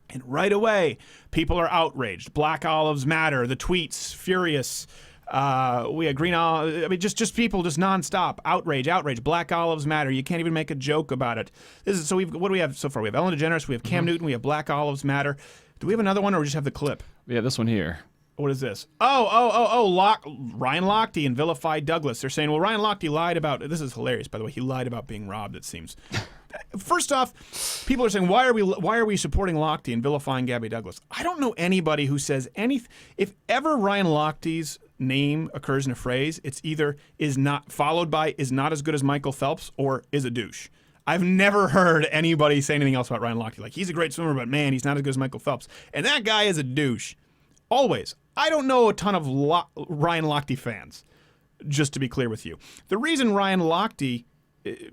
And right away, people are outraged. Black Olives Matter. The tweets, furious. We had green olives. I mean, just people, just nonstop outrage. Black Olives Matter. You can't even make a joke about it. So what do we have so far? We have Ellen DeGeneres. We have Cam Newton. We have Black Olives Matter. Do we have another one, or we just have the clip? We have this one here. What is this? Ryan Lochte and vilified Douglas. They're saying, well, Ryan Lochte lied about. This is hilarious, by the way. He lied about being robbed. It seems. First off, people are saying, why are we supporting Lochte and vilifying Gabby Douglas? I don't know anybody who says anything. If ever Ryan Lochte's name occurs in a phrase, it's either is not followed by is not as good as Michael Phelps or is a douche. I've never heard anybody say anything else about Ryan Lochte. Like, he's a great swimmer, but man, he's not as good as Michael Phelps. And that guy is a douche. Always. I don't know a ton of Ryan Lochte fans, just to be clear with you. The reason Ryan Lochte,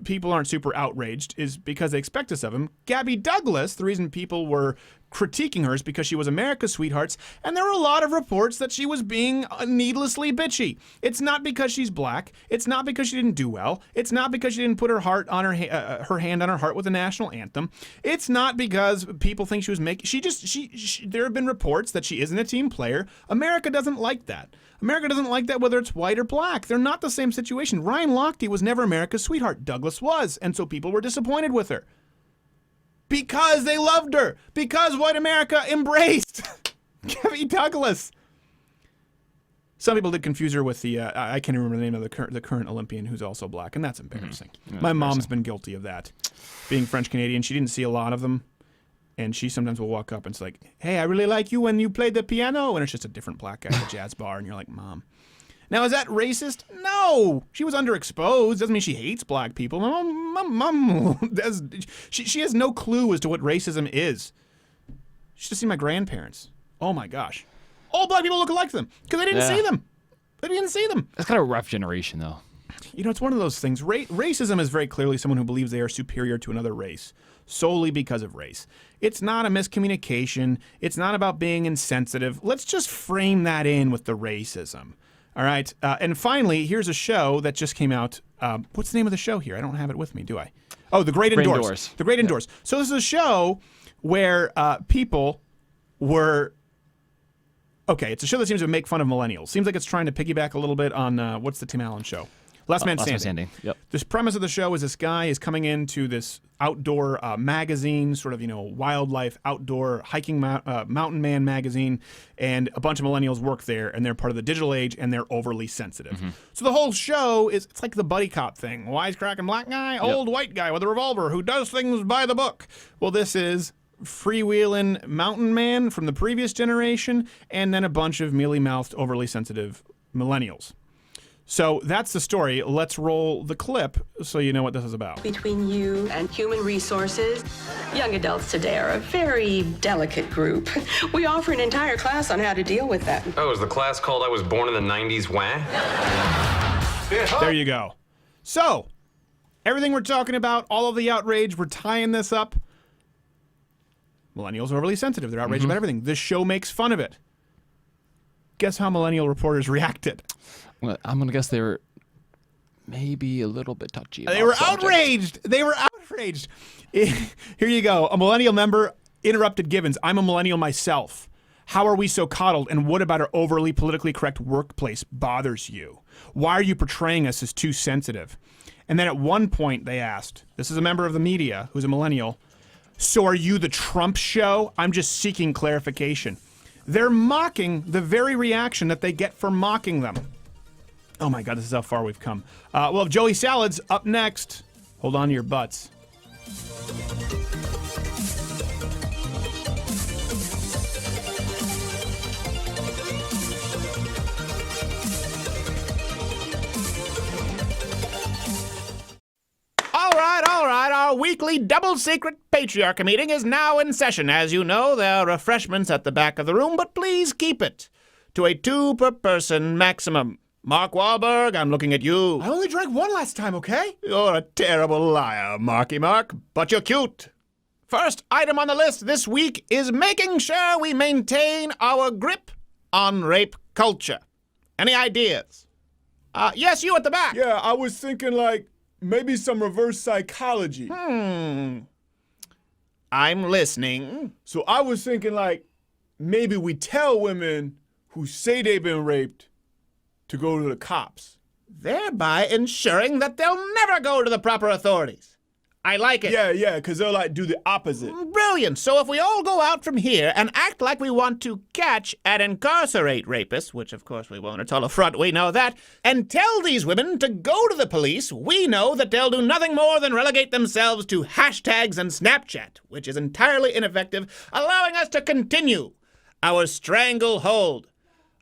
people aren't super outraged, is because they expect this of him. Gabby Douglas, the reason people were critiquing her is because she was America's sweethearts, and there were a lot of reports that she was being needlessly bitchy. It's not because she's black. It's not because she didn't do well. It's not because she didn't put her heart on her hand on her heart with the national anthem. It's not because people think she was making. There have been reports that she isn't a team player. America doesn't like that. America doesn't like that whether it's white or black. They're not the same situation. Ryan Lochte was never America's sweetheart. Douglas was, and so people were disappointed with her. Because they loved her. Because white America embraced Gabby Douglas. Some people did confuse her with the, I can't remember the name of the current Olympian who's also black, and that's embarrassing. My mom's been guilty of that. Being French-Canadian, she didn't see a lot of them, and she sometimes will walk up and it's like, hey, I really like you when you played the piano, and it's just a different black guy at a jazz bar, and you're like, Mom. Now, is that racist? No. She was underexposed. Doesn't mean she hates black people. Mom she has no clue as to what racism is. She just seen my grandparents. Oh, my gosh. All black people look alike to them because they didn't see them. They didn't see them. That's kind of a rough generation, though. You know, it's one of those things. Racism is very clearly someone who believes they are superior to another race solely because of race. It's not a miscommunication. It's not about being insensitive. Let's just frame that in with the racism. All right. And finally, here's a show that just came out. What's the name of the show here? I don't have it with me, do I? Oh, The Great Indoors. The Great Indoors. So this is a show where people were... Okay, it's a show that seems to make fun of millennials. Seems like it's trying to piggyback a little bit on, what's the Tim Allen show? Last Man Standing. Yep. This premise of the show is this guy is coming into this outdoor magazine, sort of, wildlife, outdoor, hiking mountain man magazine, and a bunch of millennials work there, and they're part of the digital age, and they're overly sensitive. Mm-hmm. So the whole show is, it's like the buddy cop thing. Wisecracking black guy, old white guy with a revolver who does things by the book. Well, this is freewheeling mountain man from the previous generation, and then a bunch of mealy-mouthed, overly sensitive millennials. So that's the story. Let's roll the clip so you know what this is about. Between you and human resources, young adults today are a very delicate group. We offer an entire class on how to deal with that. Oh, is the class called I Was Born in the 90s Wah? There you go. So, everything we're talking about, all of the outrage, we're tying this up. Millennials are overly sensitive. They're outraged about everything. This show makes fun of it. Guess how millennial reporters reacted? Well, I'm going to guess they were maybe a little bit touchy. They were outraged. They were outraged. Here you go. A millennial member Interrupted Givens, I'm a millennial myself. How are we so coddled? And what about our overly politically correct workplace bothers you? Why are you portraying us as too sensitive? And then at one point they asked, this is a member of the media who's a millennial, so are you the Trump show? I'm just seeking clarification. They're mocking the very reaction that they get for mocking them. Oh my God, this is how far we've come. We'll have Joey Salads up next. Hold on to your butts. All right, our weekly double-secret patriarchy meeting is now in session. As you know, there are refreshments at the back of the room, but please keep it to a 2 per person maximum. Mark Wahlberg, I'm looking at you. I only drank one last time, okay? You're a terrible liar, Marky Mark, but you're cute. First item on the list this week is making sure we maintain our grip on rape culture. Any ideas? Yes, you at the back. Yeah, I was thinking like maybe some reverse psychology. I'm listening. So I was thinking like maybe we tell women who say they've been raped to go to the cops. Thereby ensuring that they'll never go to the proper authorities. I like it. Yeah, because they'll like do the opposite. Brilliant. So if we all go out from here and act like we want to catch and incarcerate rapists, which of course we won't, it's all a front, we know that, and tell these women to go to the police, we know that they'll do nothing more than relegate themselves to hashtags and Snapchat, which is entirely ineffective, allowing us to continue our stranglehold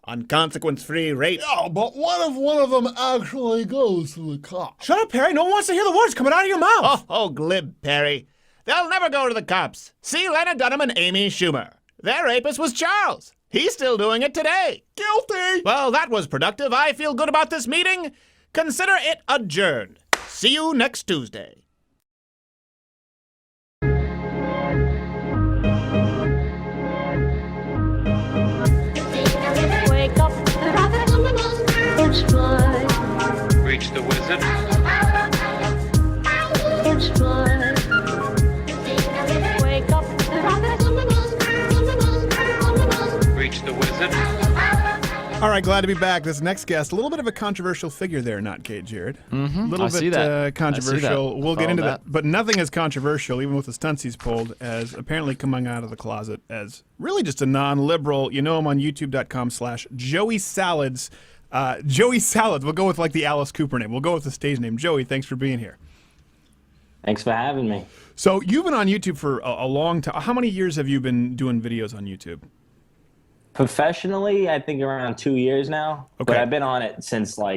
on consequence-free rape. Yeah, but what if one of them actually goes to the cops? Shut up, Perry. No one wants to hear the words coming out of your mouth. Oh, glib, Perry. They'll never go to the cops. See Lena Dunham and Amy Schumer. Their rapist was Charles. He's still doing it today. Guilty. Well, that was productive. I feel good about this meeting. Consider it adjourned. See you next Tuesday. Wake up, it's blood. Reach the wizard. It's blood. Wake up, Reach the wizard. All right, glad to be back. This next guest, a little bit of a controversial figure there, not Kate Jared. Mm-hmm. A little I see bit that. controversial. We'll get Follow into that. But nothing as controversial, even with the stunts he's pulled, as apparently coming out of the closet as really just a non-liberal. You know him on youtube.com/Joey Salads. Joey Salads. We'll go with like the Alice Cooper name. We'll go with the stage name. Joey, thanks for being here. Thanks for having me. So you've been on YouTube for a long time. How many years have you been doing videos on YouTube? Professionally, I think around 2 years now. Okay. But I've been on it since for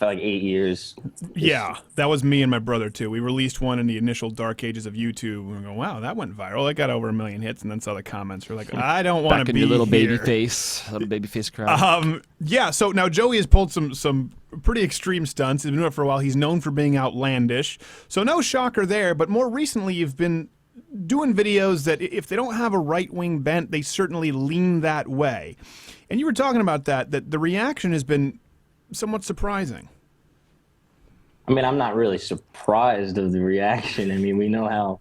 8 years. Yeah, that was me and my brother too. We released one in the initial dark ages of YouTube. We go, wow, that went viral. It got over 1 million hits, and then saw the comments. We're like, I don't want Back to in be your little here. baby face crowd. Yeah. So now Joey has pulled some pretty extreme stunts. He's been doing it for a while. He's known for being outlandish. So no shocker there. But more recently, you've been doing videos that if they don't have a right-wing bent, they certainly lean that way. And you were talking about that the reaction has been somewhat surprising. I mean, I'm not really surprised of the reaction. I mean, we know how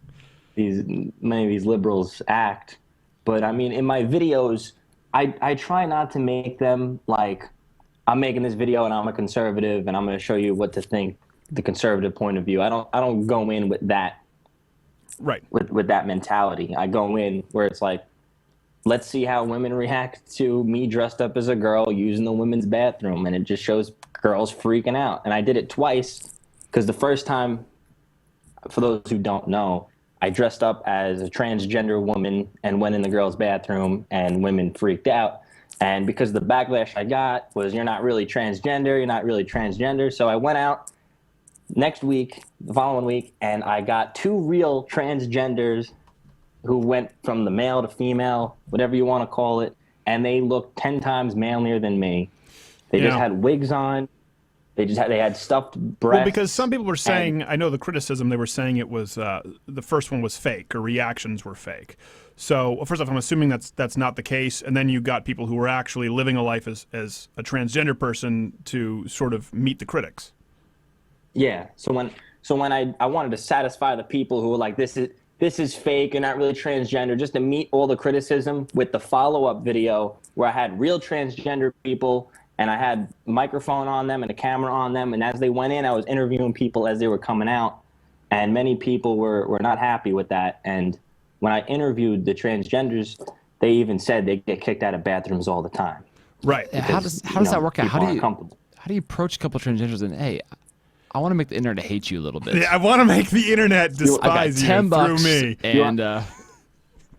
many of these liberals act. But I mean, in my videos, I try not to make them like, I'm making this video and I'm a conservative and I'm going to show you what to think, the conservative point of view. I don't go in with that. Right. With that mentality. I go in where it's like, let's see how women react to me dressed up as a girl using the women's bathroom. And it just shows girls freaking out. And I did it twice because the first time, for those who don't know, I dressed up as a transgender woman and went in the girls' bathroom and women freaked out. And because the backlash I got was, you're not really transgender, you're not really transgender. So I went out next week, the following week, and I got 2 real transgenders who went from the male to female, whatever you want to call it, and they looked 10 times manlier than me. They just had wigs on. They had stuffed breasts. Well, because some people were saying, I know the criticism, they were saying it was the first one was fake, or reactions were fake. So, well, first off, I'm assuming that's not the case, and then you got people who were actually living a life as a transgender person to sort of meet the critics. Yeah. So when I wanted to satisfy the people who were like, this this is fake, you're not really transgender, just to meet all the criticism with the follow-up video where I had real transgender people and I had a microphone on them and a camera on them. And as they went in, I was interviewing people as they were coming out. And many people were not happy with that. And when I interviewed the transgenders, they even said they get kicked out of bathrooms all the time. Right. Because, how does that work out? people aren't comfortable. How do you approach a couple of transgenders and, hey, I want to make the internet hate you a little bit. Yeah, I want to make the internet despise you $10 through me. And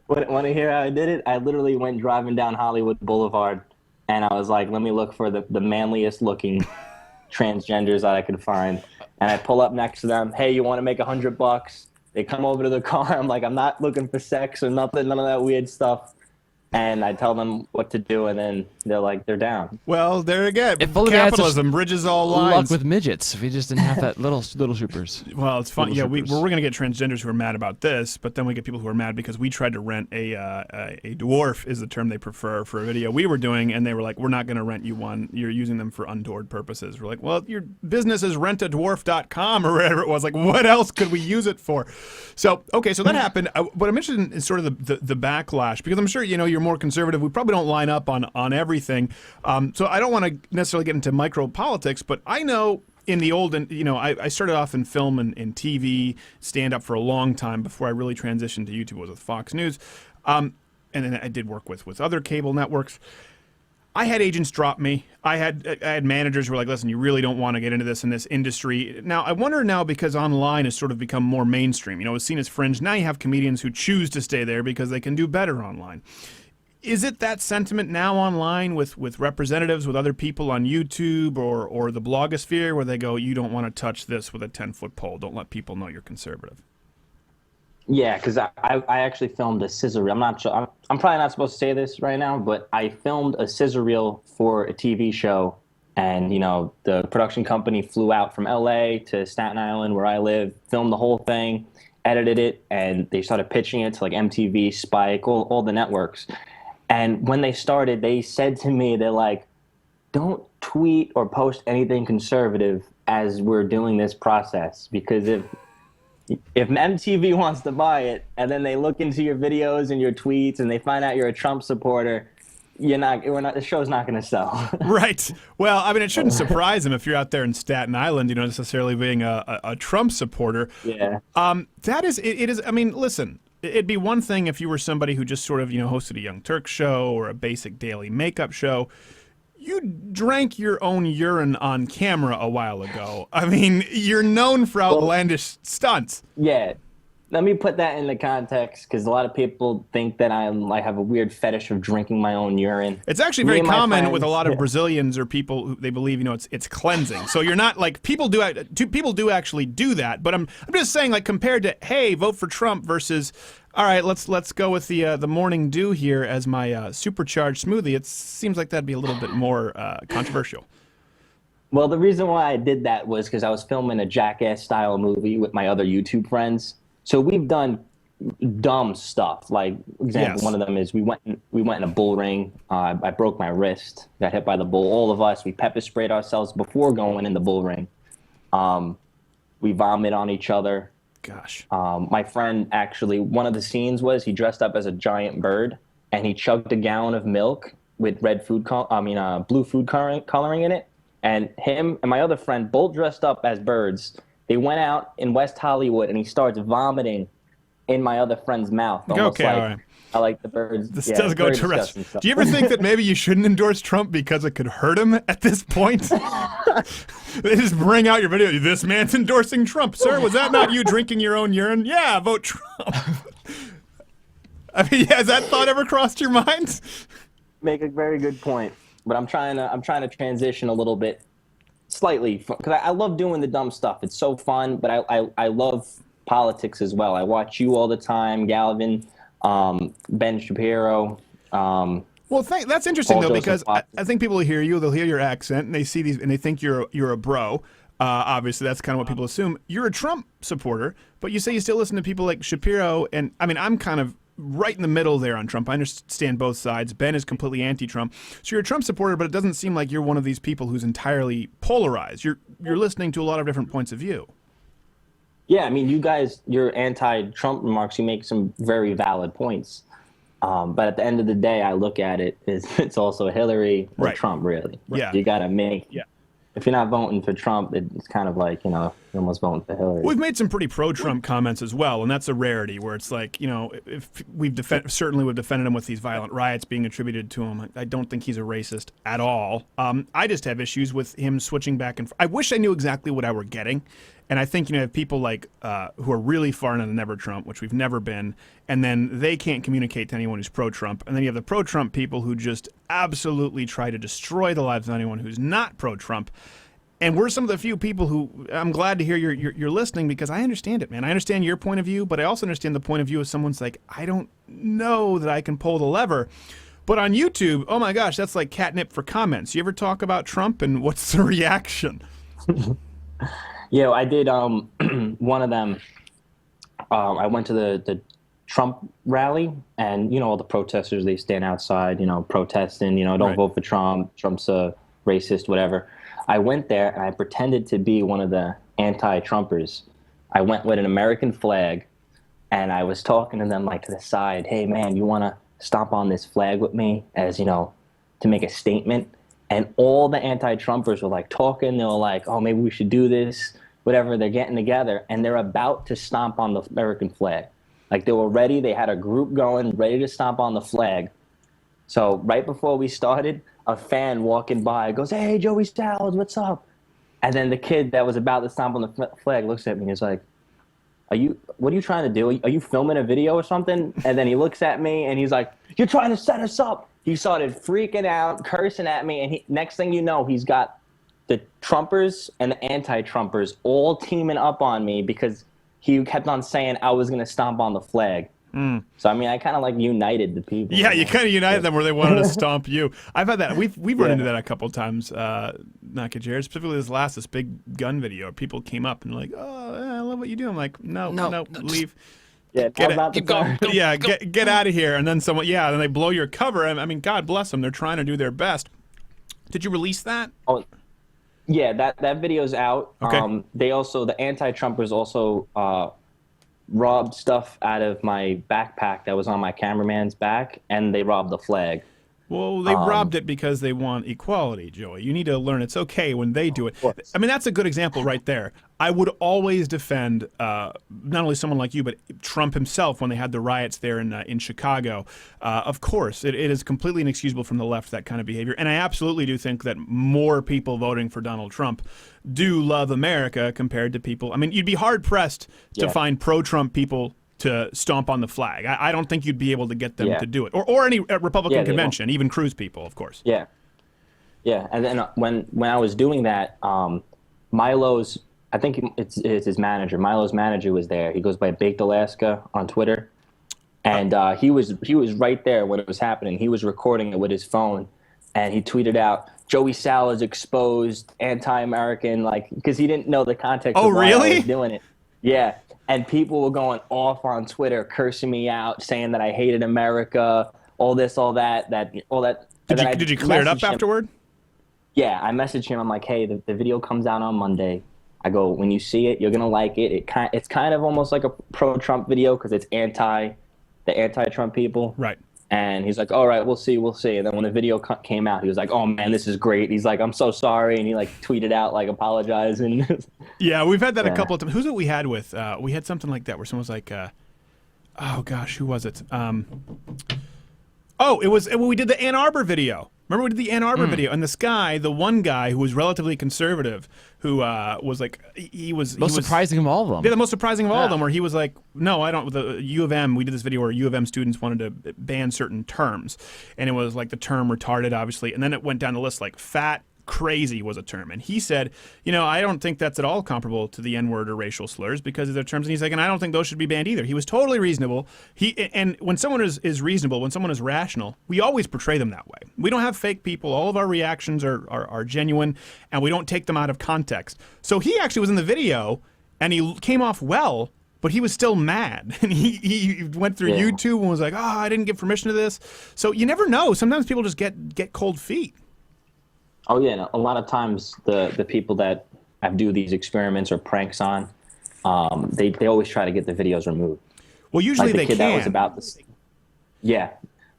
want to hear how I did it? I literally went driving down Hollywood Boulevard, and I was like, let me look for the manliest looking transgenders that I could find. And I pull up next to them. Hey, you want to make $100? They come over to the car. I'm like, I'm not looking for sex or nothing, none of that weird stuff. And I tell them what to do, and then they're like, they're down. Well, there again, if only we had capitalism such bridges all luck lines. with midgets. If we just didn't have that little troopers. Well, it's fun. Little Yeah, troopers. we're going to get transgenders who are mad about this, but then we get people who are mad because we tried to rent a dwarf, is the term they prefer, for a video we were doing, and they were like, we're not going to rent you one. You're using them for untoward purposes. We're like, well, your business is rentadwarf.com or whatever it was. Like, what else could we use it for? So, okay, so that happened. What I'm interested in is sort of the backlash, because I'm sure, you're more conservative. We probably don't line up on everything. So I don't want to necessarily get into micro politics, but I know in the old, I started off in film and TV, stand up for a long time before I really transitioned to YouTube. Was with Fox News. And then I did work with other cable networks. I had agents drop me. I had managers who were like, listen, you really don't want to get into this in this industry. Now, I wonder now, because online has sort of become more mainstream, it's seen as fringe. Now you have comedians who choose to stay there because they can do better online. Is it that sentiment now online with representatives, with other people on YouTube or the blogosphere, where they go, you don't want to touch this with a 10-foot pole. Don't let people know you're conservative. Yeah, because I actually filmed a scissor reel. I'm not sure. I'm probably not supposed to say this right now, but I filmed a scissor reel for a TV show, and the production company flew out from LA to Staten Island, where I live, filmed the whole thing, edited it, and they started pitching it to like MTV, Spike, all the networks. And when they started, they said to me, they're like, don't tweet or post anything conservative as we're doing this process, because if MTV wants to buy it and then they look into your videos and your tweets and they find out you're a Trump supporter, the show's not going to sell. Right. Well, I mean, it shouldn't surprise them if you're out there in Staten Island, necessarily being a Trump supporter. Yeah. It is. I mean, listen. It'd be one thing if you were somebody who just sort of, hosted a Young Turk show or a basic daily makeup show. You drank your own urine on camera a while ago. I mean, you're known for outlandish stunts. Yeah. Let me put that into context, because a lot of people think that I have a weird fetish of drinking my own urine. It's actually very common with a lot of Brazilians or people who they believe, it's cleansing. So you're not like people do actually do that. But I'm just saying, like, compared to, hey, vote for Trump versus, all right, let's go with the Morning Dew here as my supercharged smoothie. It seems like that'd be a little bit more controversial. Well, the reason why I did that was because I was filming a Jackass style movie with my other YouTube friends. So we've done dumb stuff. Like, for example, one of them is we went in a bull ring. I broke my wrist, got hit by the bull. All of us, we pepper sprayed ourselves before going in the bull ring. We vomit on each other. Gosh. My friend actually, one of the scenes was he dressed up as a giant bird and he chugged a gallon of milk with blue food coloring in it. And him and my other friend both dressed up as birds. They went out in West Hollywood, and he starts vomiting in my other friend's mouth. Okay, all right. I like the birds. This does go to rest. Do you ever think that maybe you shouldn't endorse Trump because it could hurt him at this point? They just bring out your video. This man's endorsing Trump. Sir, was that not you drinking your own urine? Yeah, vote Trump. I mean, has that thought ever crossed your mind? Make a very good point. But I'm trying to transition a little bit. Slightly, because I love doing the dumb stuff. It's so fun, but I love politics as well. I watch you all the time, Galvin, Ben Shapiro. Well, that's interesting, though, because I think people will hear you, they'll hear your accent, and they see these, and they think you're a bro. Obviously, that's kind of what people assume. You're a Trump supporter, but you say you still listen to people like Shapiro, and I mean, I'm kind of right in the middle there on Trump. I understand both sides. Ben is completely anti-Trump. So you're a Trump supporter, but it doesn't seem like you're one of these people who's entirely polarized. You're listening to a lot of different points of view. Yeah, I mean, you guys, your anti-Trump remarks, you make some very valid points. But at the end of the day, I look at it as it's also Hillary or Trump, really. Yeah. You got to make. Yeah. If you're not voting for Trump, it's kind of like, you're almost voting for Hillary. We've made some pretty pro-Trump comments as well, and that's a rarity where it's like, if we've certainly we've defended him with these violent riots being attributed to him. I don't think he's a racist at all. I just have issues with him switching back and forth. I wish I knew exactly what I were getting. And I think, you have people like who are really far into the never Trump, which we've never been, and then they can't communicate to anyone who's pro-Trump. And then you have the pro-Trump people who just absolutely try to destroy the lives of anyone who's not pro-Trump. And we're some of the few people who, I'm glad to hear you're listening, because I understand it, man. I understand your point of view, but I also understand the point of view of someone's like, I don't know that I can pull the lever. But on YouTube, oh my gosh, that's like catnip for comments. You ever talk about Trump and what's the reaction? Yeah, I did one of them. I went to the Trump rally, and all the protesters, they stand outside, protesting, don't vote for Trump, Trump's a racist, whatever. I went there and I pretended to be one of the anti-Trumpers. I went with an American flag, and I was talking to them like to the side, hey man, you want to stomp on this flag with me as, to make a statement? And all the anti-Trumpers were like talking, they were like, oh, maybe we should do this, whatever. They're getting together and they're about to stomp on the American flag. Like they were ready, they had a group going, ready to stomp on the flag. So right before we started, a fan walking by goes, hey, Joey Salads, what's up? And then the kid that was about to stomp on the flag looks at me and is like, what are you trying to do? Are you filming a video or something? And then he looks at me and he's like, you're trying to set us up. He started freaking out, cursing at me. And next thing you know, he's got the Trumpers and the anti-Trumpers all teaming up on me because he kept on saying I was going to stomp on the flag. So, I mean, I kind of like united the people. Yeah, you kind of united them where they wanted to stomp you. I've had that. We've run into that a couple of times, not Jared, specifically this big gun video. People came up and like, oh, I love what you do. I'm like, no, leave. Yeah, keep going. Yeah, get out of here. And then then they blow your cover. I mean, God bless them. They're trying to do their best. Did you release that? Oh, yeah, that video's out. Okay. The anti-Trumpers also robbed stuff out of my backpack that was on my cameraman's back, and they robbed the flag. Well, they robbed it because they want equality, Joey. You need to learn it's okay when they do it. I mean, that's a good example right there. I would always defend not only someone like you, but Trump himself when they had the riots there in Chicago. Of course, it is completely inexcusable from the left, that kind of behavior. And I absolutely do think that more people voting for Donald Trump do love America compared to people. I mean, you'd be hard-pressed to find pro-Trump people to stomp on the flag. I don't think you'd be able to get them to do it. Or any Republican convention, even Cruz people, of course. Yeah. Yeah, and then when I was doing that, Milo's, I think it's his manager, Milo's manager was there. He goes by Baked Alaska on Twitter. And he was right there when it was happening. He was recording it with his phone, and he tweeted out, Joey Salads exposed, anti-American, because he didn't know the context of why I was doing it. Yeah. And people were going off on Twitter, cursing me out, saying that I hated America, all this, all that. Did you clear it up afterward? Yeah, I messaged him. I'm like, hey, the video comes out on Monday. I go, when you see it, you're gonna like it. It's kind of almost like a pro-Trump video because it's the anti-Trump people. Right. And he's like, all right, we'll see. And then when the video came out, he was like, oh man, this is great. He's like, I'm so sorry. And he tweeted out apologizing. Yeah, we've had that a couple of times. Who's it we had with? We had something like that where someone was like, oh gosh, who was it? It was when we did the Ann Arbor video. Remember we did the Ann Arbor video, and this guy, the one guy who was relatively conservative, who was like, most surprising of all of them. Yeah, the most surprising of all of them, where he was like, no, I don't. The U of M, we did this video where U of M students wanted to ban certain terms, and it was like the term retarded, obviously, and then it went down the list like fat. Crazy was a term, and he said, I don't think that's at all comparable to the N-word or racial slurs because of their terms, and he's like, and I don't think those should be banned either. He was totally reasonable. And when someone is reasonable, when someone is rational, we always portray them that way. We don't have fake people. All of our reactions are genuine, and we don't take them out of context. So he actually was in the video, and he came off well, but he was still mad. And he went through YouTube and was like, I didn't give permission to this. So you never know. Sometimes people just get cold feet. Oh yeah, a lot of times the people that I do these experiments or pranks on, they always try to get the videos removed. Well, usually like the they kid can. That was about this. Yeah,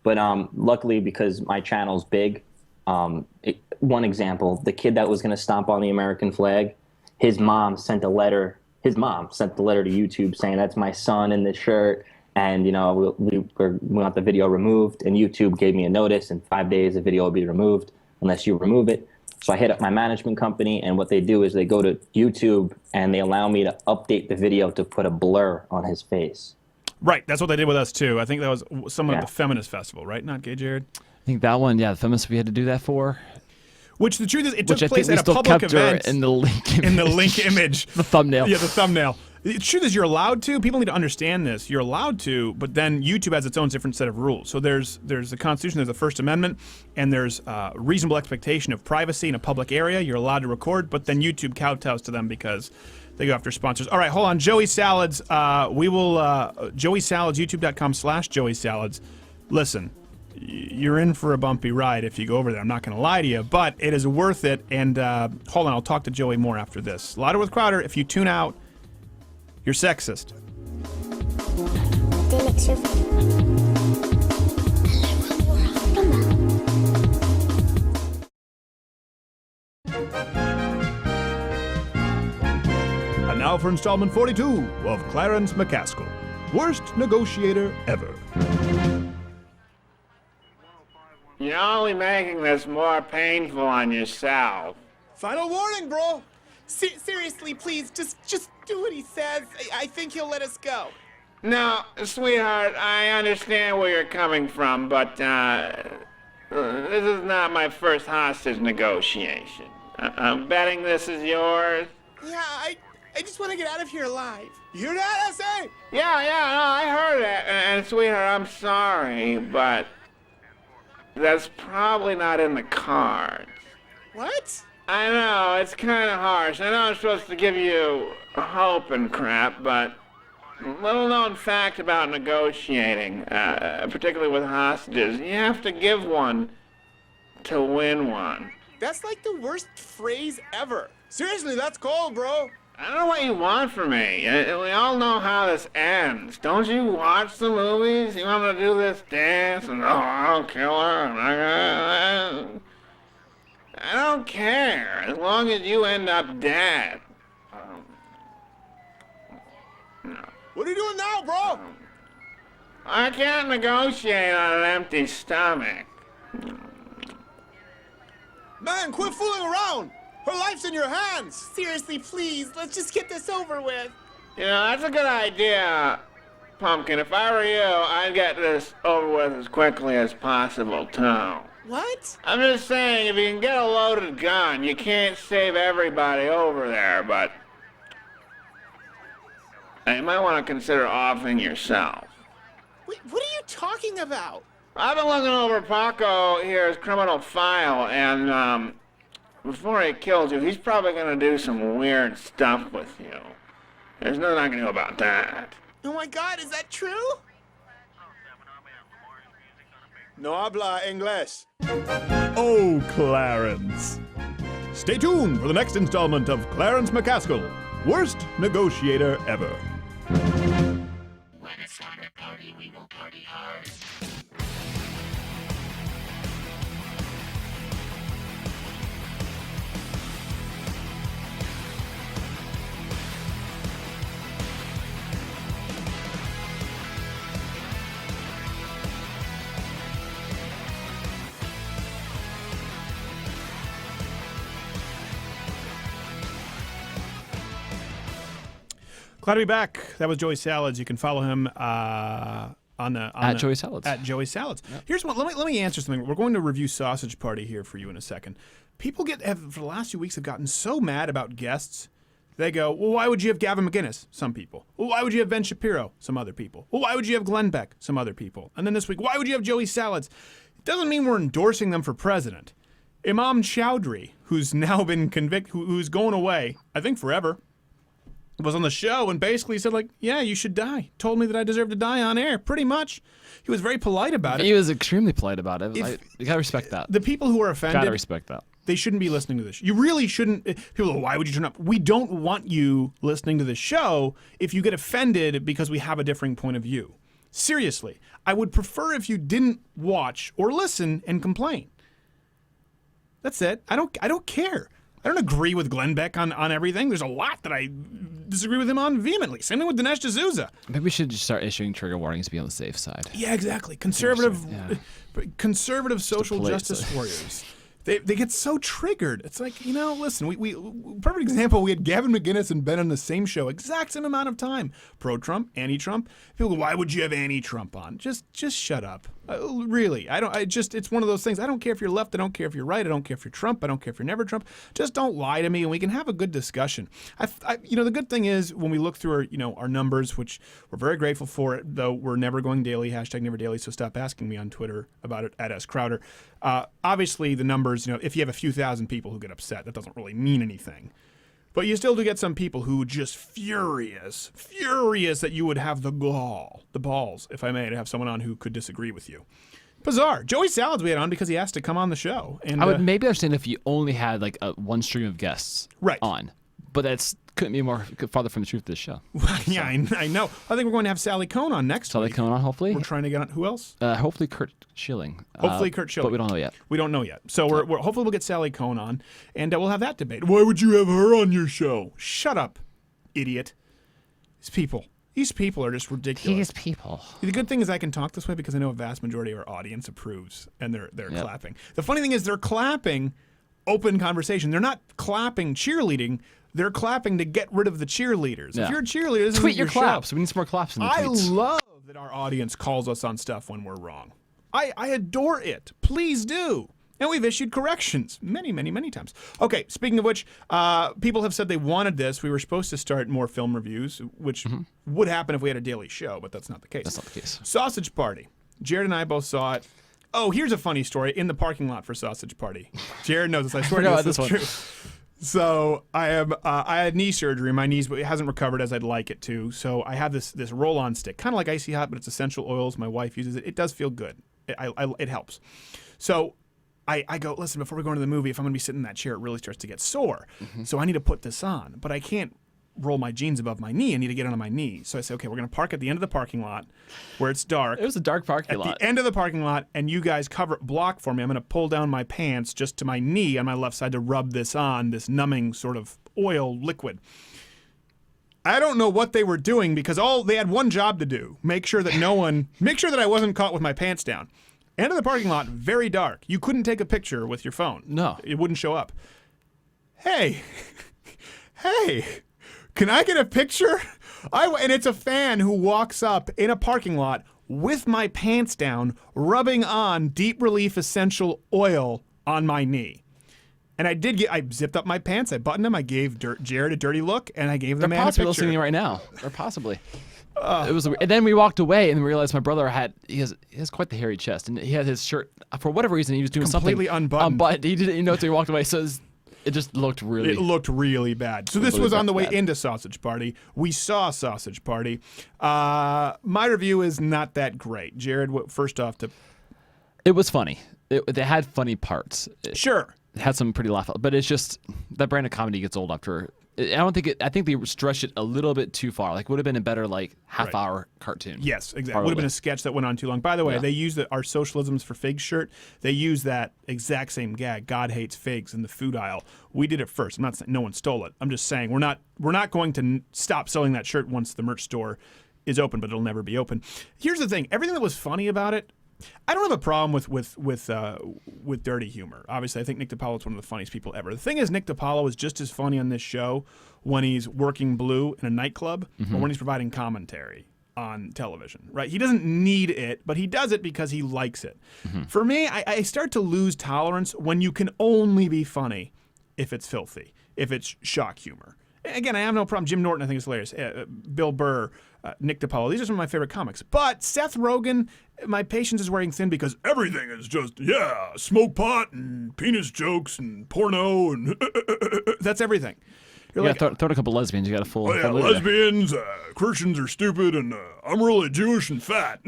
but luckily because my channel's big, one example, the kid that was going to stomp on the American flag, his mom sent a letter. His mom sent the letter to YouTube saying that's my son in this shirt, and we want the video removed. And YouTube gave me a notice, in 5 days the video will be removed unless you remove it. So I hit up my management company, and what they do is they go to YouTube and they allow me to update the video to put a blur on his face. Right, that's what they did with us too. I think that was someone at the Feminist Festival, right? Not Gay Jared? I think that one, yeah, the Feminist, we had to do that for. Which the truth is, it Which took I place think we at a still public kept her event. in the link image. In the link image. The thumbnail. Yeah, the thumbnail. The truth is, you're allowed to. People need to understand this. You're allowed to, but then YouTube has its own different set of rules. So there's the Constitution, there's the First Amendment, and there's reasonable expectation of privacy in a public area. You're allowed to record, but then YouTube kowtows to them because they go after sponsors. All right, hold on. Joey Salads. We will Joey Salads, youtube.com/Joey Salads. Listen, you're in for a bumpy ride if you go over there. I'm not going to lie to you, but it is worth it. And hold on, I'll talk to Joey more after this. Louder with Crowder. If you tune out, you're sexist. And now for installment 42 of Clarence McCaskill, worst negotiator ever. You're only making this more painful on yourself. Final warning, bro. Seriously, please, just do what he says. I think he'll let us go. No, sweetheart, I understand where you're coming from, but this is not my first hostage negotiation. I'm betting this is yours. Yeah, I just want to get out of here alive. You hear that, S.A.? Yeah, no, I heard it. And sweetheart, I'm sorry, but that's probably not in the cards. What? I know, it's kind of harsh. I know I'm supposed to give you hope and crap, but little known fact about negotiating, particularly with hostages, you have to give one to win one. That's like the worst phrase ever. Seriously, that's cold, bro. I don't know what you want from me. We all know how this ends. Don't you watch the movies? You want me to do this dance and I'll kill her. I don't care as long as you end up dead. No. What are you doing now, bro? I can't negotiate on an empty stomach. Man, quit fooling around. Her life's in your hands. Seriously, please, let's just get this over with. You know, that's a good idea, Pumpkin. If I were you, I'd get this over with as quickly as possible, too. What? I'm just saying, if you can get a loaded gun, you can't save everybody over there, but you might want to consider offing yourself. Wait, what are you talking about? I've been looking over Paco here's criminal file, and before he kills you, he's probably going to do some weird stuff with you. There's nothing I can do about that. Oh my God, is that true? No habla inglés. Oh, Clarence. Stay tuned for the next installment of Clarence McCaskill, worst negotiator ever. When it's time to party, we will party hard. Glad to be back. That was Joey Salads. You can follow him at Joey Salads. At Joey Salads. Yep. Here's one. Let me answer something. We're going to review Sausage Party here for you in a second. People have for the last few weeks have gotten so mad about guests. They go, well, why would you have Gavin McInnes? Some people. Well, why would you have Ben Shapiro? Some other people. Well, why would you have Glenn Beck? Some other people. And then this week, why would you have Joey Salads? It doesn't mean we're endorsing them for president. Imam Chowdhury, who's now been convicted, who's going away, I think forever, was on the show and basically said, like, yeah, you should die. Told me that I deserve to die on air, pretty much. He was very polite about it. He was extremely polite about it. You gotta respect that. The people who are offended. Gotta respect that. They shouldn't be listening to this. You really shouldn't. People go, why would you turn up? We don't want you listening to the show if you get offended because we have a differing point of view. Seriously, I would prefer if you didn't watch or listen and complain. That's it. I don't care. I don't agree with Glenn Beck on everything. There's a lot that I disagree with him on vehemently. Same thing with Dinesh D'Souza. Maybe we should just start issuing trigger warnings to be on the safe side. Yeah, exactly. Conservative social justice warriors. They get so triggered. It's like, listen, we perfect example, we had Gavin McInnes and Ben on the same show, exact same amount of time. Pro-Trump, anti-Trump. People go, why would you have anti-Trump on? Just shut up. Really. It's one of those things. I don't care if you're left, I don't care if you're right, I don't care if you're Trump, I don't care if you're never Trump. Just don't lie to me and we can have a good discussion. The good thing is when we look through our numbers, which we're very grateful for it, though we're never going daily, #neverdaily, so stop asking me on Twitter about it, @SCrowder. Obviously the numbers, if you have a few thousand people who get upset, that doesn't really mean anything. But you still do get some people who just furious that you would have the balls, if I may, to have someone on who could disagree with you. Bizarre. Joey Salads we had on because he asked to come on the show. And I would maybe understand if you only had like one stream of guests on, but that's couldn't be more farther from the truth of this show. Yeah, I know. I think we're going to have Sally Cohn on next week. Sally Cohn on, hopefully. We're trying to get on. Who else? Hopefully Kurt Schilling. Kurt Schilling. But we don't know yet. We don't know yet. So we're hopefully we'll get Sally Cohn on, and we'll have that debate. Why would you have her on your show? Shut up, idiot. These people are just ridiculous. These people. The good thing is I can talk this way because I know a vast majority of our audience approves, and they're clapping. The funny thing is they're clapping open conversation. They're not clapping cheerleading. They're clapping to get rid of the cheerleaders. If you're a cheerleader, this tweet isn't your claps. Show. We need some more claps in the I tweets. love that our audience calls us on stuff when we're wrong. I adore it. Please do. And we've issued corrections many, many, many times. Okay, speaking of which, people have said they wanted this. We were supposed to start more film reviews, which would happen if we had a daily show, but that's not the case. That's not the case. Sausage Party. Jared and I both saw it. Oh, here's a funny story. In the parking lot for Sausage Party. Jared knows this. I swear to God, this is true. So I had knee surgery. My knees hasn't recovered as I'd like it to. So I have this roll-on stick, kind of like Icy Hot, but it's essential oils. My wife uses it. It does feel good. It helps. So I go, listen, before we go into the movie, if I'm going to be sitting in that chair, it really starts to get sore. So I need to put this on. But I can't roll my jeans above my knee. I need to get on my knee. So I say, okay, we're going to park at the end of the parking lot where it's dark. It was a dark parking lot. At the end of the parking lot, and you guys block for me. I'm going to pull down my pants just to my knee on my left side to rub this on, this numbing sort of oil liquid. I don't know what they were doing because they had one job to do. Make sure that I wasn't caught with my pants down. End of the parking lot, very dark. You couldn't take a picture with your phone. No. It wouldn't show up. Hey, can I get a picture? And it's a fan who walks up in a parking lot with my pants down, rubbing on Deep Relief Essential Oil on my knee. And I zipped up my pants, I buttoned them, I gave Jared a dirty look, and I gave the man a picture. They're possibly listening right now. Or possibly. It was, and then we walked away and we realized my brother he has quite the hairy chest, and he had his shirt for whatever reason he was doing completely something unbuttoned. He didn't know until he walked away. So it just looked really. It looked really bad. So this was on the way into Sausage Party. We saw Sausage Party. My review is not that great. Jared, first off, it was funny. They had funny parts. Sure. It had some pretty laugh, but it's just that brand of comedy gets old after. I think they stretched it a little bit too far. Like, would have been a better half-hour cartoon. Yes, exactly. Would have been a sketch that went on too long. By the way, they use our Socialisms for Figs shirt. They use that exact same gag. God hates figs in the food aisle. We did it first. I'm not saying no one stole it. I'm just saying we're not going to stop selling that shirt once the merch store is open, but it'll never be open. Here's the thing. Everything that was funny about it, I don't have a problem with dirty humor. Obviously, I think Nick DiPaolo is one of the funniest people ever. The thing is, Nick DiPaolo is just as funny on this show when he's working blue in a nightclub or when he's providing commentary on television, right? He doesn't need it, but he does it because he likes it. For me, I start to lose tolerance when you can only be funny if it's filthy, if it's shock humor. Again, I have no problem. Jim Norton, I think, is hilarious. Bill Burr, Nick DiPaolo. These are some of my favorite comics. But Seth Rogen, my patience is wearing thin because everything is just, smoke pot and penis jokes and porno and that's everything. You're throw in a couple lesbians. You got a full. Lesbians, Christians are stupid, and I'm really Jewish and fat.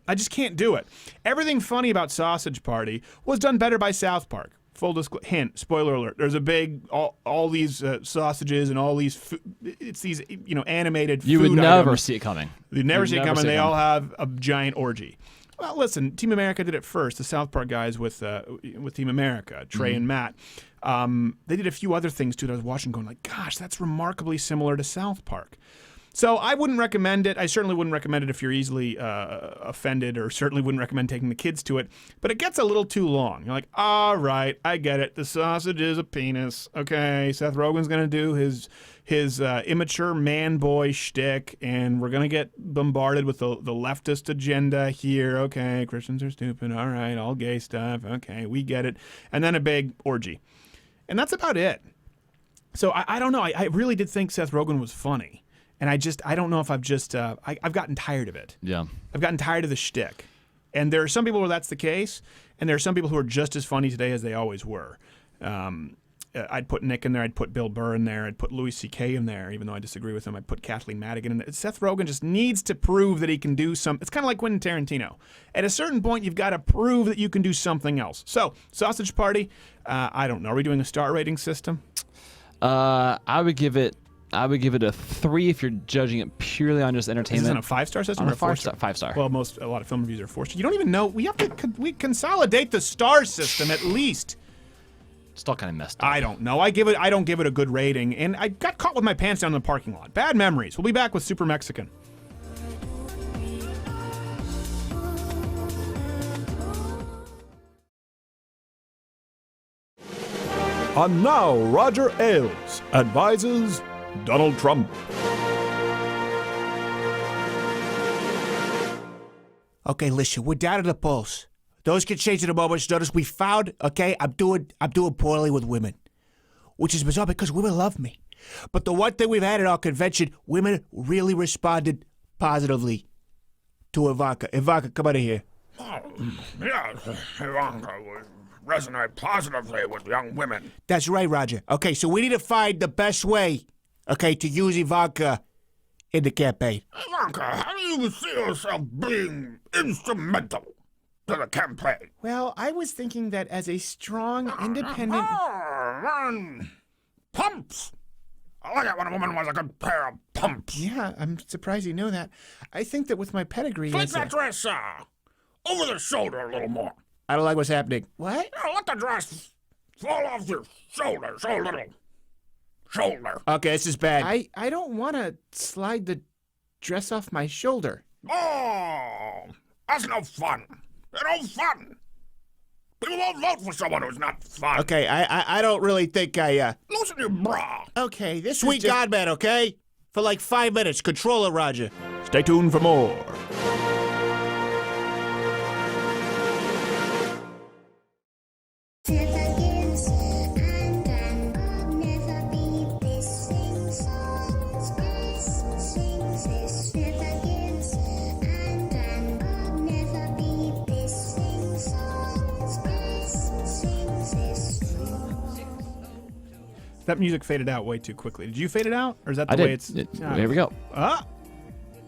I just can't do it. Everything funny about Sausage Party was done better by South Park. full hint, spoiler alert. There's a big all these sausages and all these it's these animated. You food would never items. see it coming. You'd never see it coming. They all have a giant orgy. Well, listen, Team America did it first. The South Park guys with Team America, Trey and Matt. They did a few other things too that I was watching, going like, "Gosh, that's remarkably similar to South Park." So I wouldn't recommend it. I certainly wouldn't recommend it if you're easily offended, or certainly wouldn't recommend taking the kids to it. But it gets a little too long. You're like, all right, I get it. The sausage is a penis. Okay, Seth Rogen's going to do his immature man boy shtick, and we're going to get bombarded with the leftist agenda here. Okay, Christians are stupid. All right, all gay stuff. Okay, we get it. And then a big orgy. And that's about it. So I don't know. I really did think Seth Rogen was funny. And I don't know if I've just, I've gotten tired of it. Yeah. I've gotten tired of the shtick. And there are some people where that's the case, and there are some people who are just as funny today as they always were. I'd put Nick in there, I'd put Bill Burr in there, I'd put Louis C.K. in there, even though I disagree with him. I'd put Kathleen Madigan in there. Seth Rogen just needs to prove that he can do some, it's kind of like Quentin Tarantino. At a certain point, you've got to prove that you can do something else. So, Sausage Party, I don't know. Are we doing a star rating system? I would give it a 3 if you're judging it purely on just entertainment. Is this on a 5-star system or a 4-star? 5-star. Well, a lot of film reviews are 4-star. You don't even know. We have to consolidate the star system at least. It's all kind of messed up. I don't know. I don't give it a good rating, and I got caught with my pants down in the parking lot. Bad memories. We'll be back with Sooper Mexican. And now, Roger Ailes advises Donald Trump. Okay, listen, we're down to the polls. Those can change in a moment's notice. We found, okay, I'm doing poorly with women, which is bizarre because women love me. But the one thing we've had at our convention, women really responded positively to Ivanka. Ivanka, come out of here. Oh, yes, Ivanka would resonate positively with young women. That's right, Roger. Okay, so we need to find the best way, okay, to use Ivanka in the campaign. Ivanka, how do you see yourself being instrumental to the campaign? Well, I was thinking that as a strong, independent... Pumps! I like it when a woman wears a good pair of pumps. Yeah, I'm surprised you know that. I think that with my pedigree... Flick that dress over the shoulder a little more. I don't like what's happening. What? Let the dress fall off your shoulder so little. Shoulder. Okay, this is bad. I don't want to slide the dress off my shoulder. Oh, that's no fun. They're no fun. People won't vote for someone who's not fun. Okay, I don't really think I, Loosen your bra. Okay, this Sweet Godman, okay? For like 5 minutes. Control it, Roger. Stay tuned for more. That music faded out way too quickly. Did you fade it out, or is that the way it's? Here we go.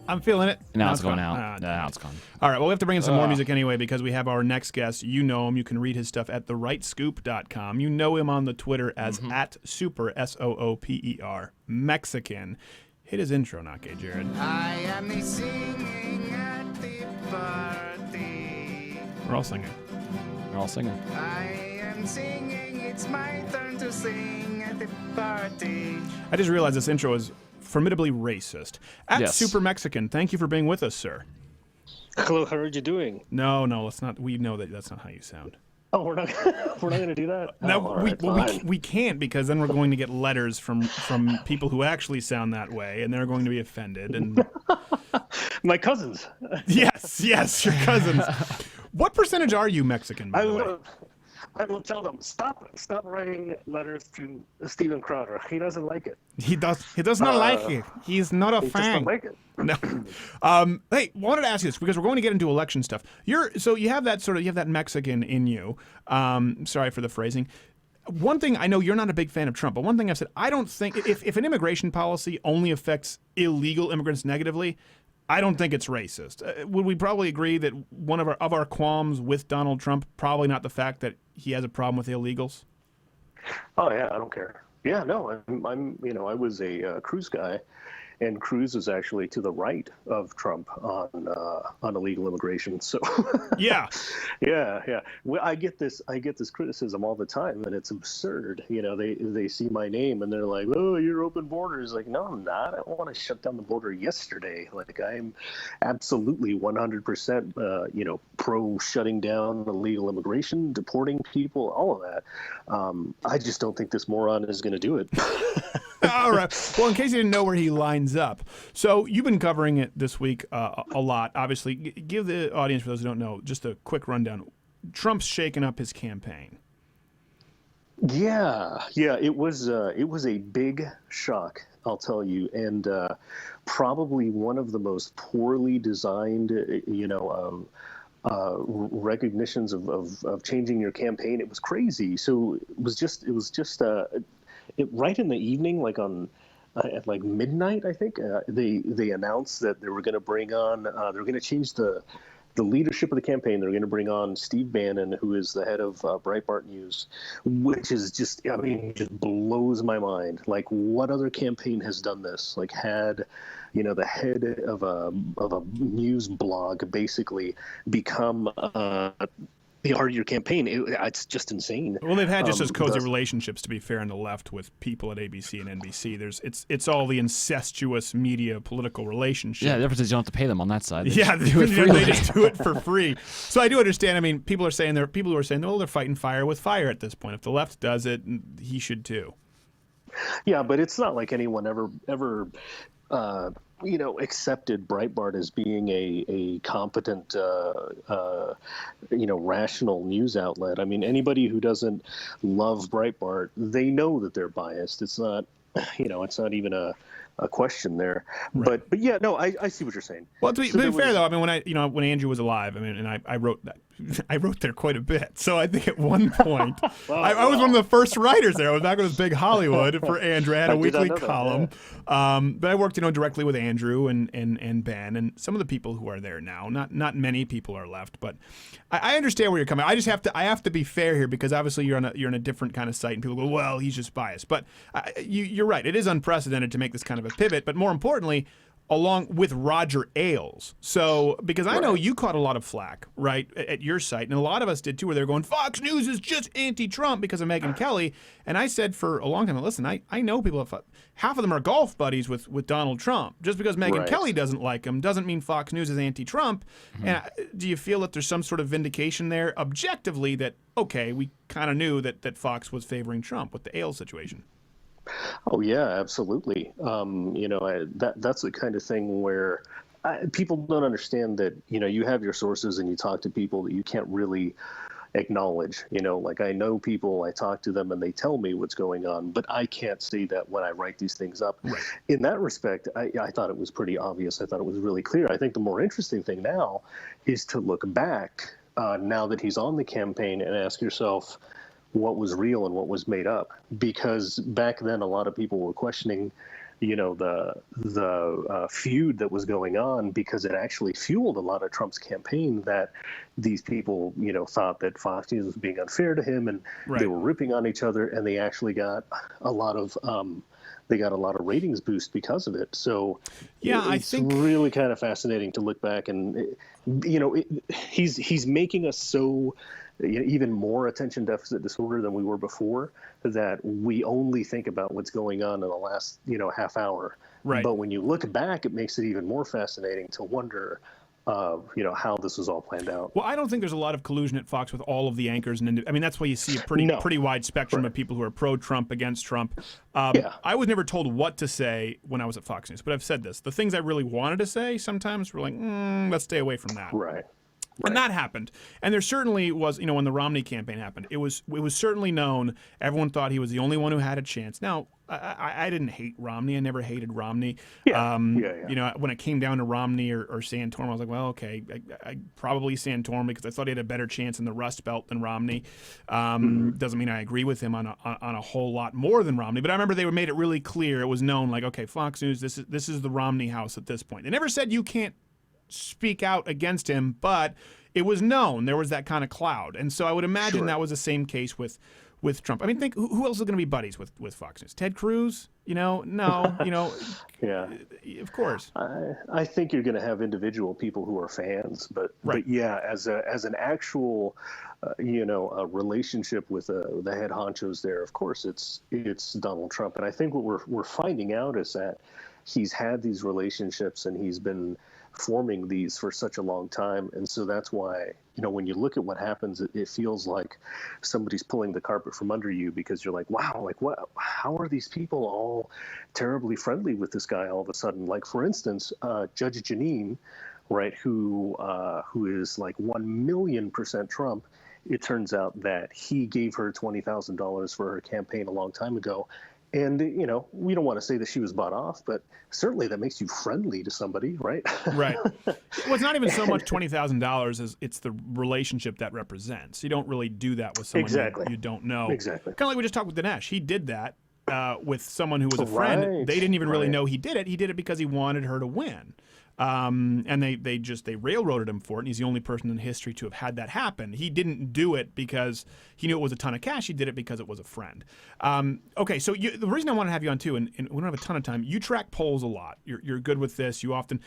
I'm feeling it. Now it's going out. Now it's gone. All right. Well, we have to bring in some more music anyway because we have our next guest. You know him. You can read his stuff at therightscoop.com. You know him on the Twitter as @Sooper SOOPER Mexican. Hit his intro, not gay, Jared. I am the singing at the party. We're all singing. We're all singing. I am singing. It's my turn to sing at the party. I just realized this intro is formidably racist. Yes. Sooper Mexican, thank you for being with us, sir. Hello, how are you doing? No, let's not. We know that that's not how you sound. Oh, we're not going to do that? No, we can't because then we're going to get letters from people who actually sound that way, and they're going to be offended. And my cousins. Yes, your cousins. What percentage are you Mexican, by the way? I will tell them, stop writing letters to Steven Crowder. He doesn't like it. He does not like it. He's not a fan. Just don't like it. No. Hey, wanted to ask you this because we're going to get into election stuff. You have that Mexican in you. Sorry for the phrasing. One thing I know you're not a big fan of Trump, but one thing I've said, I don't think if an immigration policy only affects illegal immigrants negatively, I don't think it's racist. Would we probably agree that one of our qualms with Donald Trump, probably not the fact that he has a problem with illegals? Oh yeah, I don't care. Yeah, no, I'm I was a Cruz guy, and Cruz is actually to the right of Trump on illegal immigration. So yeah. Well, I get this criticism all the time, and it's absurd. They see my name and they're like, "Oh, you're open borders." Like, no, I'm not. I want to shut down the border yesterday. Like, I'm absolutely 100% pro shutting down illegal immigration, deporting people, all of that. I just don't think this moron is going to do it. All right. Well, in case you didn't know where he lines up, so you've been covering it this week a lot. Obviously, give the audience, for those who don't know, just a quick rundown. Trump's shaking up his campaign. Yeah, it was a big shock, I'll tell you, and probably one of the most poorly designed, recognitions of changing your campaign. It was crazy. So it was just right in the evening, like at like midnight, I think, they announced that they were going to bring on, they were going to change the leadership of the campaign. They're going to bring on Steve Bannon, who is the head of Breitbart News, which is just blows my mind. Like, what other campaign has done this? Like, had the head of a news blog basically become the heart of your campaign. It's just insane. Well, they've had just as cozy relationships, to be fair, on the left with people at ABC and NBC. It's all the incestuous media political relationship. Yeah, the difference is you don't have to pay them on that side. They Yeah, just do it freely. they just do it for free. So I do understand. I mean, people who are saying, they're fighting fire with fire at this point. If the left does it, he should too. Yeah, but it's not like anyone ever accepted Breitbart as being a competent, rational news outlet. I mean, anybody who doesn't love Breitbart, they know that they're biased. It's not, it's not even a question there. Right. But yeah, no, I see what you're saying. Well, to be fair though, I mean, when Andrew was alive, I mean, and I wrote that. I wrote there quite a bit. So I think at one point, I was one of the first writers there. I was back when it was Big Hollywood for Andrew. I had a weekly column. But I worked, directly with Andrew and Ben and some of the people who are there now. Not many people are left, but I understand where you're coming. I have to be fair here because obviously you're on a different kind of site and people go, well, he's just biased. But you're right. It is unprecedented to make this kind of a pivot. But more importantly, along with Roger Ailes. So, because I know you caught a lot of flack, right, at your site, and a lot of us did too, where they're going, Fox News is just anti-Trump because of Megyn Kelly. And I said for a long time, listen, I know people, half of them are golf buddies with Donald Trump. Just because Megyn Kelly doesn't like him doesn't mean Fox News is anti-Trump. Mm-hmm. And do you feel that there's some sort of vindication there objectively that, okay, we kind of knew that Fox was favoring Trump with the Ailes situation? Oh yeah, absolutely. That's the kind of thing where people don't understand that, you have your sources and you talk to people that you can't really acknowledge. Like, I know people, I talk to them and they tell me what's going on, but I can't see that when I write these things up. Right. In that respect, I thought it was pretty obvious. I thought it was really clear. I think the more interesting thing now is to look back now that he's on the campaign and ask yourself, what was real and what was made up, because back then a lot of people were questioning, the feud that was going on, because it actually fueled a lot of Trump's campaign, that these people, thought that Fox News was being unfair to him and they were ripping on each other, and they actually got a lot of ratings boost because of it. So yeah, it's really kind of fascinating to look back and, he's making us so even more attention deficit disorder than we were before, that we only think about what's going on in the last, half hour. Right. But when you look back, it makes it even more fascinating to wonder, how this was all planned out. Well, I don't think there's a lot of collusion at Fox with all of the anchors. And that's why you see a pretty wide spectrum of people who are pro-Trump, against Trump. I was never told what to say when I was at Fox News, but I've said this. The things I really wanted to say sometimes were like, let's stay away from that. Right. And that happened. And there certainly was, when the Romney campaign happened, it was certainly known. Everyone thought he was the only one who had a chance. Now, I didn't hate Romney. I never hated Romney. Yeah. You know, when it came down to Romney or Santorum, I was like, well, okay, I probably Santorum because I thought he had a better chance in the Rust Belt than Romney. Doesn't mean I agree with him on a whole lot more than Romney, but I remember they made it really clear. It was known, like, okay, Fox News, this is the Romney house at this point. They never said you can't speak out against him, but it was known there was that kind of cloud, and so I would imagine that was the same case with Trump. I mean, think who else is going to be buddies with Fox News? Ted Cruz? You know, no, you know. Yeah, of course. I think you're going to have individual people who are fans, but yeah, as an actual, a relationship with the head honchos there, of course, it's Donald Trump, and I think what we're finding out is that he's had these relationships and he's been forming these for such a long time, and so that's why, when you look at what happens, it feels like somebody's pulling the carpet from under you, because you're like, wow, like what? How are these people all terribly friendly with this guy all of a sudden? Like, for instance, Judge Jeanine, right, who is like 1,000,000% Trump. It turns out that he gave her $20,000 for her campaign a long time ago. And, we don't want to say that she was bought off, but certainly that makes you friendly to somebody, right? Right. Well, it's not even so much $20,000 as it's the relationship that represents. You don't really do that with someone you don't know. Exactly. Kind of like we just talked with Dinesh. He did that with someone who was a friend. They didn't even really know he did it. He did it because he wanted her to win. And they railroaded him for it, and he's the only person in history to have had that happen. He didn't do it because he knew it was a ton of cash. He did it because it was a friend. Okay, so the reason I want to have you on too, and we don't have a ton of time, you track polls a lot. You're good with this. You often.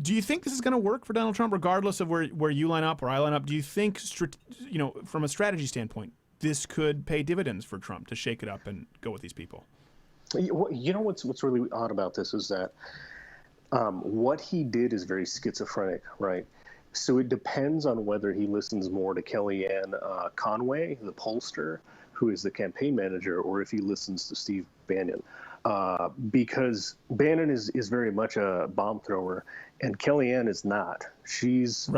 Do you think this is going to work for Donald Trump, regardless of where you line up or I line up? Do you think, from a strategy standpoint, this could pay dividends for Trump to shake it up and go with these people? You know what's really odd about this is that what he did is very schizophrenic, right? So it depends on whether he listens more to Kellyanne Conway, the pollster, who is the campaign manager, or if he listens to Steve Bannon. Because Bannon is very much a bomb thrower, and Kellyanne is not. She's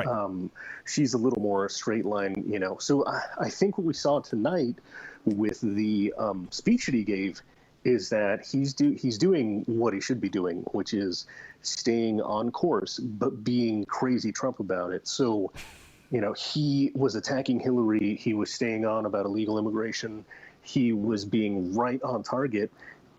she's a little more straight line, So I think what we saw tonight with the speech that he gave is that he's doing what he should be doing, which is staying on course, but being crazy Trump about it. So, he was attacking Hillary. He was staying on about illegal immigration. He was being right on target.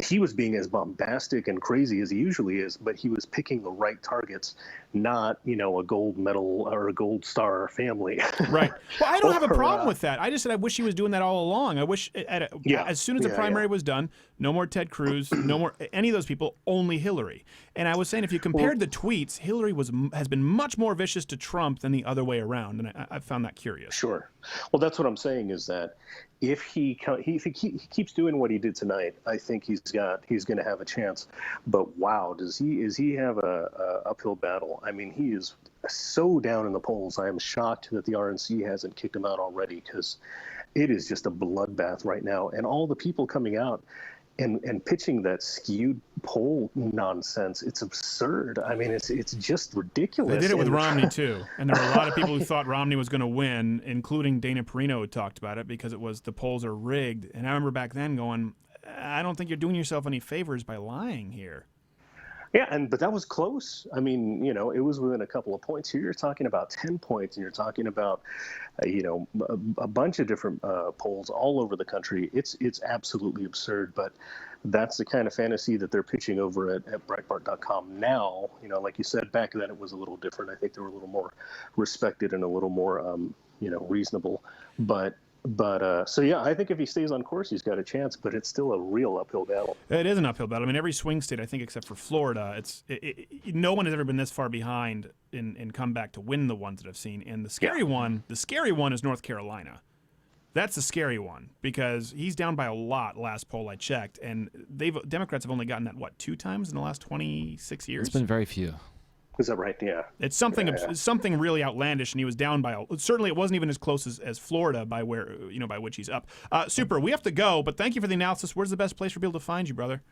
He was being as bombastic and crazy as he usually is, but he was picking the right targets, not, a gold medal or a gold star family. Right. Well, I don't have a problem with that. I just said I wish he was doing that all along. I wish as soon as the primary was done, no more Ted Cruz, no more any of those people, only Hillary. And I was saying, if you compared the tweets, Hillary has been much more vicious to Trump than the other way around, and I found that curious. Sure. Well, that's what I'm saying is that if he keeps doing what he did tonight, I think he's going to have a chance. But wow, does he have a uphill battle? I mean, he is so down in the polls. I am shocked that the RNC hasn't kicked him out already, because it is just a bloodbath right now. And all the people coming out and pitching that skewed poll nonsense, it's absurd. I mean, it's just ridiculous. They did it with Romney too, and there were a lot of people who thought Romney was going to win, including Dana Perino, who talked about it because it was the polls are rigged. And I remember back then going, I don't think you're doing yourself any favors by lying here. Yeah, but that was close. I mean, it was within a couple of points. Here you're talking about 10 points, and you're talking about, a bunch of different polls all over the country. It's absolutely absurd, but that's the kind of fantasy that they're pitching over at Breitbart.com now. Like you said, back then it was a little different. I think they were a little more respected and a little more, reasonable. But so yeah, I think if he stays on course, he's got a chance, but it's still a real uphill battle. It is an uphill battle. I mean, every swing state, I think, except for Florida, no one has ever been this far behind and come back to win the ones that I've seen. And the scary one is North Carolina. That's the scary one, because he's down by a lot last poll I checked, and Democrats have only gotten that, 2 times in the last 26 years? It's been very few. Is that right? Yeah. It's something really outlandish, and he was down by certainly it wasn't even as close as Florida by which he's up. Super. We have to go, but thank you for the analysis. Where's the best place for people to find you, brother?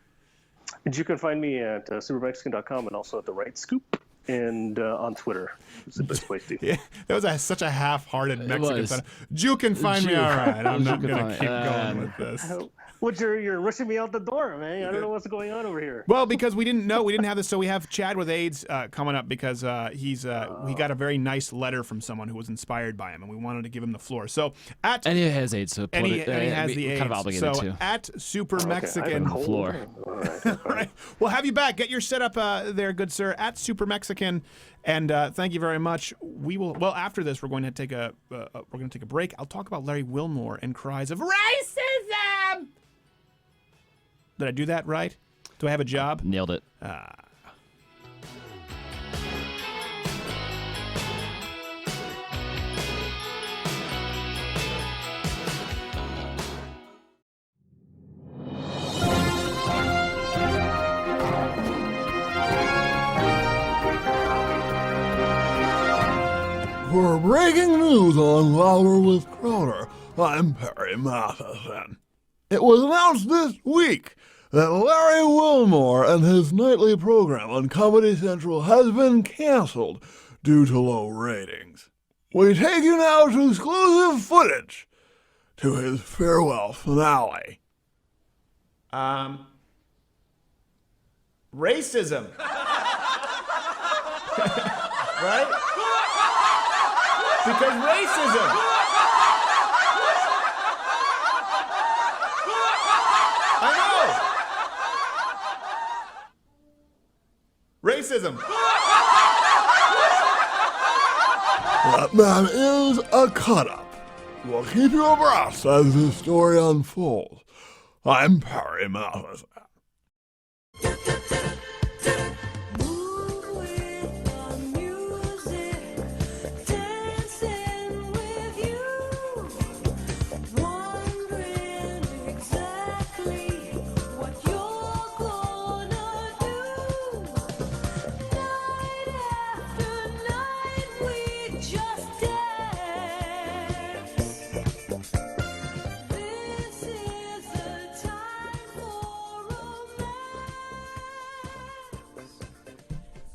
And you can find me at SooperMexican.com and also at The Right Scoop. and on Twitter. It's the best place to. Yeah, that was such a half-hearted Mexican son. You can find me all right. I'm not going to keep going with this. What, you're rushing me out the door, man. I don't know what's going on over here. Well, because we didn't have this, so we have Chad with AIDS coming up because he got a very nice letter from someone who was inspired by him, and we wanted to give him the floor. So and he has AIDS, so he has the AIDS. Kind of obligated so to. At Sooper Mexican, the floor. All right. Right. We'll have you back. Get your setup there, good sir. At Sooper Mexican, and thank you very much. We will. Well, after this, we're going to take a break. I'll talk about Larry Wilmore and cries of racism. Did I do that right? Do I have a job? Nailed it. For breaking news on Louder with Crowder, I'm Perry Matheson. It was announced this week that Larry Wilmore and his nightly program on Comedy Central has been canceled due to low ratings. We take you now to exclusive footage to his farewell finale. Racism. Right? Because racism. I know. Racism. That man is a cut-up. We'll keep you abreast as this story unfolds. I'm Perry Matheson.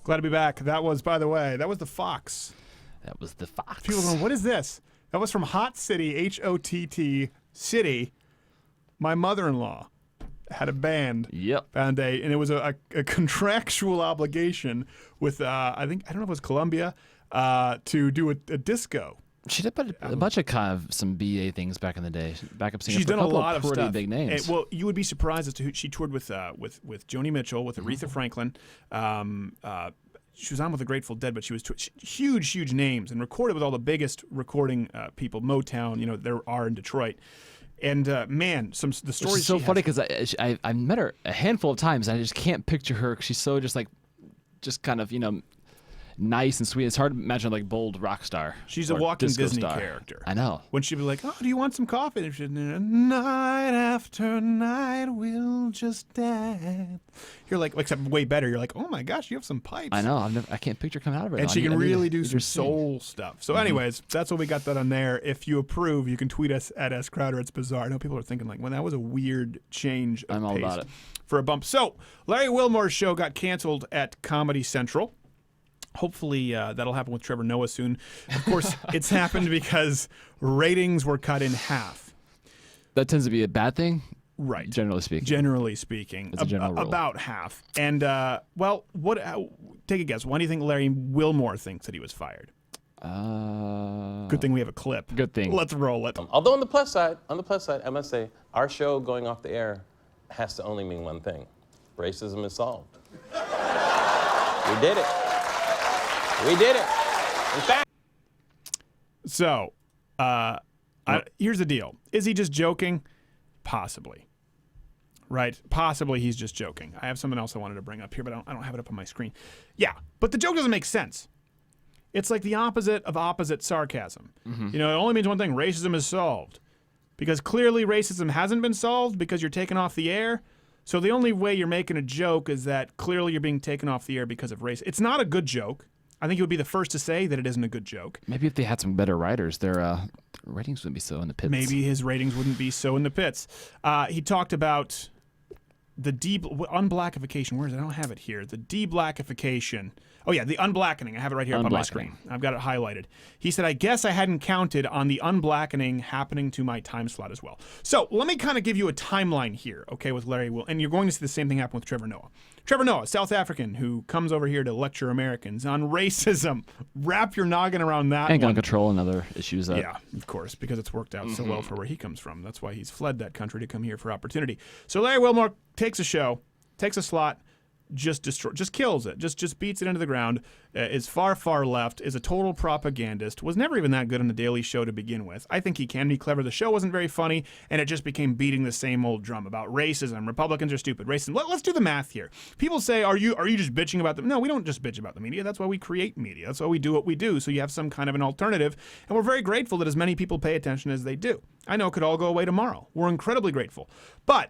Glad to be back. That was, by the way, that was the Fox. That was the Fox. People going, what is this? That was from Hot City, H-O-T-T City. My mother-in-law had a band. Yep. And it was a contractual obligation with, I don't know if it was Columbia, to do a disco. She did a bunch of kind of some BA things back in the day. Backup singer. She's done a lot of pretty stuff. Big names. Well, you would be surprised as to who she toured with Joni Mitchell, with Aretha Franklin. She was on with the Grateful Dead, but she was huge names and recorded with all the biggest recording people, Motown. There are in Detroit. And man, the stories. It's so funny because I met her a handful of times. And I just can't picture her because she's so just kind of nice and sweet. It's hard to imagine like bold rock star. She's a walking Disney character. I know. When she'd be like, "Oh, do you want some coffee?" And she'd, "Night after night, we'll just dance." You're like, except way better. You're like, "Oh my gosh, you have some pipes." I know. I can't picture coming out of her. And she can really do some soul stuff. So, anyways, that's what we got done on there. If you approve, you can tweet us at @SCrowder. It's bizarre. I know people are thinking like, "Well, that was a weird change of I'm all pace about it for a bump." So, Larry Wilmore's show got canceled at Comedy Central. Hopefully that'll happen with Trevor Noah soon. Of course, it's happened because ratings were cut in half. That tends to be a bad thing, right? Generally speaking. It's a general rule. About half. And take a guess. Why do you think Larry Wilmore thinks that he was fired? Good thing we have a clip. Good thing. Let's roll it. Although on the plus side, I must say, our show going off the air has to only mean one thing: racism is solved. We did it. We did it. In fact. So, here's the deal. Is he just joking? Possibly. Right? Possibly he's just joking. I have something else I wanted to bring up here, but I don't have it up on my screen. Yeah, but the joke doesn't make sense. It's like the opposite of opposite sarcasm. Mm-hmm. It only means one thing: racism is solved. Because clearly racism hasn't been solved because you're taken off the air. So the only way you're making a joke is that clearly you're being taken off the air because of race. It's not a good joke. I think you would be the first to say that it isn't a good joke. Maybe if they had some better writers, their ratings wouldn't be so in the pits. Maybe his ratings wouldn't be so in the pits. He talked about the unblackification. Where is it? I don't have it here. The deblackification. Oh, yeah, the unblackening. I have it right here up on my screen. I've got it highlighted. He said, I guess I hadn't counted on the unblackening happening to my time slot as well. So let me kind of give you a timeline here, okay, with Larry Will. And you're going to see the same thing happen with Trevor Noah. Trevor Noah, South African, who comes over here to lecture Americans on racism. Wrap your noggin around that and gun one. Control and other issues. Yeah, of course, because it's worked out so well for where he comes from. That's why he's fled that country to come here for opportunity. So Larry Wilmore takes a show, takes a slot, just kills it, just beats it into the ground, is far left, is a total propagandist, was never even that good on the Daily Show to begin with. I think he can be clever. The show wasn't very funny, and it just became beating the same old drum about racism. Republicans are stupid. Racism. Let's do the math here. People say, are you just bitching about them? No, we don't just bitch about the media. That's why we create media. That's why we do what we do, so you have some kind of an alternative, and we're very grateful that as many people pay attention as they do. I know it could all go away tomorrow. We're incredibly grateful. But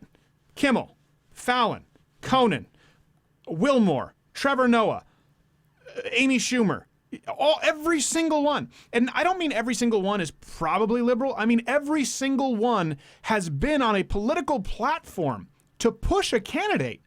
Kimmel, Fallon, Conan, Wilmore, Trevor Noah, Amy Schumer, every single one. And I don't mean every single one is probably liberal. I mean every single one has been on a political platform to push a candidate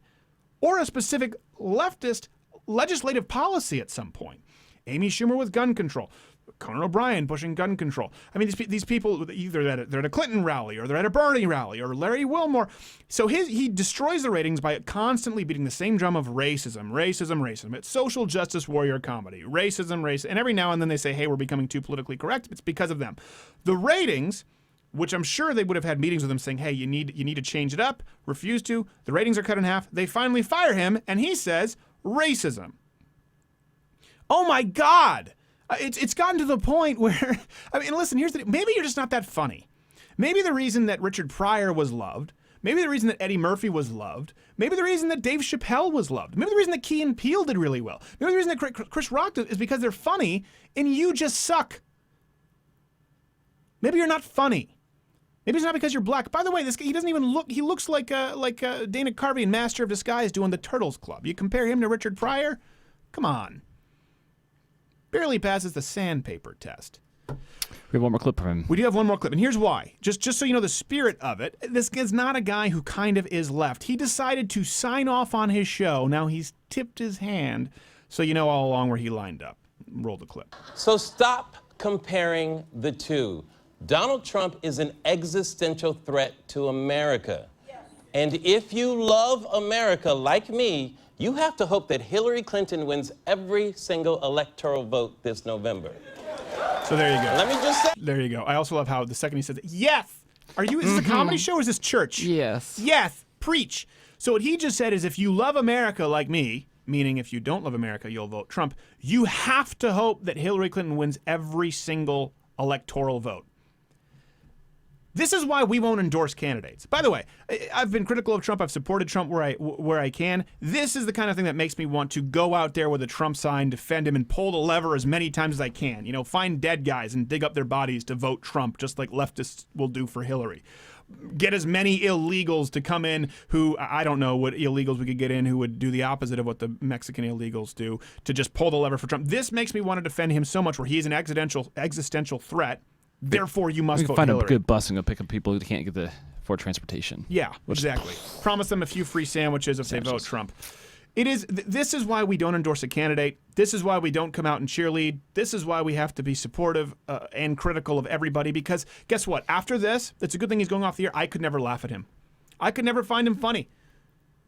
or a specific leftist legislative policy at some point. Amy Schumer with gun control. Conan O'Brien pushing gun control. I mean, these people, either they're at a Clinton rally or they're at a Bernie rally or Larry Wilmore. So he destroys the ratings by constantly beating the same drum of racism. It's social justice warrior comedy. Racism. And every now and then they say, hey, we're becoming too politically correct. It's because of them. The ratings, which I'm sure they would have had meetings with him saying, hey, you need to change it up. Refuse to. The ratings are cut in half. They finally fire him, and he says, racism. Oh, my God. It's gotten to the point where, I mean, listen, maybe you're just not that funny. Maybe the reason that Richard Pryor was loved, maybe the reason that Eddie Murphy was loved, maybe the reason that Dave Chappelle was loved, maybe the reason that Key and Peele did really well, maybe the reason that Chris Rock did is because they're funny and you just suck. Maybe you're not funny. Maybe it's not because you're black. By the way, this guy, he doesn't even look, he looks like Dana Carvey in Master of Disguise doing the Turtles Club. You compare him to Richard Pryor? Come on. Barely passes the sandpaper test. We have one more clip from him. We do have one more clip, and here's why. Just so you know the spirit of it, this is not a guy who kind of is left. He decided to sign off on his show. Now he's tipped his hand, so you know all along where he lined up. Roll the clip. So stop comparing the two. Donald Trump is an existential threat to America. And if you love America like me, you have to hope that Hillary Clinton wins every single electoral vote this November. So there you go. Let me just say. There you go. I also love how the second he says, yes. Is this a comedy show or is this church? Yes. Yes. Preach. So what he just said is if you love America like me, meaning if you don't love America, you'll vote Trump, you have to hope that Hillary Clinton wins every single electoral vote. This is why we won't endorse candidates. By the way, I've been critical of Trump. I've supported Trump where I can. This is the kind of thing that makes me want to go out there with a Trump sign, defend him, and pull the lever as many times as I can. You know, find dead guys and dig up their bodies to vote Trump, just like leftists will do for Hillary. Get as many illegals to come in who, I don't know what illegals we could get in who would do the opposite of what the Mexican illegals do, to just pull the lever for Trump. This makes me want to defend him so much where he is an existential threat. Therefore, you must vote find Hillary. a good bus and go pick up people who can't get for transportation. Yeah, exactly. Promise them a few free sandwiches if they vote Trump. This is why we don't endorse a candidate. This is why we don't come out and cheerlead. This is why we have to be supportive and critical of everybody. Because guess what? After this, it's a good thing he's going off the air. I could never laugh at him. I could never find him funny.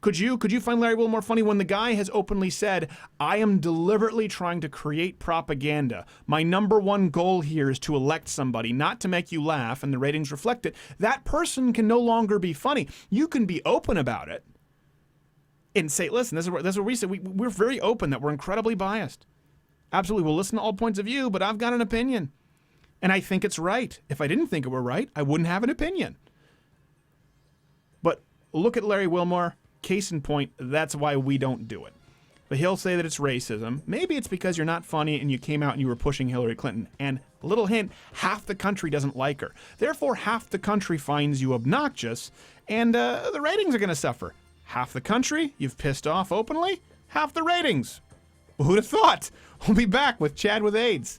Could you find Larry Wilmore funny when the guy has openly said, I am deliberately trying to create propaganda. My number one goal here is to elect somebody, not to make you laugh, and the ratings reflect it. That person can no longer be funny. You can be open about it and say, listen, this is what we say. We're very open that we're incredibly biased. Absolutely, we'll listen to all points of view, but I've got an opinion. And I think it's right. If I didn't think it were right, I wouldn't have an opinion. But look at Larry Wilmore. Case in point, that's why we don't do it. But he'll say that it's racism. Maybe it's because you're not funny and you came out and you were pushing Hillary Clinton. And a little hint, half the country doesn't like her. Therefore, half the country finds you obnoxious, and the ratings are going to suffer. Half the country you've pissed off openly, half the ratings. Well, who'd have thought? We'll be back with Chad with AIDS.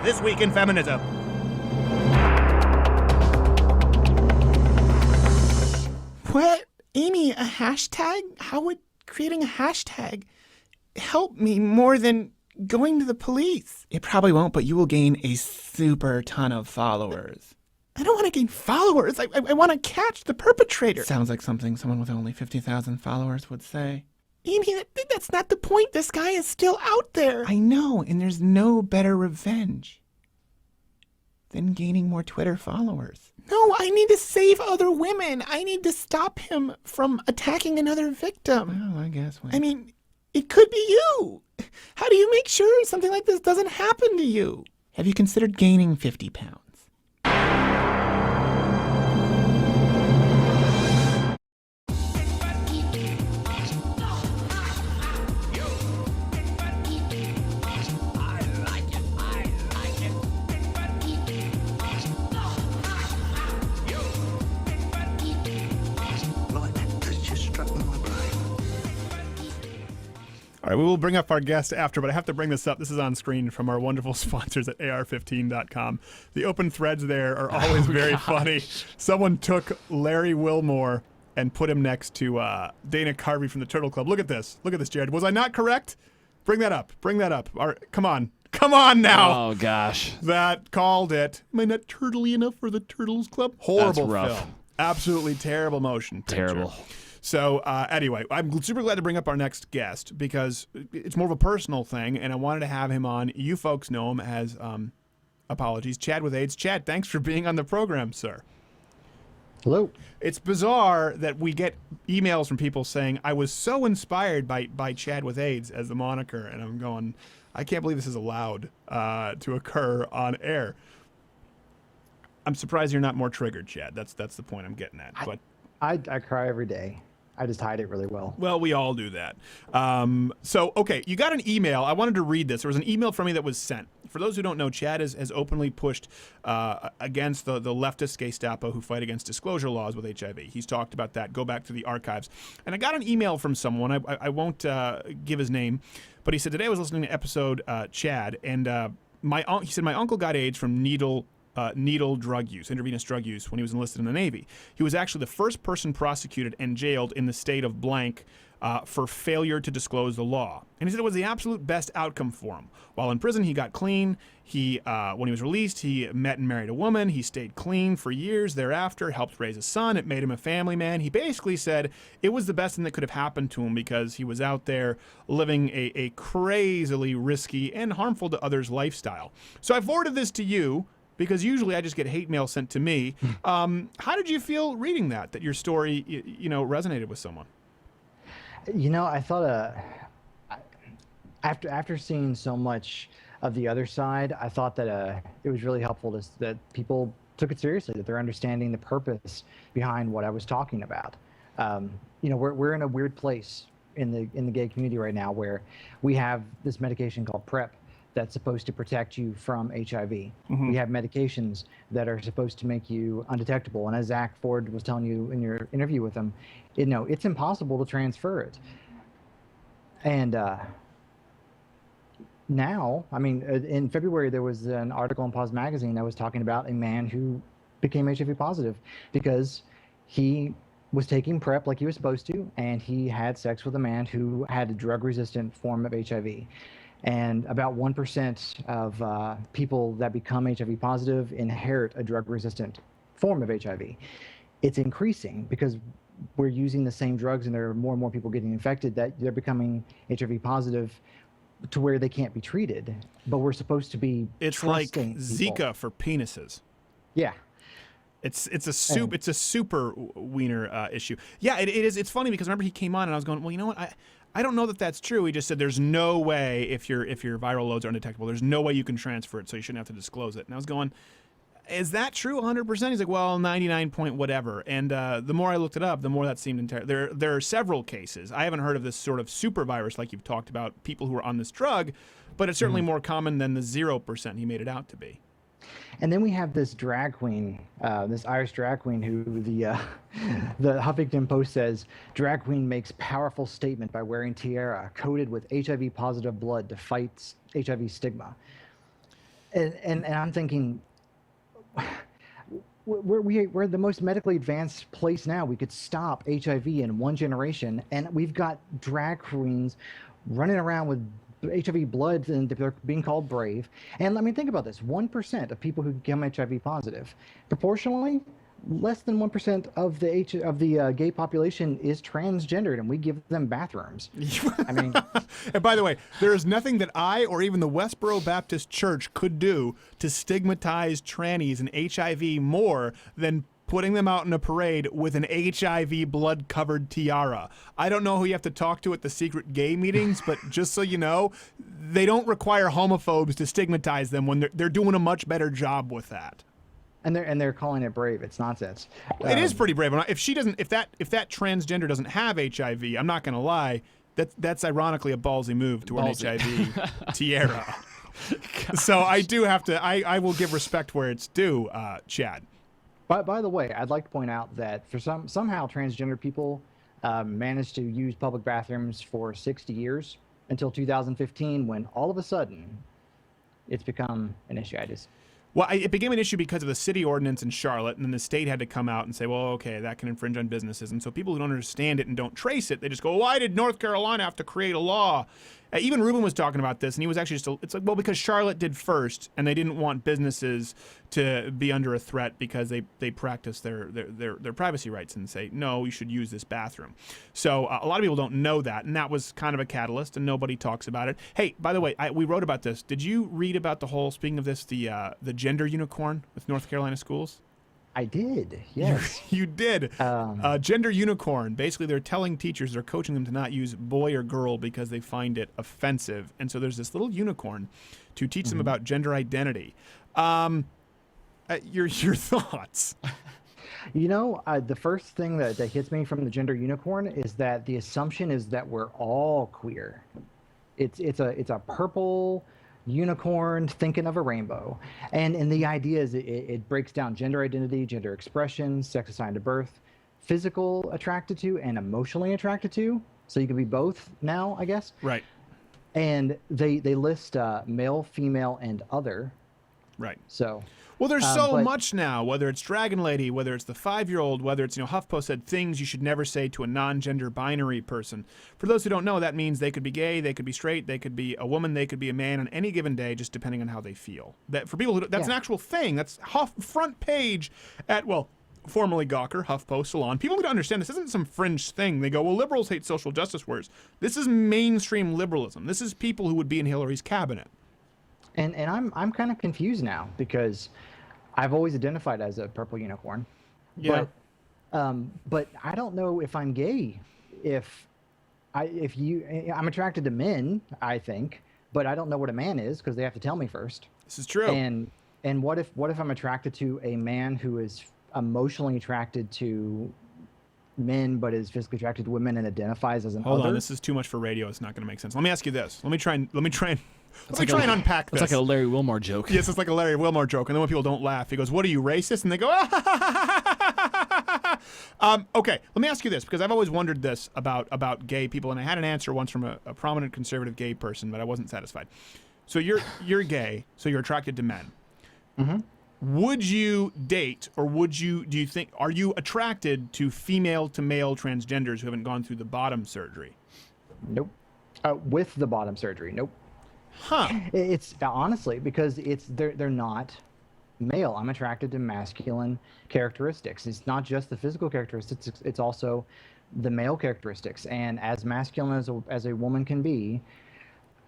This week in feminism. What? Amy, a hashtag? How would creating a hashtag help me more than going to the police? It probably won't, but you will gain a super ton of followers. I don't want to gain followers. I want to catch the perpetrator. Sounds like something someone with only 50,000 followers would say. Amy, that's not the point. This guy is still out there. I know, and there's no better revenge than gaining more Twitter followers. No, I need to save other women. I need to stop him from attacking another victim. Well, I guess. I mean, it could be you. How do you make sure something like this doesn't happen to you? Have you considered gaining 50 pounds? All right, we will bring up our guest after, but I have to bring this up. This is on screen from our wonderful sponsors at AR15.com. The open threads there are always very funny. Someone took Larry Wilmore and put him next to Dana Carvey from the Turtle Club. Look at this. Look at this, Jared. Was I not correct? Bring that up. Bring that up. All right, come on. Come on now. Oh, gosh. That called it. Am I not turtly enough for the Turtles Club? Horrible film. Absolutely terrible motion picture. Terrible. So anyway, I'm super glad to bring up our next guest because it's more of a personal thing, and I wanted to have him on. You folks know him as, apologies, Chad with AIDS. Chad, thanks for being on the program, sir. Hello. It's bizarre that we get emails from people saying, I was so inspired by Chad with AIDS as the moniker, and I'm going, I can't believe this is allowed to occur on air. I'm surprised you're not more triggered, Chad. That's the point I'm getting at. But I cry every day. I just hide it really well. Well, we all do that. So, okay, you got an email. I wanted to read this. There was an email from me that was sent. For those who don't know, Chad has openly pushed against the leftist Gestapo who fight against disclosure laws with HIV. He's talked about that. Go back to the archives. And I got an email from someone. I won't give his name, but he said, today I was listening to episode Chad, and he said, my uncle got AIDS from needle drug use, intravenous drug use, when he was enlisted in the Navy. He was actually the first person prosecuted and jailed in the state of blank for failure to disclose the law. And he said it was the absolute best outcome for him. While in prison, he got clean. When he was released, he met and married a woman. He stayed clean for years thereafter, helped raise a son. It made him a family man. He basically said it was the best thing that could have happened to him because he was out there living a crazily risky and harmful to others lifestyle. So I forwarded this to you, because usually I just get hate mail sent to me. How did you feel reading that your story, resonated with someone? I thought after seeing so much of the other side, I thought that it was really helpful that people took it seriously, that they're understanding the purpose behind what I was talking about. We're in a weird place in the gay community right now where we have this medication called PrEP that's supposed to protect you from HIV. Mm-hmm. We have medications that are supposed to make you undetectable. And as Zach Ford was telling you in your interview with him, it's impossible to transfer it. And now, in February, there was an article in Pause Magazine that was talking about a man who became HIV positive because he was taking PrEP like he was supposed to, and he had sex with a man who had a drug-resistant form of HIV. And about 1% of people that become HIV positive inherit a drug-resistant form of HIV. It's increasing because we're using the same drugs and there are more and more people getting infected that they're becoming HIV positive to where they can't be treated. But we're supposed to be It's like trusting Zika people. for penises. Yeah. It's a super wiener issue. Yeah, it is. It's funny because remember he came on and I was going, well, you know what? I don't know that that's true. He just said there's no way if your viral loads are undetectable, there's no way you can transfer it, so you shouldn't have to disclose it. And I was going, is that true 100%? He's like, well, 99 point whatever. And the more I looked it up, the more that seemed there are several cases. I haven't heard of this sort of super virus like you've talked about, people who are on this drug, but it's certainly more common than the 0% he made it out to be. And then we have this drag queen, this Irish drag queen who the Huffington Post says, drag queen makes powerful statement by wearing tiara coated with HIV positive blood to fight HIV stigma. And I'm thinking, we're the most medically advanced place now. We could stop HIV in one generation, and we've got drag queens running around with HIV blood, and they're being called brave. And I mean, think about this: 1% of people who become HIV positive, proportionally, less than 1% of the gay population is transgendered, and we give them bathrooms. I mean, and by the way, there is nothing that I or even the Westboro Baptist Church could do to stigmatize trannies and HIV more than putting them out in a parade with an HIV blood-covered tiara. I don't know who you have to talk to at the secret gay meetings, but just so you know, they don't require homophobes to stigmatize them when they're doing a much better job with that. And they're calling it brave. It's nonsense. It is pretty brave. If that transgender doesn't have HIV, I'm not gonna lie, that's ironically a ballsy move to an HIV tiara. So I do have to. I will give respect where it's due, Chad. By the way, I'd like to point out that for somehow transgender people managed to use public bathrooms for 60 years until 2015, when all of a sudden it's become an issue. Well, it became an issue because of the city ordinance in Charlotte, and then the state had to come out and say, well, okay, that can infringe on businesses. And so people who don't understand it and don't trace it, they just go, why did North Carolina have to create a law? Even Ruben was talking about this, and he was actually it's like, well, because Charlotte did first, and they didn't want businesses to be under a threat because they practice their privacy rights and say, no, you should use this bathroom. So a lot of people don't know that, and that was kind of a catalyst, and nobody talks about it. Hey, by the way, we wrote about this. Did you read about the whole, speaking of this, the gender unicorn with North Carolina schools? I did, yes. You did. Gender unicorn. Basically, they're telling teachers, they're coaching them to not use boy or girl because they find it offensive. And so there's this little unicorn to teach them about gender identity. Your thoughts? You know, the first thing that hits me from the gender unicorn is that the assumption is that we're all queer. It's a purple unicorn thinking of a rainbow, and the idea is it breaks down gender identity, gender expression, sex assigned to birth, physical attracted to, and emotionally attracted to. So you can be both now, I guess. Right. And they list male, female, and other. Right. So. Well, there's so much now, whether it's Dragon Lady, whether it's the 5-year-old, whether it's, HuffPo said things you should never say to a non-gender binary person. For those who don't know, that means they could be gay, they could be straight, they could be a woman, they could be a man on any given day, just depending on how they feel. That for people who that's an actual thing. That's front page at, well, formerly Gawker, HuffPo, Salon. People need to understand this isn't some fringe thing. They go, well, liberals hate social justice warriors. This is mainstream liberalism. This is people who would be in Hillary's cabinet. And I'm kind of confused now because I've always identified as a purple unicorn. Yeah. But I don't know if I'm gay. I'm attracted to men, I think, but I don't know what a man is because they have to tell me first. This is true. And what if I'm attracted to a man who is emotionally attracted to men but is physically attracted to women and identifies as an Hold other? on, this is too much for radio. It's not going to make sense. Let me ask you this. Let me try and unpack this. It's like a Larry Wilmore joke. Yes, it's like a Larry Wilmore joke. And then when people don't laugh, he goes, what are you, racist? And they go, okay, let me ask you this, because I've always wondered this about gay people, and I had an answer once from a prominent conservative gay person, but I wasn't satisfied. So you're gay, so you're attracted to men. Mm-hmm. Would you date, or are you attracted to female to male transgenders who haven't gone through the bottom surgery? Nope. With the bottom surgery, nope. Huh. It's honestly because they're not male. I'm attracted to masculine characteristics. It's not just the physical characteristics, it's also the male characteristics. And as masculine as a woman can be,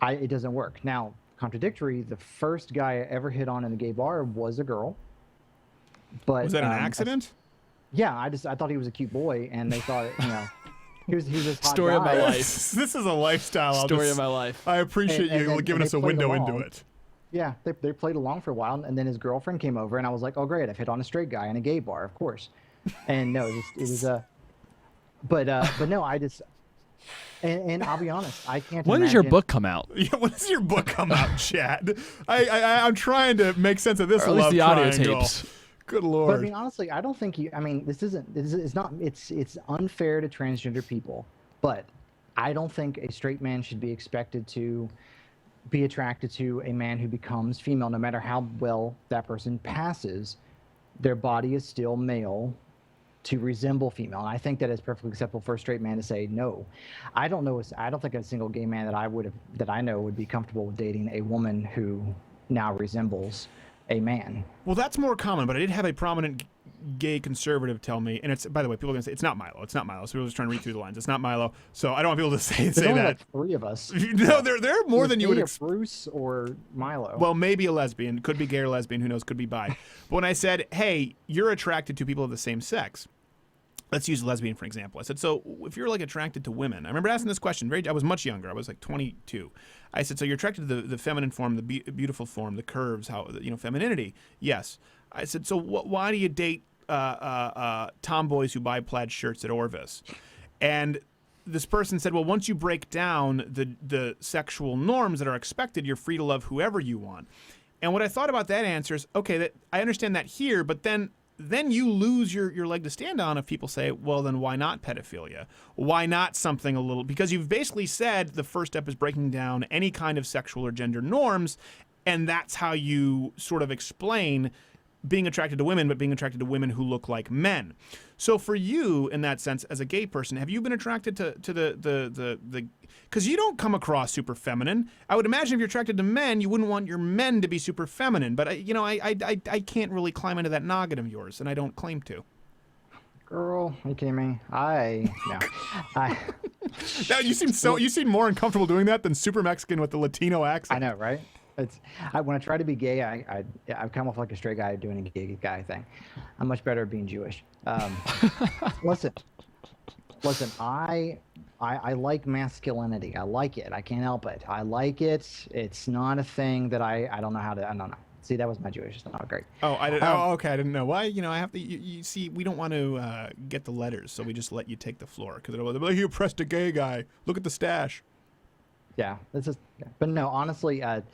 it doesn't work. Now, contradictory, the first guy I ever hit on in a gay bar was a girl. But was that an accident? Yeah, I thought he was a cute boy, and they thought, he was this hot Story guy. of my life. This is a lifestyle. Story of my life. I appreciate you giving us a window into it. Yeah, they played along for a while, and then his girlfriend came over, and I was like, oh great, I've hit on a straight guy in a gay bar, of course. And no, it was but no, I just. And I'll be honest, I can't. When does your book come out? Yeah, when does your book come out, Chad? I'm trying to make sense of this. Or at least the audio triangle. tapes. Good Lord. But I mean, honestly, I don't think it's unfair to transgender people. But I don't think a straight man should be expected to be attracted to a man who becomes female, no matter how well that person passes their body is still male to resemble female. And I think that it's perfectly acceptable for a straight man to say no. I don't think a single gay man that I know would be comfortable with dating a woman who now resembles a man. Well, that's more common, but I did have a prominent gay conservative tell me, and it's, by the way, people are going to say, it's not Milo. So people are just trying to read through the lines. It's not Milo. So I don't want people to say There's only that. like 3 of us. No, there are more than you would expect. Bruce or Milo. Well, maybe a lesbian. Could be gay or lesbian. Who knows? Could be bi. But when I said, hey, you're attracted to people of the same sex, let's use lesbian for example. I said, so if you're like attracted to women, I remember asking this question. I was much younger. I was like 22. I said, so you're attracted to the feminine form, the beautiful form, the curves, femininity. Yes. I said, so why do you date tomboys who buy plaid shirts at Orvis? And this person said, well, once you break down the sexual norms that are expected, you're free to love whoever you want. And what I thought about that answer is, okay, that I understand that here, but then you lose your leg to stand on if people say, well, then why not pedophilia? Why not something a little... Because you've basically said the first step is breaking down any kind of sexual or gender norms, and that's how you sort of explain being attracted to women, but being attracted to women who look like men. So for you, in that sense, as a gay person, have you been attracted to the because you don't come across super feminine. I would imagine if you're attracted to men, you wouldn't want your men to be super feminine. But I can't really climb into that noggin of yours, and I don't claim to. Girl, are you kidding me? Now, you seem more uncomfortable doing that than Sooper Mexican with the Latino accent. I know, right? When I try to be gay, I come off like a straight guy doing a gay guy thing. I'm much better at being Jewish. Listen, I like masculinity. I like it. I can't help it. I like it. It's not a thing that I don't know how to. I don't know. See, that was my Jewish. It's not great. Oh, okay. I didn't know. Why? I have to. You see, we don't want to get the letters, so we just let you take the floor because they're like, you oppressed a gay guy. Look at the stash. Yeah, but no, honestly, I'm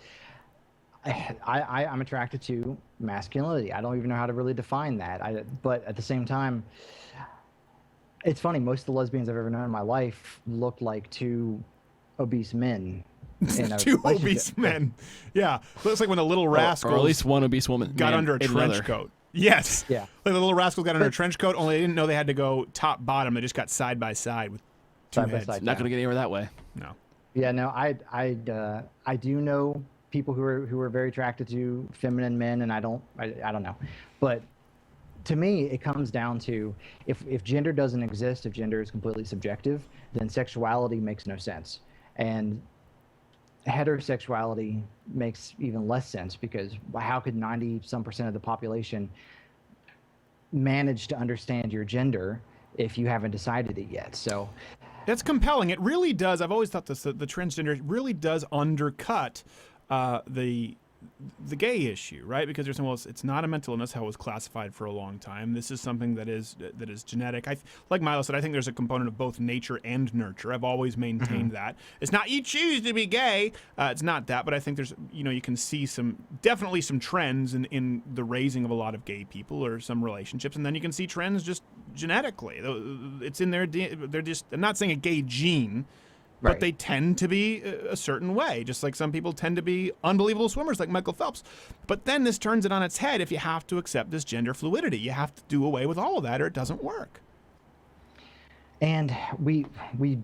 attracted to masculinity. I don't even know how to really define that. But at the same time, it's funny. Most of the lesbians I've ever known in my life looked like 2 obese men. Two obese men. Yeah, looks like when the Little Rascals, or at least one obese woman got under a trench coat. Yes. Yeah. Like the Little Rascals got under a trench coat. Only they didn't know they had to go top bottom. They just got side by side with 2 heads. Not going to get anywhere that way. No. Yeah, no, I do know people who are very attracted to feminine men, and I don't know, but to me it comes down to if gender doesn't exist, if gender is completely subjective, then sexuality makes no sense, and heterosexuality makes even less sense because how could 90% of the population manage to understand your gender if you haven't decided it yet? So. That's compelling. It really does. I've always thought this. The transgender really does undercut the gay issue, right? Because they're saying, well, it's not a mental illness, how it was classified for a long time. This is something that is genetic. Like Milo said, I think there's a component of both nature and nurture. I've always maintained that. It's not you choose to be gay. It's not that, but I think there's, you can see definitely some trends in the raising of a lot of gay people or some relationships, and then you can see trends just genetically. It's in their, they're just, I'm not saying a gay gene, but they tend to be a certain way, just like some people tend to be unbelievable swimmers like Michael Phelps. But then this turns it on its head if you have to accept this gender fluidity. You have to do away with all of that or it doesn't work. And we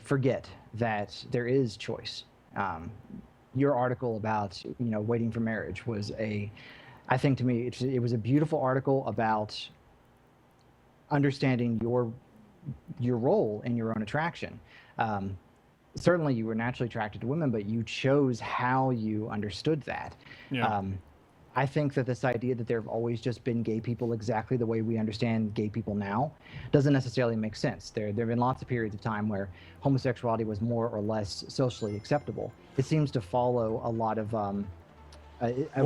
forget that there is choice. Your article about, waiting for marriage was I think to me, it was a beautiful article about understanding your role in your own attraction. Certainly you were naturally attracted to women, but you chose how you understood that. Yeah. I think that this idea that there have always just been gay people exactly the way we understand gay people now doesn't necessarily make sense. There have been lots of periods of time where homosexuality was more or less socially acceptable. It seems to follow a lot of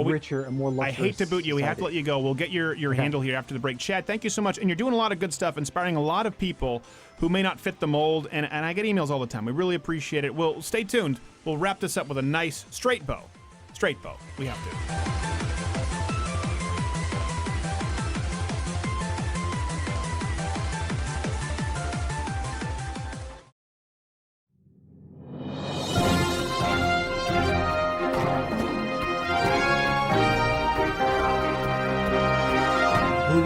richer and more luxurious I hate to boot you. We have to let you go. We'll get your handle here after the break. Chad, thank you so much. And you're doing a lot of good stuff, inspiring a lot of people who may not fit the mold. And I get emails all the time. We really appreciate it. We'll stay tuned. We'll wrap this up with a nice straight bow. Straight bow. We have to.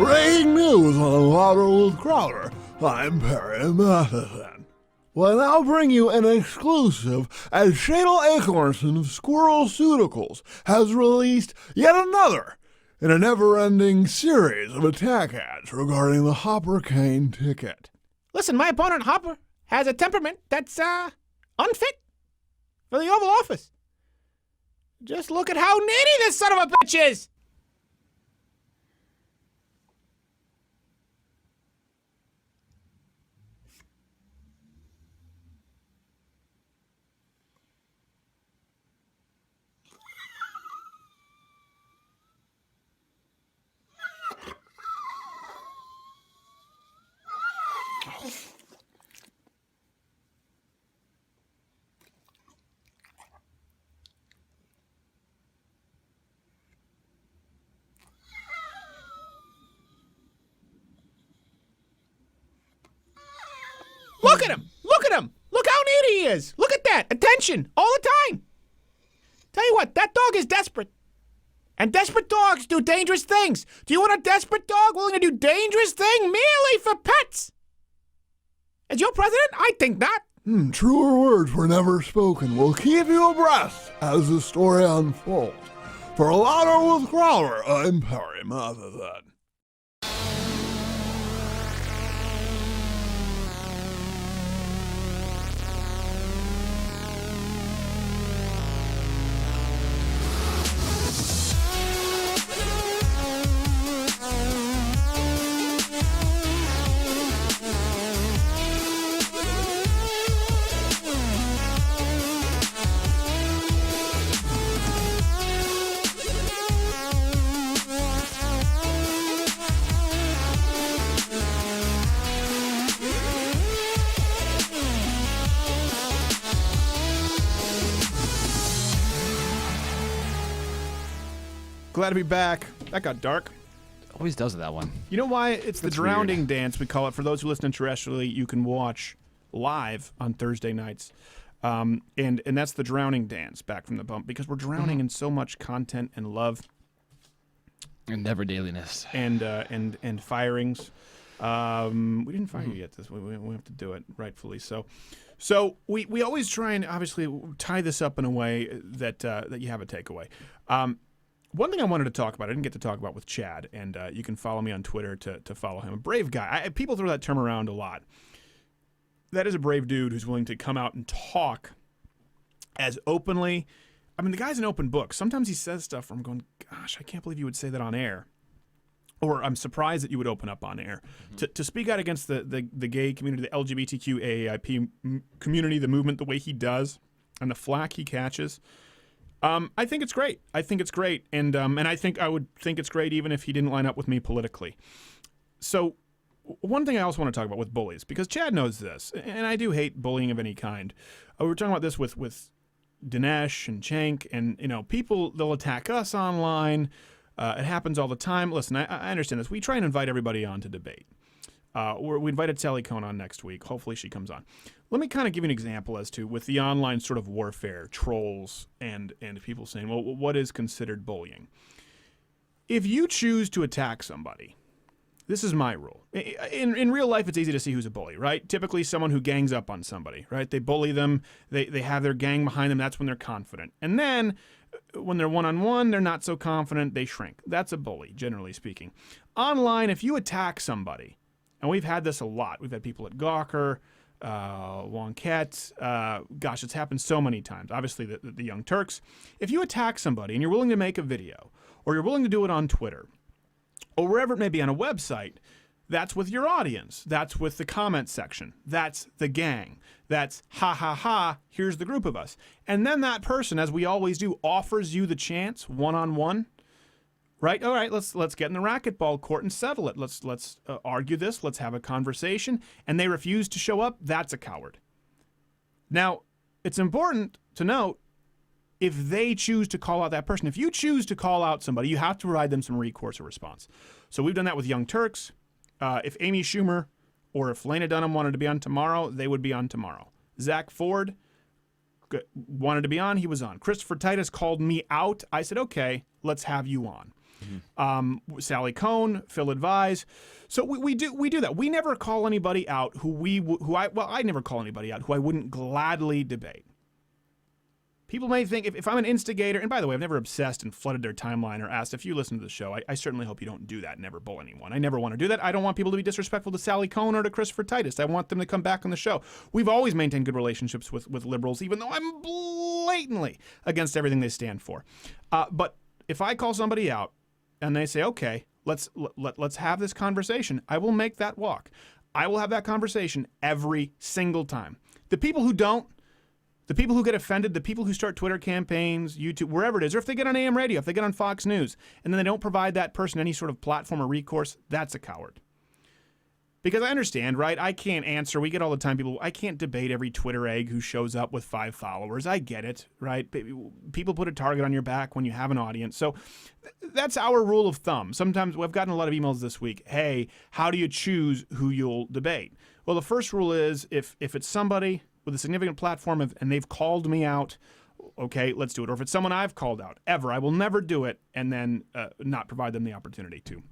Breaking news on Louder with Crowder. I'm Perry Matheson. Well, I'll bring you an exclusive as Shadel Acornson of Squirrelceuticals has released yet another in a never-ending series of attack ads regarding the Hopper Kane ticket. Listen, my opponent Hopper has a temperament that's unfit for the Oval Office. Just look at how needy this son of a bitch is. Look at him! Look at him! Look how needy he is! Look at that! Attention! All the time! Tell you what, that dog is desperate. And desperate dogs do dangerous things. Do you want a desperate dog willing to do dangerous things merely for pets? As your president? I think not. Truer words were never spoken. We'll keep you abreast as the story unfolds. For Louder with Crowder, I'm Perry Matheson. Glad to be back. That got dark. Always does that one. You know why? It's the That's drowning weird. dance, we call it. For those who listen terrestrially, you can watch live on Thursday nights. And that's the drowning dance back from the bump, because we're drowning in so much content and love. And never dailiness. And firings. We didn't fire you yet. We have to do it rightfully so. So we always try and obviously tie this up in a way that that you have a takeaway. One thing I wanted to talk about, I didn't get to talk about with Chad, and you can follow me on Twitter to follow him. A brave guy. People throw that term around a lot. That is a brave dude who's willing to come out and talk as openly. I mean, the guy's an open book. Sometimes he says stuff where I'm going, gosh, I can't believe you would say that on air. Or I'm surprised that you would open up on air. To speak out against the gay community, the LGBTQ AAIP community, the movement, the way he does, and the flack he catches. I think it's great. And I would think it's great even if he didn't line up with me politically. So one thing I also want to talk about with bullies, because Chad knows this, and I do hate bullying of any kind. We were talking about this with Dinesh and Cenk, and people, they'll attack us online. It happens all the time. Listen, I understand this. We try and invite everybody on to debate. We invited Sally Cohn on next week. Hopefully she comes on. Let me kind of give you an example as to with the online sort of warfare, trolls and people saying, well, what is considered bullying? If you choose to attack somebody, this is my rule. In real life, it's easy to see who's a bully, right? Typically someone who gangs up on somebody, right? They bully them. They have their gang behind them. That's when they're confident. And then when they're one-on-one, they're not so confident. They shrink. That's a bully, generally speaking. Online, if you attack somebody, and we've had this a lot. We've had people at Gawker, Wonkette. Gosh, it's happened so many times. Obviously, the Young Turks. If you attack somebody and you're willing to make a video, or you're willing to do it on Twitter, or wherever it may be on a website, that's with your audience. That's with the comment section. That's the gang. That's ha ha ha, here's the group of us. And then that person, as we always do, offers you the chance one-on-one. Right? All right, let's get in the racquetball court and settle it. Let's argue this. Let's have a conversation. And they refuse to show up. That's a coward. Now, it's important to note, if they choose to call out that person, if you choose to call out somebody, you have to provide them some recourse or response. So we've done that with Young Turks. If Amy Schumer or if Lena Dunham wanted to be on tomorrow, they would be on tomorrow. Zach Ford wanted to be on, he was on. Christopher Titus called me out. I said, okay, let's have you on. Sally Cohn, Phil Advise. So we do that. We never call anybody out I never call anybody out who I wouldn't gladly debate. People may think if I'm an instigator, and by the way, I've never obsessed and flooded their timeline or asked if you listen to the show. I certainly hope you don't do that. Never bull anyone. I never want to do that. I don't want people to be disrespectful to Sally Cohn or to Christopher Titus. I want them to come back on the show. We've always maintained good relationships with liberals, even though I'm blatantly against everything they stand for. But if I call somebody out and they say, okay, let's have this conversation, I will make that walk. I will have that conversation every single time. The people who don't, the people who get offended, the people who start Twitter campaigns, YouTube, wherever it is, or if they get on AM radio, if they get on Fox News, and then they don't provide that person any sort of platform or recourse, that's a coward. Because I understand, right? I can't answer. We get all the time people, I can't debate every Twitter egg who shows up with 5 followers. I get it, right? People put a target on your back when you have an audience. So that's our rule of thumb. Sometimes we've gotten a lot of emails this week. Hey, how do you choose who you'll debate? Well, the first rule is if it's somebody with a significant platform and they've called me out, okay, let's do it. Or if it's someone I've called out, I will never do it and then not provide them the opportunity to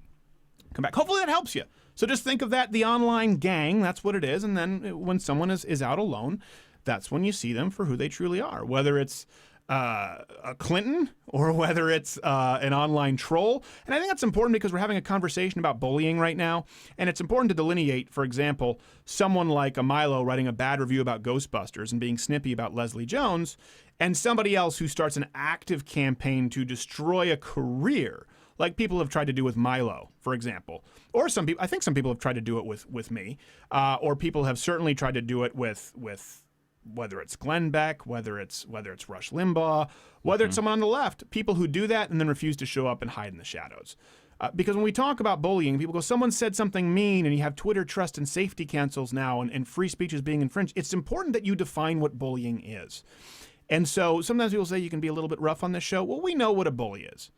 come back. Hopefully that helps you. So just think of that, the online gang, that's what it is. And then when someone is out alone, that's when you see them for who they truly are. Whether it's a Clinton or whether it's an online troll. And I think that's important because we're having a conversation about bullying right now. And it's important to delineate, for example, someone like a Milo writing a bad review about Ghostbusters and being snippy about Leslie Jones, and somebody else who starts an active campaign to destroy a career, like people have tried to do with Milo, for example. Or I think some people have tried to do it with me. Or people have certainly tried to do it with whether it's Glenn Beck, whether it's Rush Limbaugh, whether it's someone on the left, people who do that and then refuse to show up and hide in the shadows. Because when we talk about bullying, people go, someone said something mean and you have Twitter trust and safety cancels now and free speech is being infringed. It's important that you define what bullying is. And so sometimes people say you can be a little bit rough on this show. Well, we know what a bully is.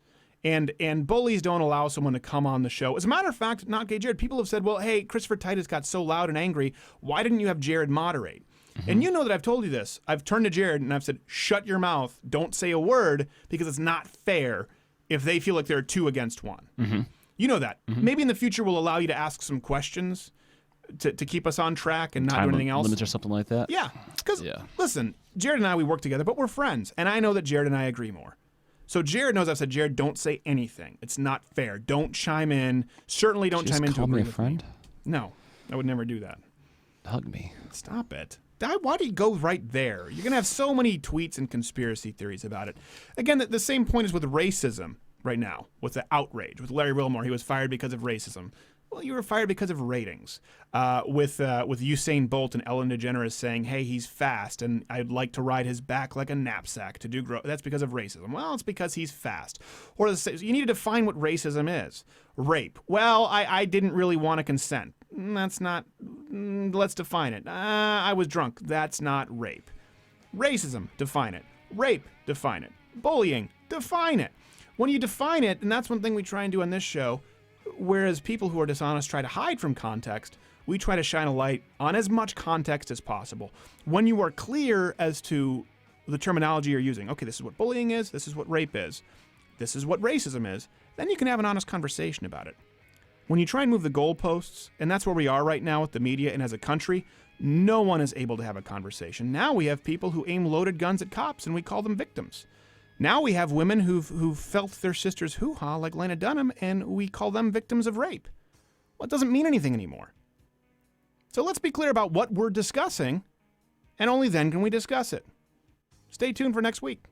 And bullies don't allow someone to come on the show. As a matter of fact, Not Gay Jared, people have said, well, hey, Christopher Titus got so loud and angry. Why didn't you have Jared moderate? And you know that I've told you this. I've turned to Jared and I've said, shut your mouth. Don't say a word because it's not fair if they feel like they're 2 against 1. You know that. Maybe in the future we'll allow you to ask some questions to keep us on track and not do anything else. Limits or something like that. Yeah. Because, listen, Jared and I, we work together, but we're friends. And I know that Jared and I agree more. So Jared knows I've said, Jared, don't say anything. It's not fair. Don't chime in. Certainly don't chime in to agree with friend? Me. No, I would never do that. Hug me. Stop it. Why do you go right there? You're going to have so many tweets and conspiracy theories about it. Again, the same point is with racism right now, with the outrage. With Larry Wilmore, he was fired because of racism. Well, you were fired because of ratings. With Usain Bolt and Ellen DeGeneres saying, hey, he's fast, and I'd like to ride his back like a knapsack to do growth. That's because of racism. Well, it's because he's fast. Or you need to define what racism is. Rape. Well, I didn't really want to consent. That's not, let's define it. I was drunk. That's not rape. Racism, define it. Rape, define it. Bullying, define it. When you define it, and that's one thing we try and do on this show, whereas people who are dishonest try to hide from context, we try to shine a light on as much context as possible. When you are clear as to the terminology you're using, okay, this is what bullying is, this is what rape is, this is what racism is, then you can have an honest conversation about it. When you try and move the goalposts, and that's where we are right now with the media and as a country, no one is able to have a conversation. Now we have people who aim loaded guns at cops and we call them victims. Now we have women who've felt their sister's hoo-ha like Lena Dunham and we call them victims of rape. Well, it doesn't mean anything anymore. So let's be clear about what we're discussing and only then can we discuss it. Stay tuned for next week.